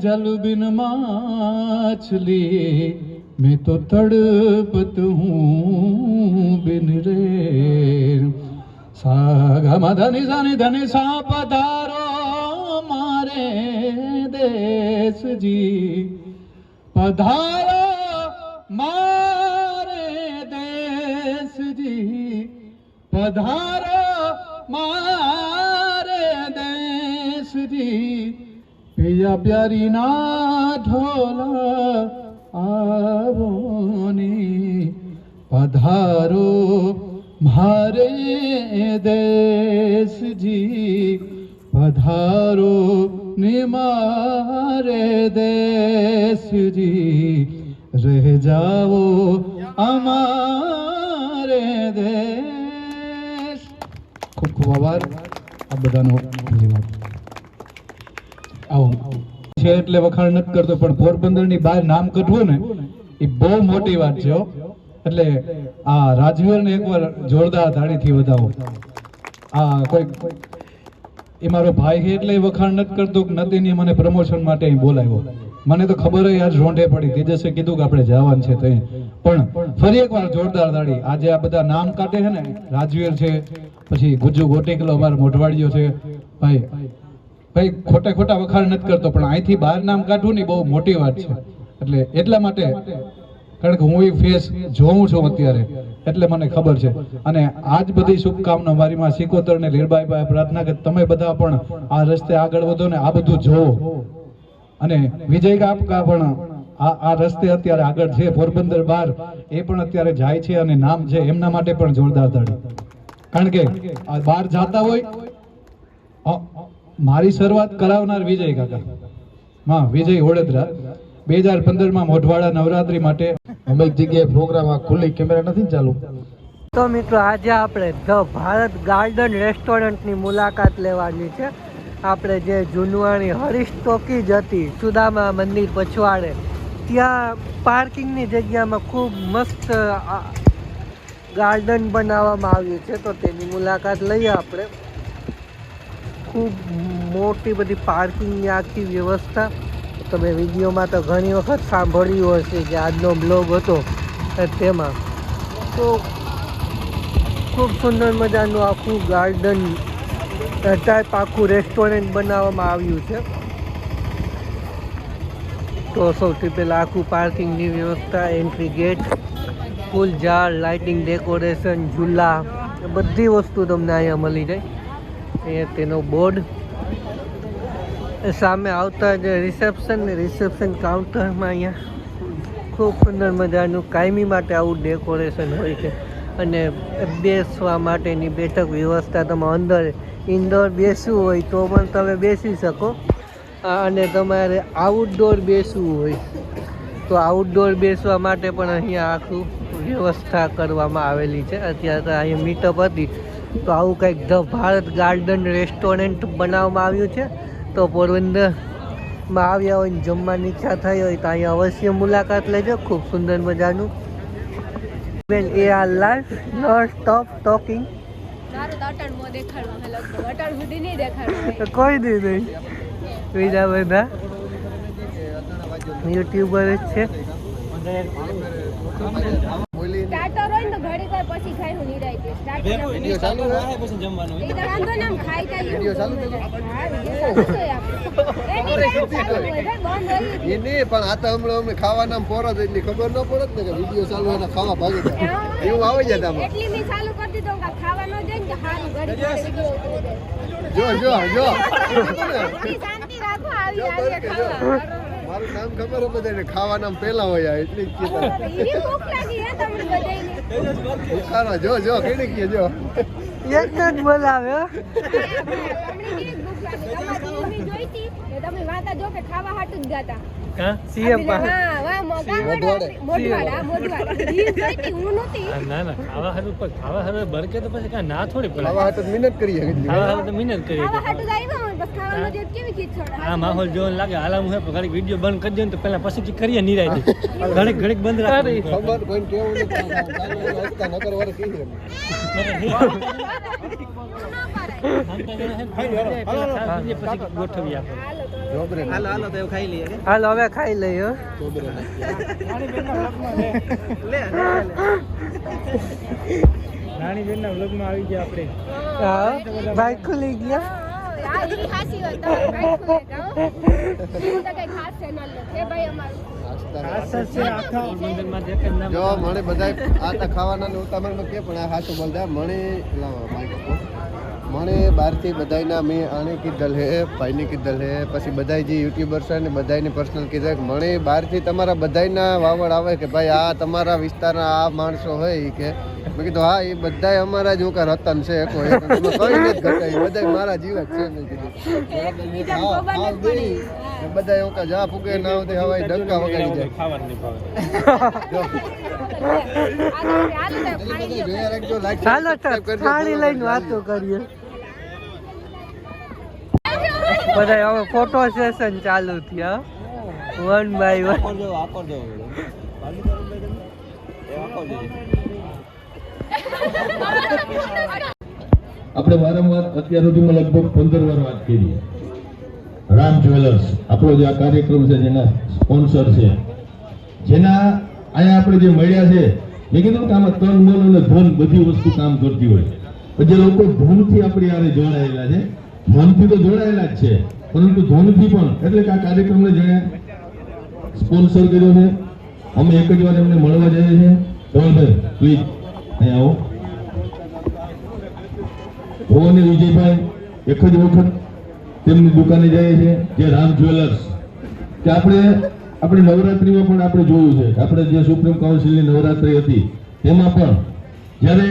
जल बिन माछली मैं तो तड़पत हूँ बिन रे। सा ग म धनि धनि धनि सा पधारो मारे देश जी, पधारो मारे देश जी, पधारो मारे देश जी, पिया प्यारी ना ढोला आवोनी, पधारो मारे देश जी, पधारो निमारे देश जी, रह जाओ हमारे देश। खूब खूब आभार આ બધાનો ધન્યવાદ. આવો છે એટલે વખાણ નથી કરતો, પણ પોરબંદરની બહાર નામ કાઢવું ને એ બહુ મોટી વાત છે. એટલે આ રાજવીરને એકવાર જોરદાર તાળીથી વધાવો. આ કોઈ એ મારો ભાઈ છે એટલે વખાણ નથી કરતો કે નથી ને મને પ્રમોશન માટે અહીં બોલાવ્યો. મને તો ખબર હોય આજ રોંઢે પડી, તેજસે કીધું કે આપણે જવાનું છે તો પણ ફરી એકવાર જોરદાર તાળી. આજે આ બધા નામ કાઢે છે ને, રાજવીર છે, પછી ગુજ્જુ ગોટીકલો અમારો મોઢવાડીયો છે. ભાઈ ખોટા વખાણ નથી કરતો, પણ અહીંથી બહાર નામ કાઢવું ને બહુ મોટી વાત છે. એટલે એટલા માટે, કારણ કે હું એ ફેસ જોઉં છું અત્યારે, એટલે મને ખબર છે. અને આજ બધી શુભકામના મારી માં સિકોતર ને લીરબાઈ પાસે પ્રાર્થના કે તમે બધા પણ આ રસ્તે આગળ વધો ને આ બધું જોવો. અને વિજય કાપકા પણ આ રસ્તે અત્યારે આગળ છે, પોરબંદર બહાર એ પણ અત્યારે જાય છે અને નામ છે, એમના માટે પણ જોરદાર તાળી. કારણ કે આ બહાર જાતા હોય, મારી શરૂઆત કરાવનાર વિજય કાકા, હા વિજય ઓડેદરા, 2015માં મોઢવાડા નવરાત્રી માટે અમે એક જગ્યાએ પ્રોગ્રામ આ ખુલ્લી કેમેરા નથી ચાલુ. તો મિત્રો આજે આપણે ધ ભારત ગાર્ડન રેસ્ટોરન્ટની મુલાકાત લેવાની છે. આપણે જે જૂનવાણી હરીશ ટોકીજ હતી સુદામા મંદિર પછવાડે, ત્યાં પાર્કિંગની જગ્યામાં ખૂબ મસ્ત ગાર્ડન બનાવવામાં આવ્યું છે. તો તેની મુલાકાત લઈએ આપણે. ખૂબ મોટી બધી પાર્કિંગની આખી વ્યવસ્થા. તમે વિડીયોમાં તો ઘણી વખત સાંભળ્યું હશે કે આજનો બ્લોગ હતો તેમાં. તો ખૂબ સુંદર મજાનું આખું ગાર્ડન ટાઈપ આખું રેસ્ટોરન્ટ બનાવવામાં આવ્યું છે. તો સૌથી પહેલાં આખું પાર્કિંગની વ્યવસ્થા, એન્ટ્રી ગેટ, ફૂલ ઝાડ, લાઇટિંગ, ડેકોરેશન, ઝૂલા, બધી વસ્તુ તમને અહીંયા મળી જાય. અહીંયા તેનો બોર્ડ. સામે આવતા જે રિસેપ્શન કાઉન્ટરમાં અહીંયા ખૂબ સુંદર મજાનું કાયમી માટે આવું ડેકોરેશન હોય છે. અને બેસવા માટેની બેઠક વ્યવસ્થા, તમે અંદર ઇન્ડોર બેસવું હોય તો પણ તમે બેસી શકો, અને તમારે આઉટડોર બેસવું હોય તો આઉટડોર બેસવા માટે પણ અહીંયા આખું વ્યવસ્થા કરવામાં આવેલી છે. અત્યારે અહીંયા મીટઅપ હતી તો આવું કંઈક ધ ભારત ગાર્ડન રેસ્ટોરન્ટ બનાવવામાં આવ્યું છે. તો પોરબંદરમાં આવ્યા હોય ને જમવાની ઈચ્છા થઈ હોય તો અહીંયા અવશ્ય મુલાકાત લેજો. ખૂબ સુંદર મજાનું. બેન એ આર લાઈફ નોટ સ્ટોપ ટોકિંગ. કોઈ દી નહીં. બીજા બધા યુટ્યુબર જ છે. સ્ટાર્ટર હોય ને તો ઘડી કર પછી ખાઈ હું નિરાય છે. સ્ટાર્ટર વિડિયો ચાલુ હોય પછી જમવાનું. એ તો વાંધો ના ખાઈ ખાઈ વિડિયો ચાલુ છે. હા વિડિયો ચાલુ છે આપણે. એને પણ આ તો હમણાં અમને ખાવાના પોરો જ એટલી ખબર ન પડે ને કે વિડિયો ચાલુ હોય ને ખાવા ભાગી જાય એવું આવી જાય તમે. એટલી મી ચાલુ કરી દીધો કે ખાવા ન જાય ને હારું ઘડી વિડિયો ઉતરી જાય. જો શાંતિ રાખો આવી ખાવા. મારું નામ ખબર હે બધાને, ખાવાના પહેલા હોય એટલી જ કીધા. ઈ ભૂખ લાગી હે તમને બધાને. ખાવા જો કેડી કે જો એક જ બોલાવે. તમે વાતા જો કે ખાવા હાટું જ ગાતા. હા સીએમ પાસે. હા વાહ મોઢવાડા ઈ જોઈતી હું નહોતી. ના ખાવા હાટું પર ખાવા હાટું બરકે તો પછી કાંઈ ના થોડી પડે. ખાવા હાટું મહેનત કરીએ. ખાવા હાટું મહેનત કરીએ. ખાવા હાટું આવ્યા હોય બસ ખાવાનું જે કેવી ખીચડ. આ માહોલ જોવાનું લાગે હાલામ હે ઘડીક વિડિયો બંધ કરી દે ને તો પહેલા પછી કરીએ નિરાય ઘડીક બંધ રાખે. ખબર કોઈ કેવું નથી નકર વાર કીધું. ગોઠવી આપો. હાલો તો ખાઈ લઈએ. હાલો હવે ખાઈ લઈએ. રાણીબેનના વ્લોગમાં આવી ગયા આપણે. હા બાઈક ખુલી ગયા. જો મને બધા આ તો ખાવાના ઉતામળમાં કે પણ આ હાચું બોલતા મને મને બહારથી બધાના મેં આને કીધેલ હે, ભાઈને કીધેલ હે, પછી બધા જે યુટ્યુબર્સ છે ને બધાને પર્સનલ કીધેલ કે મને બહારથી તમારા બધાના વાવડ આવે કે ભાઈ આ તમારા વિસ્તારના આ માણસો હોય કે મેં કીધું હા એ બધા અમારા જ ઉકાર રતન છે કોઈ કઈ નથી ઘટાય બધા મારા જીવ જ છે મેં કીધું બધા એવું કે જા ફૂગે ના આવતી હવાઈ ડંકા વગાડી જાય. ચાલો થાળી લઈને વાતો કરીએ. બધા હવે ફોટો સેશન ચાલુ થયા 1 by 1. આપણે વારંવાર અત્યાર સુધીમાં લગભગ 15 વાર વાત કરી. રામ જ્વેલર્સ આપણો જે આ કાર્યક્રમ છે જેના સ્પોન્સર છે, જેના અહીંયા આપણે જે મળ્યા છે, મેં કીધું કે આમાં તન મન અને ધન બધી વસ્તુ કામ કરતી હોય. પણ જે લોકો ધૂનથી આપણી આરે જોડાયેલા છે, મનથી તો જોડાયેલા જ છે, પરંતુ ધૂનથી પણ, એટલે કે આ કાર્યક્રમને જેણે સ્પોન્સર કર્યો છે, અમે એક જ વાર એમને મળવા જઈએ છીએ. ધવલભાઈ પ્લીઝ અહીંયા આવો. હું અને વિજયભાઈ એક જ વખત તેમની દુકાને જઈએ છીએ, જે રામ જ્વેલર્સ. કે આપણે નવરાત્રીમાં પણ આપણે જોયું છે, આપણે જે સુપ્રીમ કાઉન્સિલની નવરાત્રી હતી તેમાં પણ જ્યારે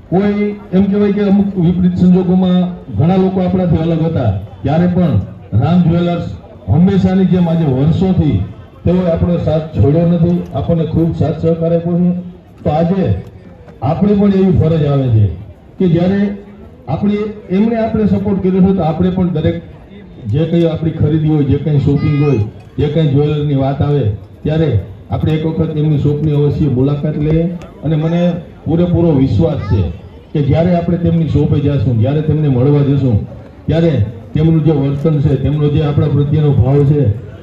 કોઈ એમ કહેવાય કે અમુક વિપરીત સંજોગોમાં ઘણા લોકો આપણાથી અલગ હતા, ત્યારે પણ રામ જ્વેલર્સ હંમેશાની જેમ આજે વર્ષોથી તેઓએ આપણો સાથ છોડ્યો નથી, આપણને ખૂબ સાથ સહકાર આપ્યો છે. તો આજે આપણે પણ એવી ફરજ આવે છે કે જ્યારે એમણે આપણે સપોર્ટ કર્યો છે, તો આપણે પણ દરેક જે કંઈ આપણી ખરીદી હોય, જે કંઈ શોપિંગ હોય, જે કંઈ જ્વેલરની વાત આવે, ત્યારે આપણે એક વખત એમની શોપની અવશ્ય મુલાકાત લઈએ. અને મને પૂરેપૂરો વિશ્વાસ છે કે જ્યારે આપણે તેમની શોપે જઈશું, જ્યારે તેમને મળવા જઈશું, ત્યારે તેમનું જે વર્તન છે, તેમનો જે આપણા પ્રત્યેનો ભાવ છે,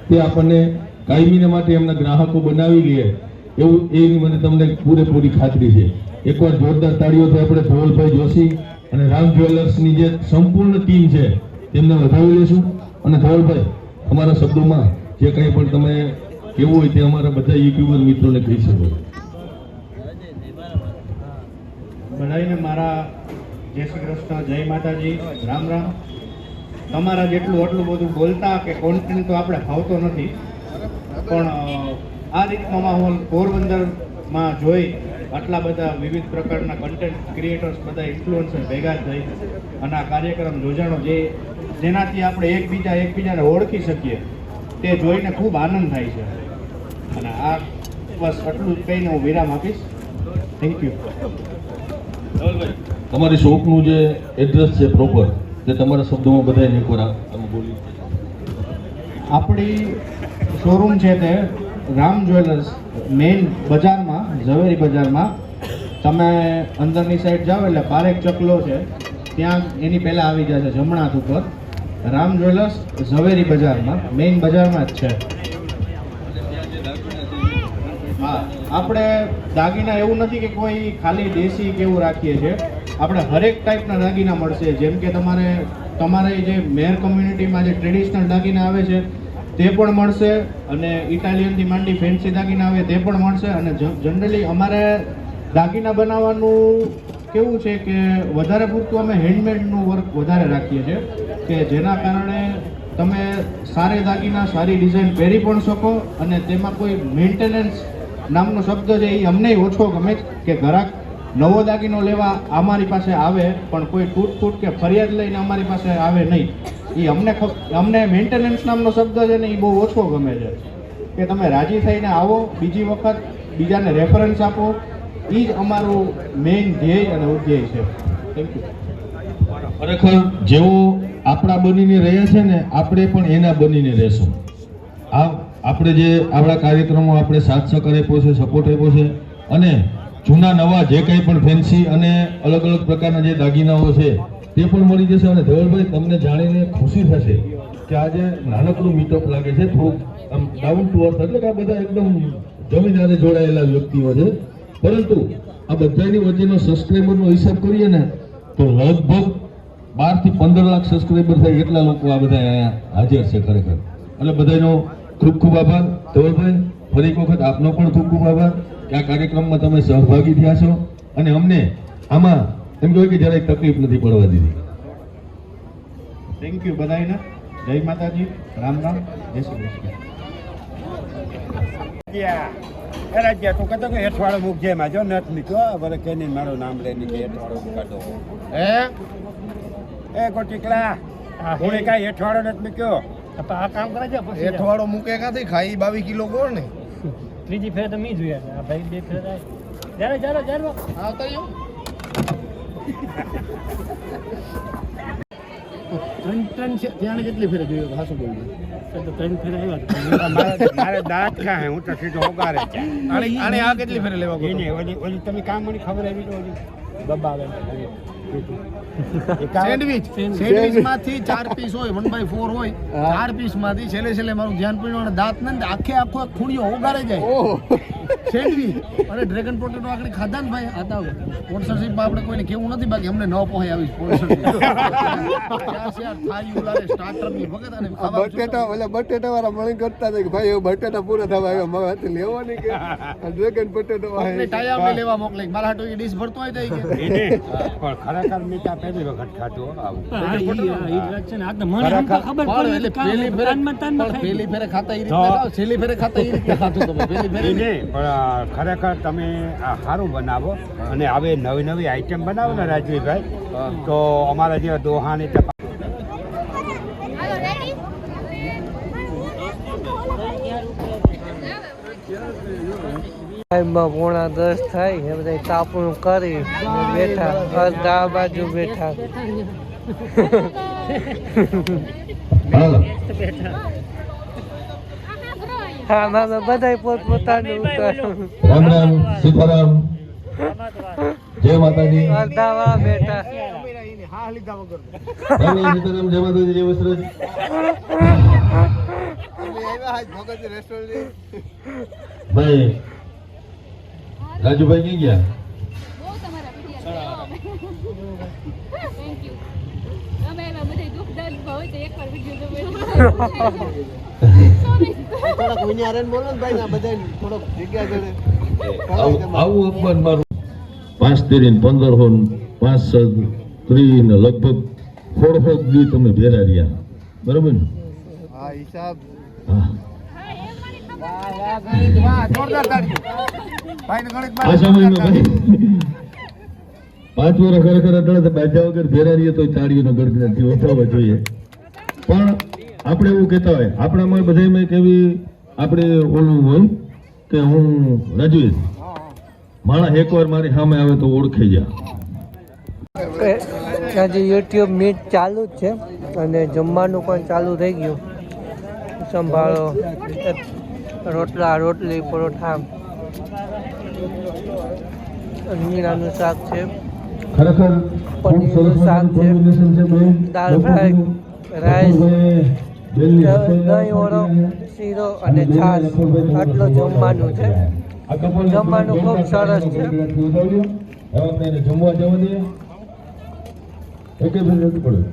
તે આપણને કાયમીને માટે એમના ગ્રાહકો બનાવી લે એવું એની મને તમને પૂરેપૂરી ખાતરી છે. એકવાર જોરદાર તાળીઓથી આપણે ધવલભાઈ જોશી અને રામ જ્વેલર્સની જે સંપૂર્ણ ટીમ છે તેમને વધાવી લઈશું. અને ધવલભાઈ, અમારા શબ્દોમાં જે કંઈ પણ તમે કેવું હોય તે અમારા બધા યુટ્યુબર મિત્રોને કહી શકો. બધાને મારા જય શ્રી કૃષ્ણ, જય માતાજી, રામ રામ. તમારા જેટલું આટલું બધું બોલતા કે કોન્ટેન્ટ તો આપણે ફાવતો નથી, પણ આ રીતનો માહોલ પોરબંદરમાં જોઈ આટલા બધા વિવિધ પ્રકારના કન્ટેન્ટ ક્રિએટર્સ, બધા ઇન્ફ્લુઅન્સર ભેગા થઈ અને આ કાર્યક્રમ યોજાણો, જેનાથી આપણે એકબીજાને ઓળખી શકીએ, તે જોઈને ખૂબ આનંદ થાય છે. અને આ બસ આટલું જ કહીને હું વિરામ આપીશ. Thank you. તમારી શોપનું જે એડ્રેસ છે પ્રોપર, તે તમારા શબ્દોમાં બધાને એકવાર તમે બોલી. આપણી શોરૂમ છે તે રામ જ્વેલર્સ, મેઇન બજારમાં, ઝવેરી બજારમાં. તમે અંદરની સાઈડ જાઓ એટલે પારેખ ચકલો છે, ત્યાં એની પહેલાં આવી જશે જમણા હાથ ઉપર. રામ જ્વેલર્સ ઝવેરી બજારમાં, મેઇન બજારમાં જ છે. હા, આપણે દાગીના એવું નથી કે કોઈ ખાલી દેશી કે એવું રાખીએ છીએ, આપણે હરેક ટાઈપના દાગીના મળશે. જેમ કે તમારે જે મેર કોમ્યુનિટીમાં જે ટ્રેડિશનલ દાગીના આવે છે તે પણ મળશે, અને ઇટાલિયનથી માંડી ફેન્સી દાગીના આવે તે પણ મળશે. અને જનરલી અમારે દાગીના બનાવવાનું કેવું છે કે વધારે પૂરતું અમે હેન્ડમેડનું વર્ક વધારે રાખીએ છીએ, કે જેના કારણે તમે સારી દાગીના, સારી ડિઝાઇન પહેરી પણ શકો. અને તેમાં કોઈ મેન્ટેનન્સ નામનો શબ્દ છે એ અમને ઓછો ગમે કે ગ્રાહક નવો દાગીનો લેવા અમારી પાસે આવે પણ કોઈ તૂટ કે ફરિયાદ લઈને અમારી પાસે આવે નહીં. એ અમને મેન્ટેનન્સ નામનો શબ્દ છે ને એ બહુ ઓછો ગમે છે, કે તમે રાજી થઈને આવો, બીજી વખત બીજાને રેફરન્સ આપો. એ જ અમારું મેઇન ધ્યેય અને ઉદ્ધેય છે. Thank you. ખરેખર જેવો આપણા બનીને રહ્યા છે ને, આપણે પણ એના બનીને રહેશું. આપણે જે આપણા કાર્યક્રમો આપણે સાથ સહકાર આપ્યો છે, સપોર્ટ આપ્યો છે, અને જૂના નવા જે કંઈ પણ ફેન્સી અને અલગ અલગ પ્રકારના જે દાગીનાઓ છે તે પણ મળી જશે. અને ધવલભાઈ, તમને જાણીને ખુશી થશે કે આજે નાનકડું મીટઅપ લાગે છે, થોડુંક આમ ડાઉન ટુ અર્થ, એટલે કે આ બધા એકદમ જમીન સાથે જોડાયેલા વ્યક્તિઓ છે. પરંતુ આ બધાની વચ્ચેનો સબસ્ક્રાઈબરનો હિસાબ કરીએ ને તો લગભગ 12 થી 15 લાખ સબસ્ક્રાઈબર થાય એટલા લોકો આ બધા અહીંયા હાજર છે ખરેખર. એટલે બધાનો ખૂબ ખૂબ આભાર. ધવલભાઈ, ફરી એક વખત આપનો પણ ખૂબ ખૂબ આભાર કે આ કાર્યક્રમમાં તમે સહભાગી થયા છો અને અમને આમાં એમ કહેવાય કે જરાય તકલીફ નથી પડવા દીધી. થેન્ક યુ બધાને. જય માતાજી, રામ રામ, જય શ્રી કૃષ્ણ. રાજ્યા તું કહેતો કે હેઠવાળો મૂકજે માં જો નથ નીકળો બરે કેની મારું નામ લઈને કે હેઠવાળો મૂકાતો એ કોટીકલા હું કાંઈ હેઠવાળો નથી મૂક્યો. આ કામ કરે છે હેઠવાળો મૂકે ક્યાંથી ખાઈ 22 કિલો ગોળ ને ત્રીજી ફેર તો મી જોયા આ ભાઈ બે ફેર જારો આવતા રહ્યો. ત્રણ છે ત્યાં કેટલી ફેરે જોયો હાસુ બોલજો 3 ફેર આવ્યા મારે દાંત ક્યાં હે હું તો સીધો ઓગારે આને આ કેટલી ફેરે લેવા ગયો એને ઓલી તમે કામ મને ખબર આવી તો ઓલી દબાવે સેન્ડવિચ માંથી 4 પીસ હોય 1/4 હોય 4 પીસ માંથી છેલ્લે મારું ધ્યાન પડ્યું અને દાંત ને આખે આખો ખૂણિયો ઓગારે જાય સેન્ડવિચ અને ડ્રેગન પોટેટો આગળ ખાધા ને ભાઈ આતા સ્પોન્સરશિપમાં આપણે કોઈને કેવું નથી બાકી અમને ન પહોંચે આવી સ્પોન્સરશિપ થાળી ઉલારે સ્ટાર્ટર ની વખત અને બટેટા વાળા મળી કરતા હતા કે ભાઈ એવું બટેટા પૂરા થવા આવ્યા મારા હાથે લેવાની કે ડ્રેગન પોટેટો ટાયા લેવા મોકલે મારા હાટો એ ડીશ ભરતો હોય તો પણ ખરેખર મીઠા પહેલી વખત ખાધું આવું પેલી ફેરે ખાતા એ રીતે છેલ્લી ફેરે ખાતા એ રીતે ખાતું તમે પેલી ફેરે પણ ખરેખર તમે આ સારું બનાવો અને હવે નવી નવી આઈટમ બનાવો ને રાજવીભાઈ તો અમારા જેવા દોહાની પોણા 10 થાય એ બધા તાપણું કરી બેઠા અડધા બાજુ બેઠા હા મામા બધા પોતપોતાનું રામ રામ સીતારામ જય માતાજી અડધા વા બેઠા રામ રામ સીતારામ જય માતાજી જય વસ્ત્રજ ભાઈ રાજુભાઈ ક્યાં ગયા આવું અપમાન મારું 5 તેરી 15 5 3 ને લગભગ 4 દી તમે ભેરા રહ્યા બરોબર ને હા હિસાબ આ સમયમાં ભાઈ 5 વર્ષ ખરેખર અટળ બાજા વગર ભેરા રહીએ તો તાળીઓનો ગણગણાટ વધારવો જોઈએ પણ આપણે એવું કહેતા હોય આપણામાં બધામાં કેવી આપણે ઓલું હોય કે હું રાજવી માણસ એકવાર મારી સામે આવે તો ઓળખી જાય આજે યુટ્યુબ મીટ ચાલુ જ છે અને જમવાનું પણ ચાલુ થઈ ગયું સંભાળો રોટલા રોટલી પરોઠા રીંગણાનું શાક છે ખરેખર પનીરનું શાક છે દાળ ફ્રાય રાઈસ દહીં ઓળો શીરો અને છાશ આટલું જમવાનું છે જમવાનું ખૂબ સરસ છે જમવા જવા દઈએ એક નથી પડ્યું